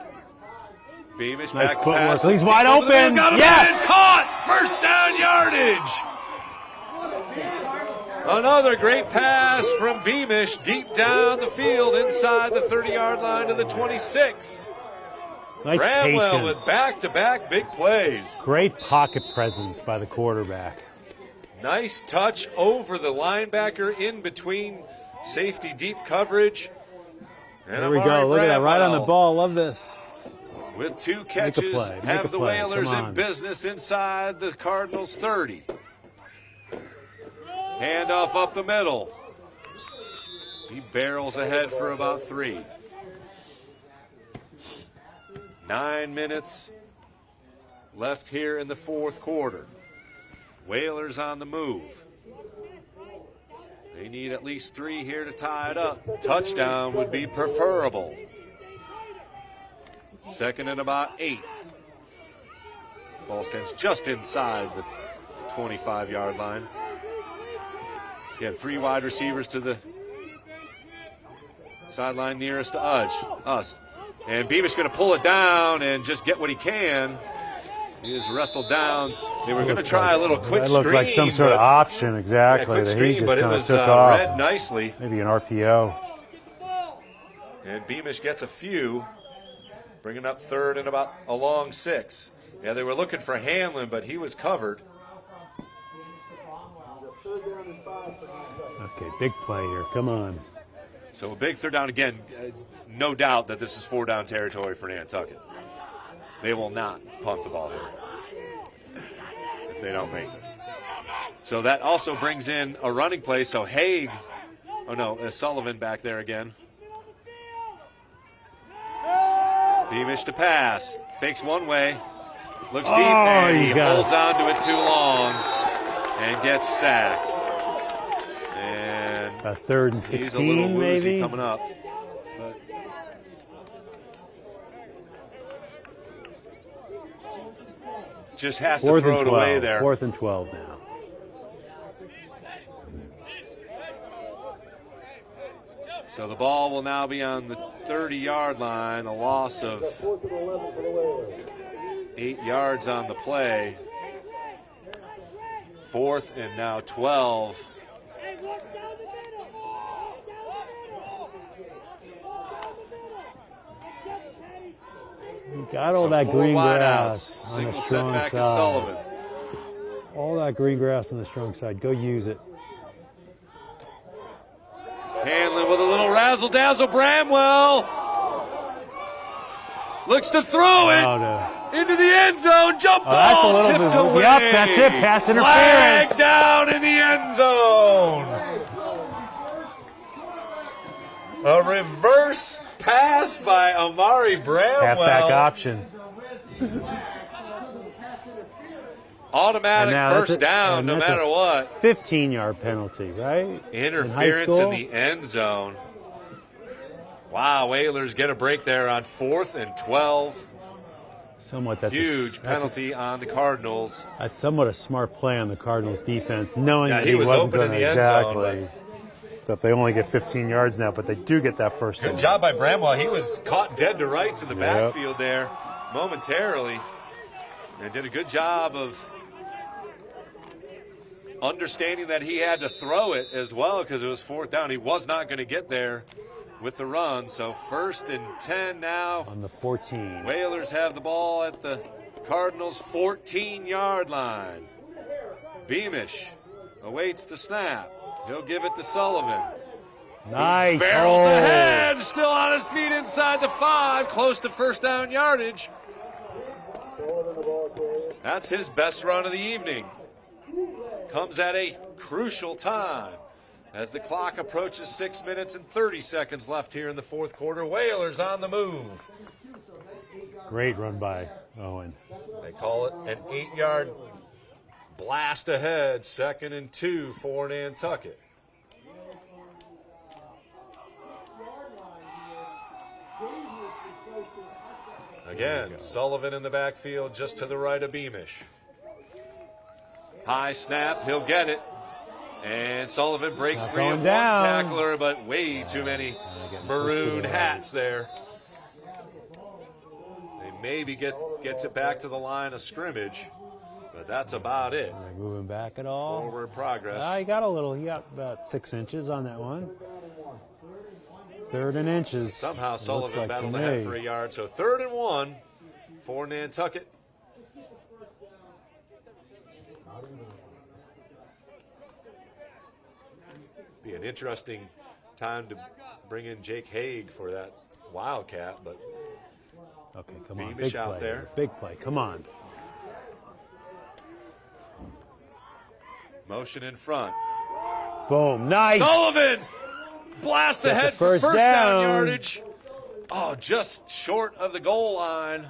Beamish
Nice
back to
footwork.
pass.
He's wide open.
Got him
Yes!
in, caught. 1st down yardage. Another great pass from Beamish deep down the field inside the 30-yard line to the 26.
Nice
Bramwell
patience.
with back-to-back big plays.
Great pocket presence by the quarterback.
Nice touch over the linebacker in between safety deep coverage. And
There we
Amari
go. Look at that. Right on the
Bramwell
ball. Love this.
with 2 catches,
play. Make a
have the
play.
Whalers
Come
in
on.
business inside the Cardinals 30. Handoff up the middle. He barrels ahead for about 3. 9 minutes left here in the 4th quarter. Whalers on the move. They need at least 3 here to tie it up. Touchdown would be preferable. 2nd and about 8. Ball stands just inside the 25-yard line. You had 3 wide receivers to the sideline nearest to us. And Beamish going to pull it down and just get what he can. He is wrestled down. They were going to try a little quick
That
screen.
looked like some sort of option, exactly.
Yeah, quick
that
screen,
he just
but it
kind of
was
took off.
read nicely.
Maybe an RPO.
And Beamish gets a few, bringing up 3rd and about a long 6. Yeah, they were looking for Hanlon, but he was covered.
Okay, big play here. Come on.
So a big 3rd down again. No doubt that this is 4-down territory for Nantucket. They will not punt the ball here if they don't make this. So that also brings in a running play. So Haig, Sullivan back there again. Beamish to pass. Fakes one way. Looks deep, and he holds on to it too long and gets sacked. And
a 3rd and 16,
he's a little woozy
maybe
coming up. But just has to throw it away there.
4th and 12 now.
So the ball will now be on the 30-yard line, a loss of 8 yards on the play. 4th and now 12.
You got all that green grass on the
Single
strong
setback
side.
is Sullivan.
All that green grass on the strong side. Go use it.
Hanlon with a little razzle-dazzle. Bramwell looks to throw it into the end zone. Jump ball tipped away.
Yep, that's it. Pass interference.
Flag down in the end zone. A reverse pass by Amari Bramwell.
Halfback option.
Automatic first down, no matter what.
15-yard penalty, right?
Interference in the end zone. Wow, Whalers get a break there on 4th and 12.
Somewhat that's
huge penalty on the Cardinals.
That's somewhat a smart play on the Cardinals defense, knowing that
he was
wasn't
open in
going
the
to
end zone,
that they only get 15 yards now, but they do get that first down.
Good job by Bramwell. He was caught dead to rights in the backfield there momentarily. And did a good job of understanding that he had to throw it as well because it was 4th down. He was not going to get there with the run. So 1st and 10 now.
On the 14.
Whalers have the ball at the Cardinals' 14-yard line. Beamish awaits the snap. He'll give it to Sullivan.
Nice.
He barrels ahead, still on his feet inside the 5, close to first down yardage. That's his best run of the evening. Comes at a crucial time as the clock approaches 6 minutes and 30 seconds left here in the 4th quarter. Whalers on the move.
Great run by Owen.
They call it an 8-yard blast ahead, 2nd and 2 for Nantucket. Again, Sullivan in the backfield just to the right of Beamish. High snap, he'll get it. And Sullivan breaks free of one tackler, but way too many maroon hats there. They maybe gets it back to the line of scrimmage, but that's about it.
Are they moving back at all?
Forward progress.
He got about 6 inches on that one. 3rd and inches.
Somehow Sullivan battled ahead for a yard, so 3rd and 1 for Nantucket. Be an interesting time to bring in Jake Haig for that Wildcat, but
okay, come on,
Beamish
big
out
play
there.
Here. Big play, come on.
Motion in front.
Boom, nice.
Sullivan blasts
That's
ahead
a
for
first
first down
down.
yardage. Oh, just short of the goal line.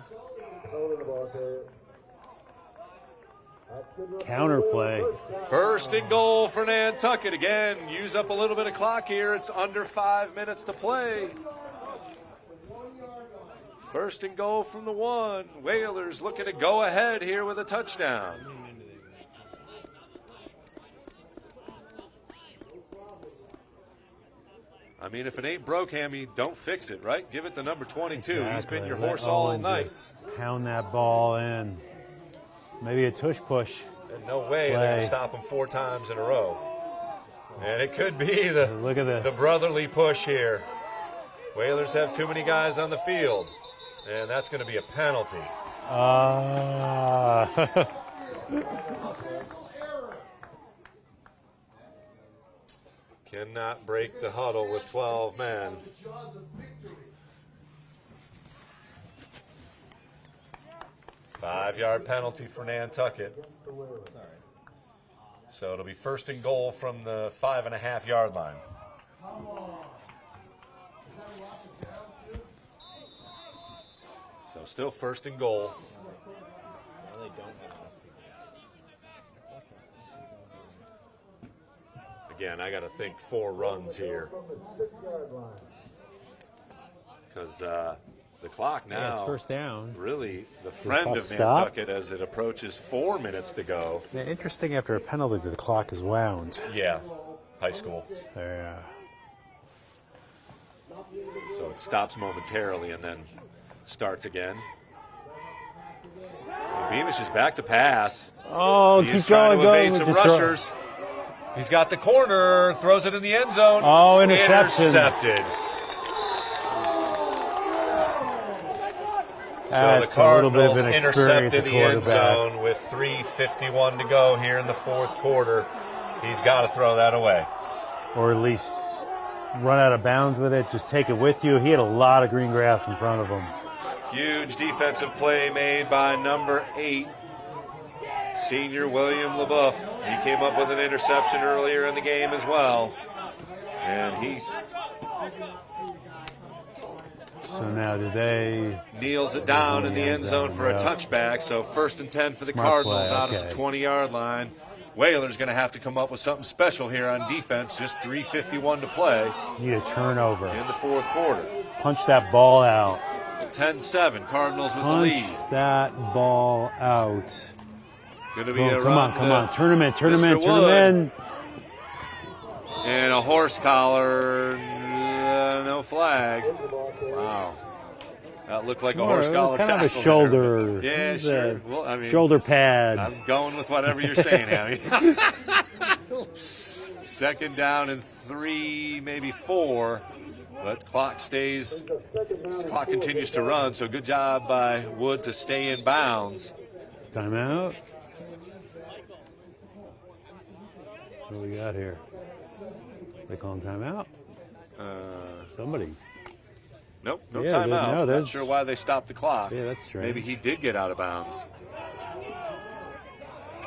Counter play.
1st and goal for Nantucket. Again, use up a little bit of clock here. It's under 5 minutes to play. First and goal from the 1. Whalers looking to go ahead here with a touchdown. I mean, if it ain't broke, Hammy, don't fix it, right? Give it to number 22.
Exactly.
He's been your horse all night.
Just pound that ball in. Maybe a tush push.
And no way they're going to stop him 4 times in a row. And it could be the brotherly push here. Whalers have too many guys on the field. And that's going to be a penalty. Cannot break the huddle with 12 men. Five-yard penalty for Nantucket. So it'll be first and goal from the 5.5-yard line. So still first and goal. Again, I got to think 4 runs here. Because the clock now,
it's first down.
Really the friend of Nantucket as it approaches 4 minutes to go.
Yeah, interesting, after a penalty, the clock is wound.
Yeah, high school.
Yeah.
So it stops momentarily and then starts again. Beamish is back to pass.
Oh,
he's trying to evade some rushers. He's got the corner, throws it in the end zone.
Oh, interception.
Intercepted. So the Cardinals intercepted the end zone with 3:51 to go here in the 4th quarter. He's got to throw that away.
Or at least run out of bounds with it. Just take it with you. He had a lot of green grass in front of him.
Huge defensive play made by number 8, senior William LaBeouf. He came up with an interception earlier in the game as well. And he's...
So now do they...
Kneels it down in the end zone for a touchback. So first and 10 for the Cardinals out of the 20-yard line. Whalers going to have to come up with something special here on defense. Just 3:51 to play.
Need a turnover.
In the 4th quarter.
Punch that ball out.
10-7, Cardinals with
Punch
the lead.
that ball out.
Going to be a
come
run.
Come on. Turn him in.
And a horse collar. No flag. Wow. That looked like a horse collar
kind
tackle.
Of a shoulder.
Yeah, sure. Well, I mean,
shoulder pad.
I'm going with whatever you're saying, Abby. Second down and 3, maybe 4. But clock continues to run, so good job by Wood to stay in bounds.
Timeout. What do we got here? They calling timeout? Somebody.
Nope, no timeout. Not sure why they stopped the clock.
Yeah, that's strange.
Maybe he did get out of bounds.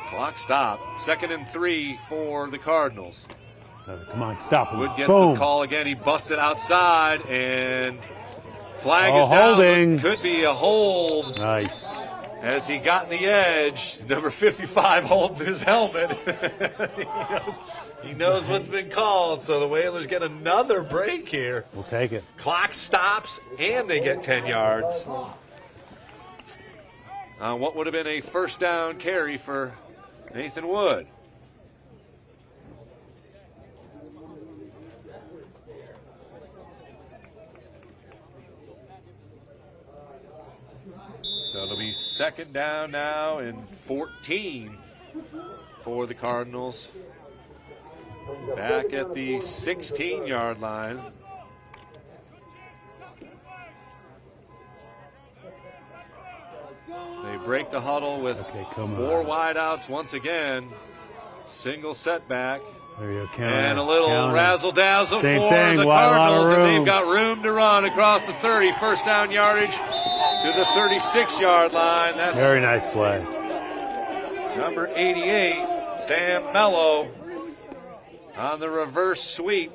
Clock stopped. 2nd and 3 for the Cardinals.
Come on, stop him.
Wood gets the call again. He busts it outside, and flag is down.
Holding.
Could be a hold.
Nice.
As he got in the edge, number 55 holding his helmet. he knows what's been called, so the Whalers get another break here.
We'll take it.
Clock stops, and they get 10 yards. What would have been a first down carry for Nathan Wood. So it'll be second down now and 14 for the Cardinals. Back at the 16-yard line. They break the huddle with 4 wideouts once again. Single setback.
There you go.
And a little razzle-dazzle for the Cardinals, and they've got room to run across the 30. First down yardage to the 36-yard line. That's
very nice play.
Number 88, Sam Mello, on the reverse sweep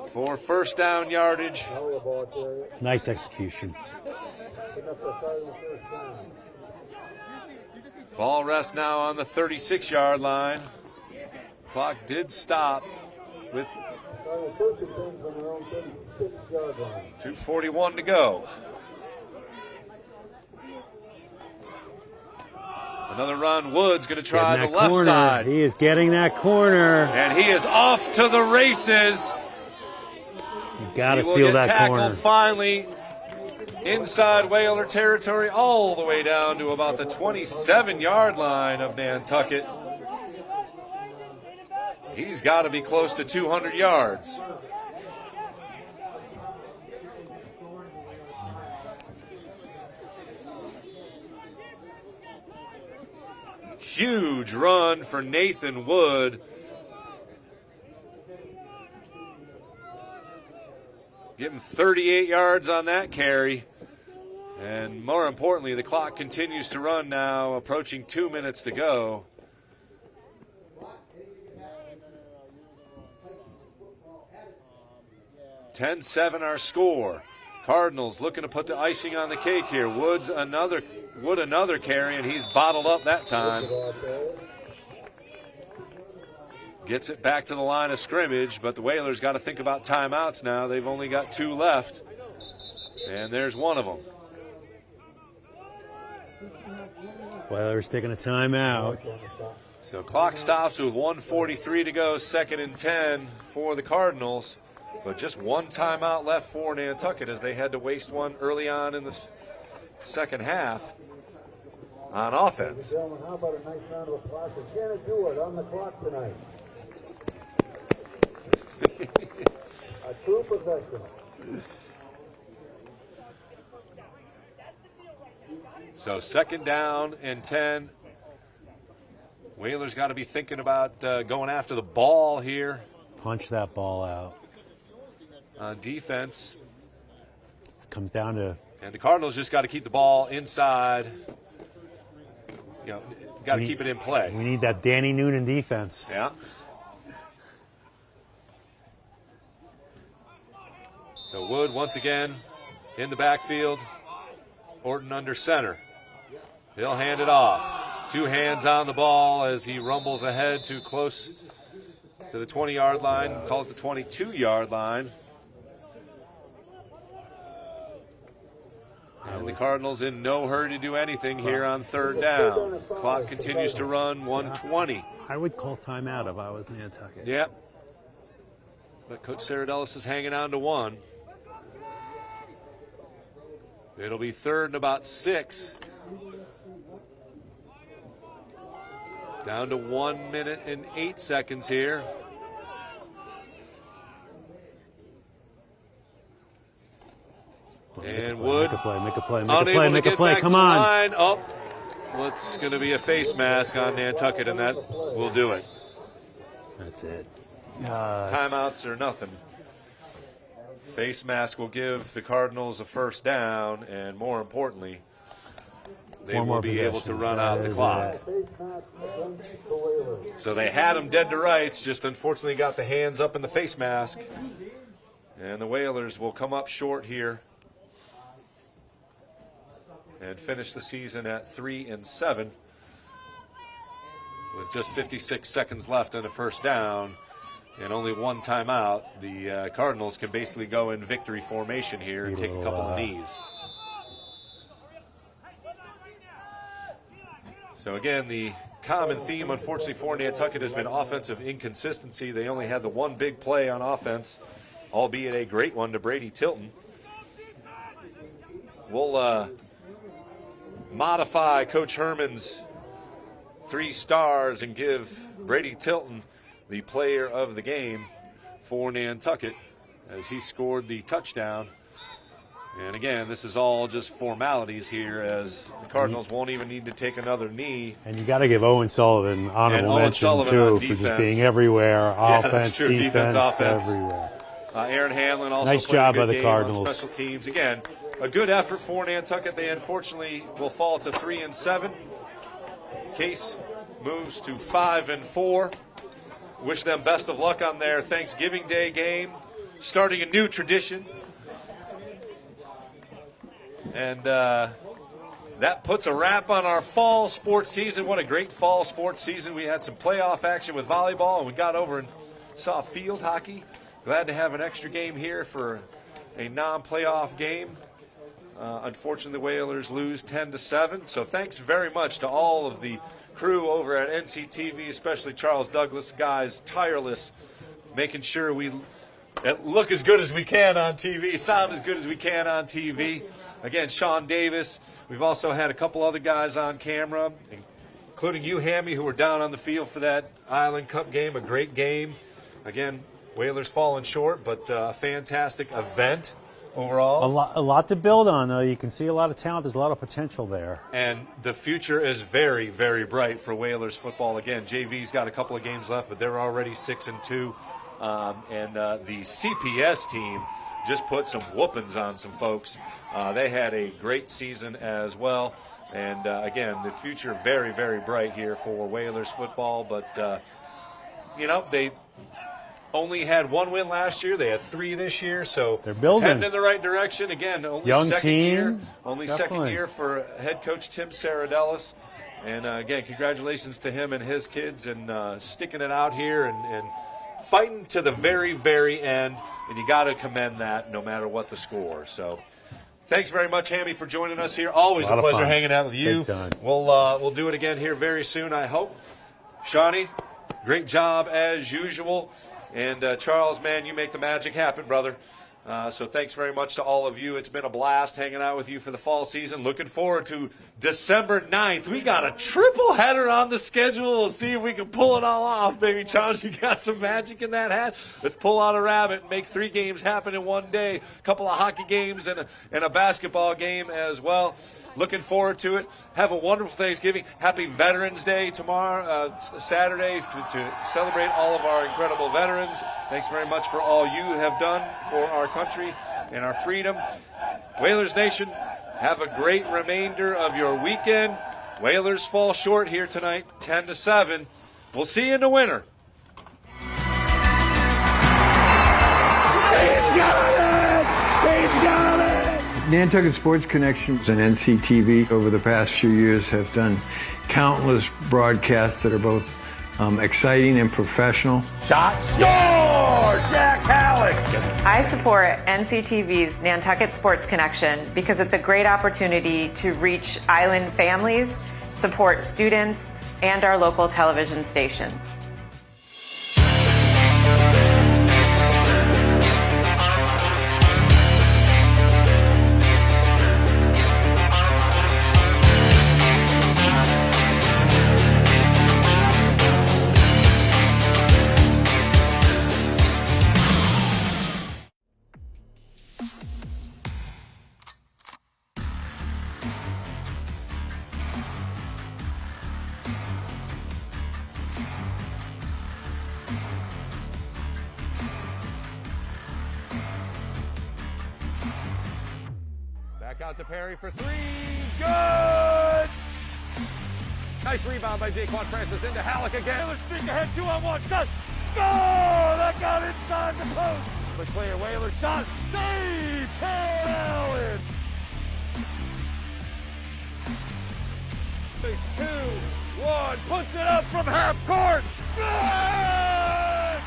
for first down yardage.
Nice execution.
Ball rests now on the 36-yard line. Clock did stop with 2:41 to go. Another run. Wood's going to try the
Getting that
left
corner.
side.
He is getting that corner.
And he is off to the races.
You got to
He will
seal
get
that
tackled
corner.
finally inside Whaler territory all the way down to about the 27-yard line of Nantucket. He's got to be close to 200 yards. Huge run for Nathan Wood. Getting 38 yards on that carry. And more importantly, the clock continues to run now, approaching 2 minutes to go. (10-7) our score. Cardinals looking to put the icing on the cake here. Wood another carry, and he's bottled up that time. Gets it back to the line of scrimmage, but the Whalers got to think about timeouts now. They've only got 2 left, and there's one of them.
Whalers taking a timeout.
So clock stops with 1:43 to go, 2nd and 10 for the Cardinals. But just one timeout left for Nantucket as they had to waste one early on in the second half on offense.
Gentlemen, how about a nice round of applause for Janet Dewar on the clock tonight? A true professional.
So 2nd down and 10. Whalers got to be thinking about going after the ball here.
Punch that ball out.
On defense.
It comes down to...
And the Cardinals just got to keep the ball inside. You know, got to keep it in play.
We need that Danny Noonan defense.
Yeah. So Wood once again in the backfield. Orton under center. He'll hand it off. 2 hands on the ball as he rumbles ahead to close to the 20-yard line. Call it the 22-yard line. And the Cardinals in no hurry to do anything here on 3rd down. Clock continues to run, 1:20.
I would call timeout if I was Nantucket.
Yep. But Coach Saradellis is hanging on to 1. It'll be 3rd and about 6. Down to 1 minute and 8 seconds here. And Wood
Make a play, make a play, make a
unable
play,
to
make a
get
play.
back
Come
to the
on.
line. Oh, what's going to be a face mask on Nantucket, and that will do it.
That's it.
Timeouts or nothing. Face mask will give the Cardinals a 1st down, and more importantly, they will be able to run out the clock. So they had him dead to rights, just unfortunately got the hands up in the face mask. And the Whalers will come up short here and finish the season at 3-7 with just 56 seconds left and a 1st down and only 1 timeout. The Cardinals can basically go in victory formation here and take a couple of knees. So again, the common theme, unfortunately, for Nantucket has been offensive inconsistency. They only had the 1 big play on offense, albeit a great one to Brady Tilton. We'll modify Coach Herman's 3 stars and give Brady Tilton the player of the game for Nantucket as he scored the touchdown. And again, this is all just formalities here as the Cardinals won't even need to take another knee.
And you got to give Owen Sullivan honorable mention,
Sullivan
too,
on
for
defense.
just being everywhere.
Yeah,
Offense,
that's true.
defense,
Offense.
everywhere.
Aaron Hamlin also
Nice
played
job
a good
by the
game
Cardinals.
on special teams. Again, a good effort for Nantucket. They unfortunately will fall to 3-7. Case moves to 5-4. Wish them best of luck on their Thanksgiving Day game, starting a new tradition. And that puts a wrap on our fall sports season. What a great fall sports season. We had some playoff action with volleyball, and we got over and saw field hockey. Glad to have an extra game here for a non-playoff game. Unfortunately, the Whalers lose 10-7. So thanks very much to all of the crew over at NCTV, especially Charles Douglas, guys, tireless, making sure we look as good as we can on TV, sound as good as we can on TV. Again, Sean Davis. We've also had a couple other guys on camera, including you, Hammy, who were down on the field for that Island Cup game, a great game. Again, Whalers falling short, but a fantastic event overall.
A lot to build on, though. You can see a lot of talent. There's a lot of potential there.
And the future is very, very bright for Whalers football. Again, JV's got a couple of games left, but they're already 6-2. And the CPS team just put some whoopings on some folks. They had a great season as well. And, again, the future very, very bright here for Whalers football. But, they only had one win last year. They had 3 this year, so
they're building.
It's heading in the right direction. Again, only
young
second
team,
year, only
definitely.
second year for head coach Tim Saradellis. And again, congratulations to him and his kids and sticking it out here and fighting to the very, very end. And you got to commend that no matter what the score. So thanks very much, Hammy, for joining us here. Always a pleasure hanging out with you. We'll do it again here very soon, I hope. Shawnee, great job as usual. And Charles, man, you make the magic happen, brother. So thanks very much to all of you. It's been a blast hanging out with you for the fall season. Looking forward to December 9th. We got a triple header on the schedule. We'll see if we can pull it all off, baby. Charles, you got some magic in that hat. Let's pull out a rabbit and make 3 games happen in one day. A couple of hockey games and a basketball game as well. Looking forward to it. Have a wonderful Thanksgiving. Happy Veterans Day tomorrow, Saturday, to celebrate all of our incredible veterans. Thanks very much for all you have done for our country and our freedom. Whalers Nation, have a great remainder of your weekend. Whalers fall short here tonight, 10-7. We'll see you in the winter.
Nantucket Sports Connection and NCTV over the past few years have done countless broadcasts that are both exciting and professional.
Shot, score! Jack Halleck!
I support NCTV's Nantucket Sports Connection because it's a great opportunity to reach island families, support students, and our local television station.
Back out to Perry for 3. Good! Nice rebound by Jaquan Francis into Halleck again. Let's streak ahead, 2-on-1. Shot! Score! That got inside the post. Quick player, Whalers shot. Save! Paul Allen! Face 2-1. Puts it up from half court. Good!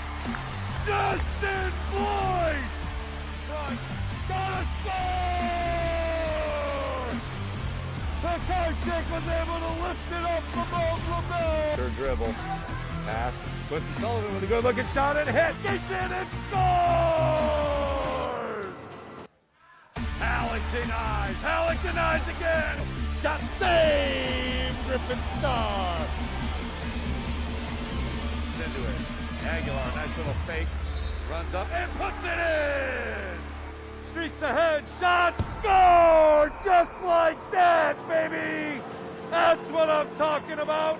Justin Boyd! Front. Gotta score! Seekonk was able to lift it up from LeBell. Third dribble. Pass. Puts Sullivan with a good looking shot and hit. Gets in and scores! Halleck denies. Halleck denies again. Shot saved. Griffin Star. Into it. Aguilar, nice little fake. Runs up and puts it in. Streaks ahead, shot, score! Just like that, baby! That's what I'm talking about!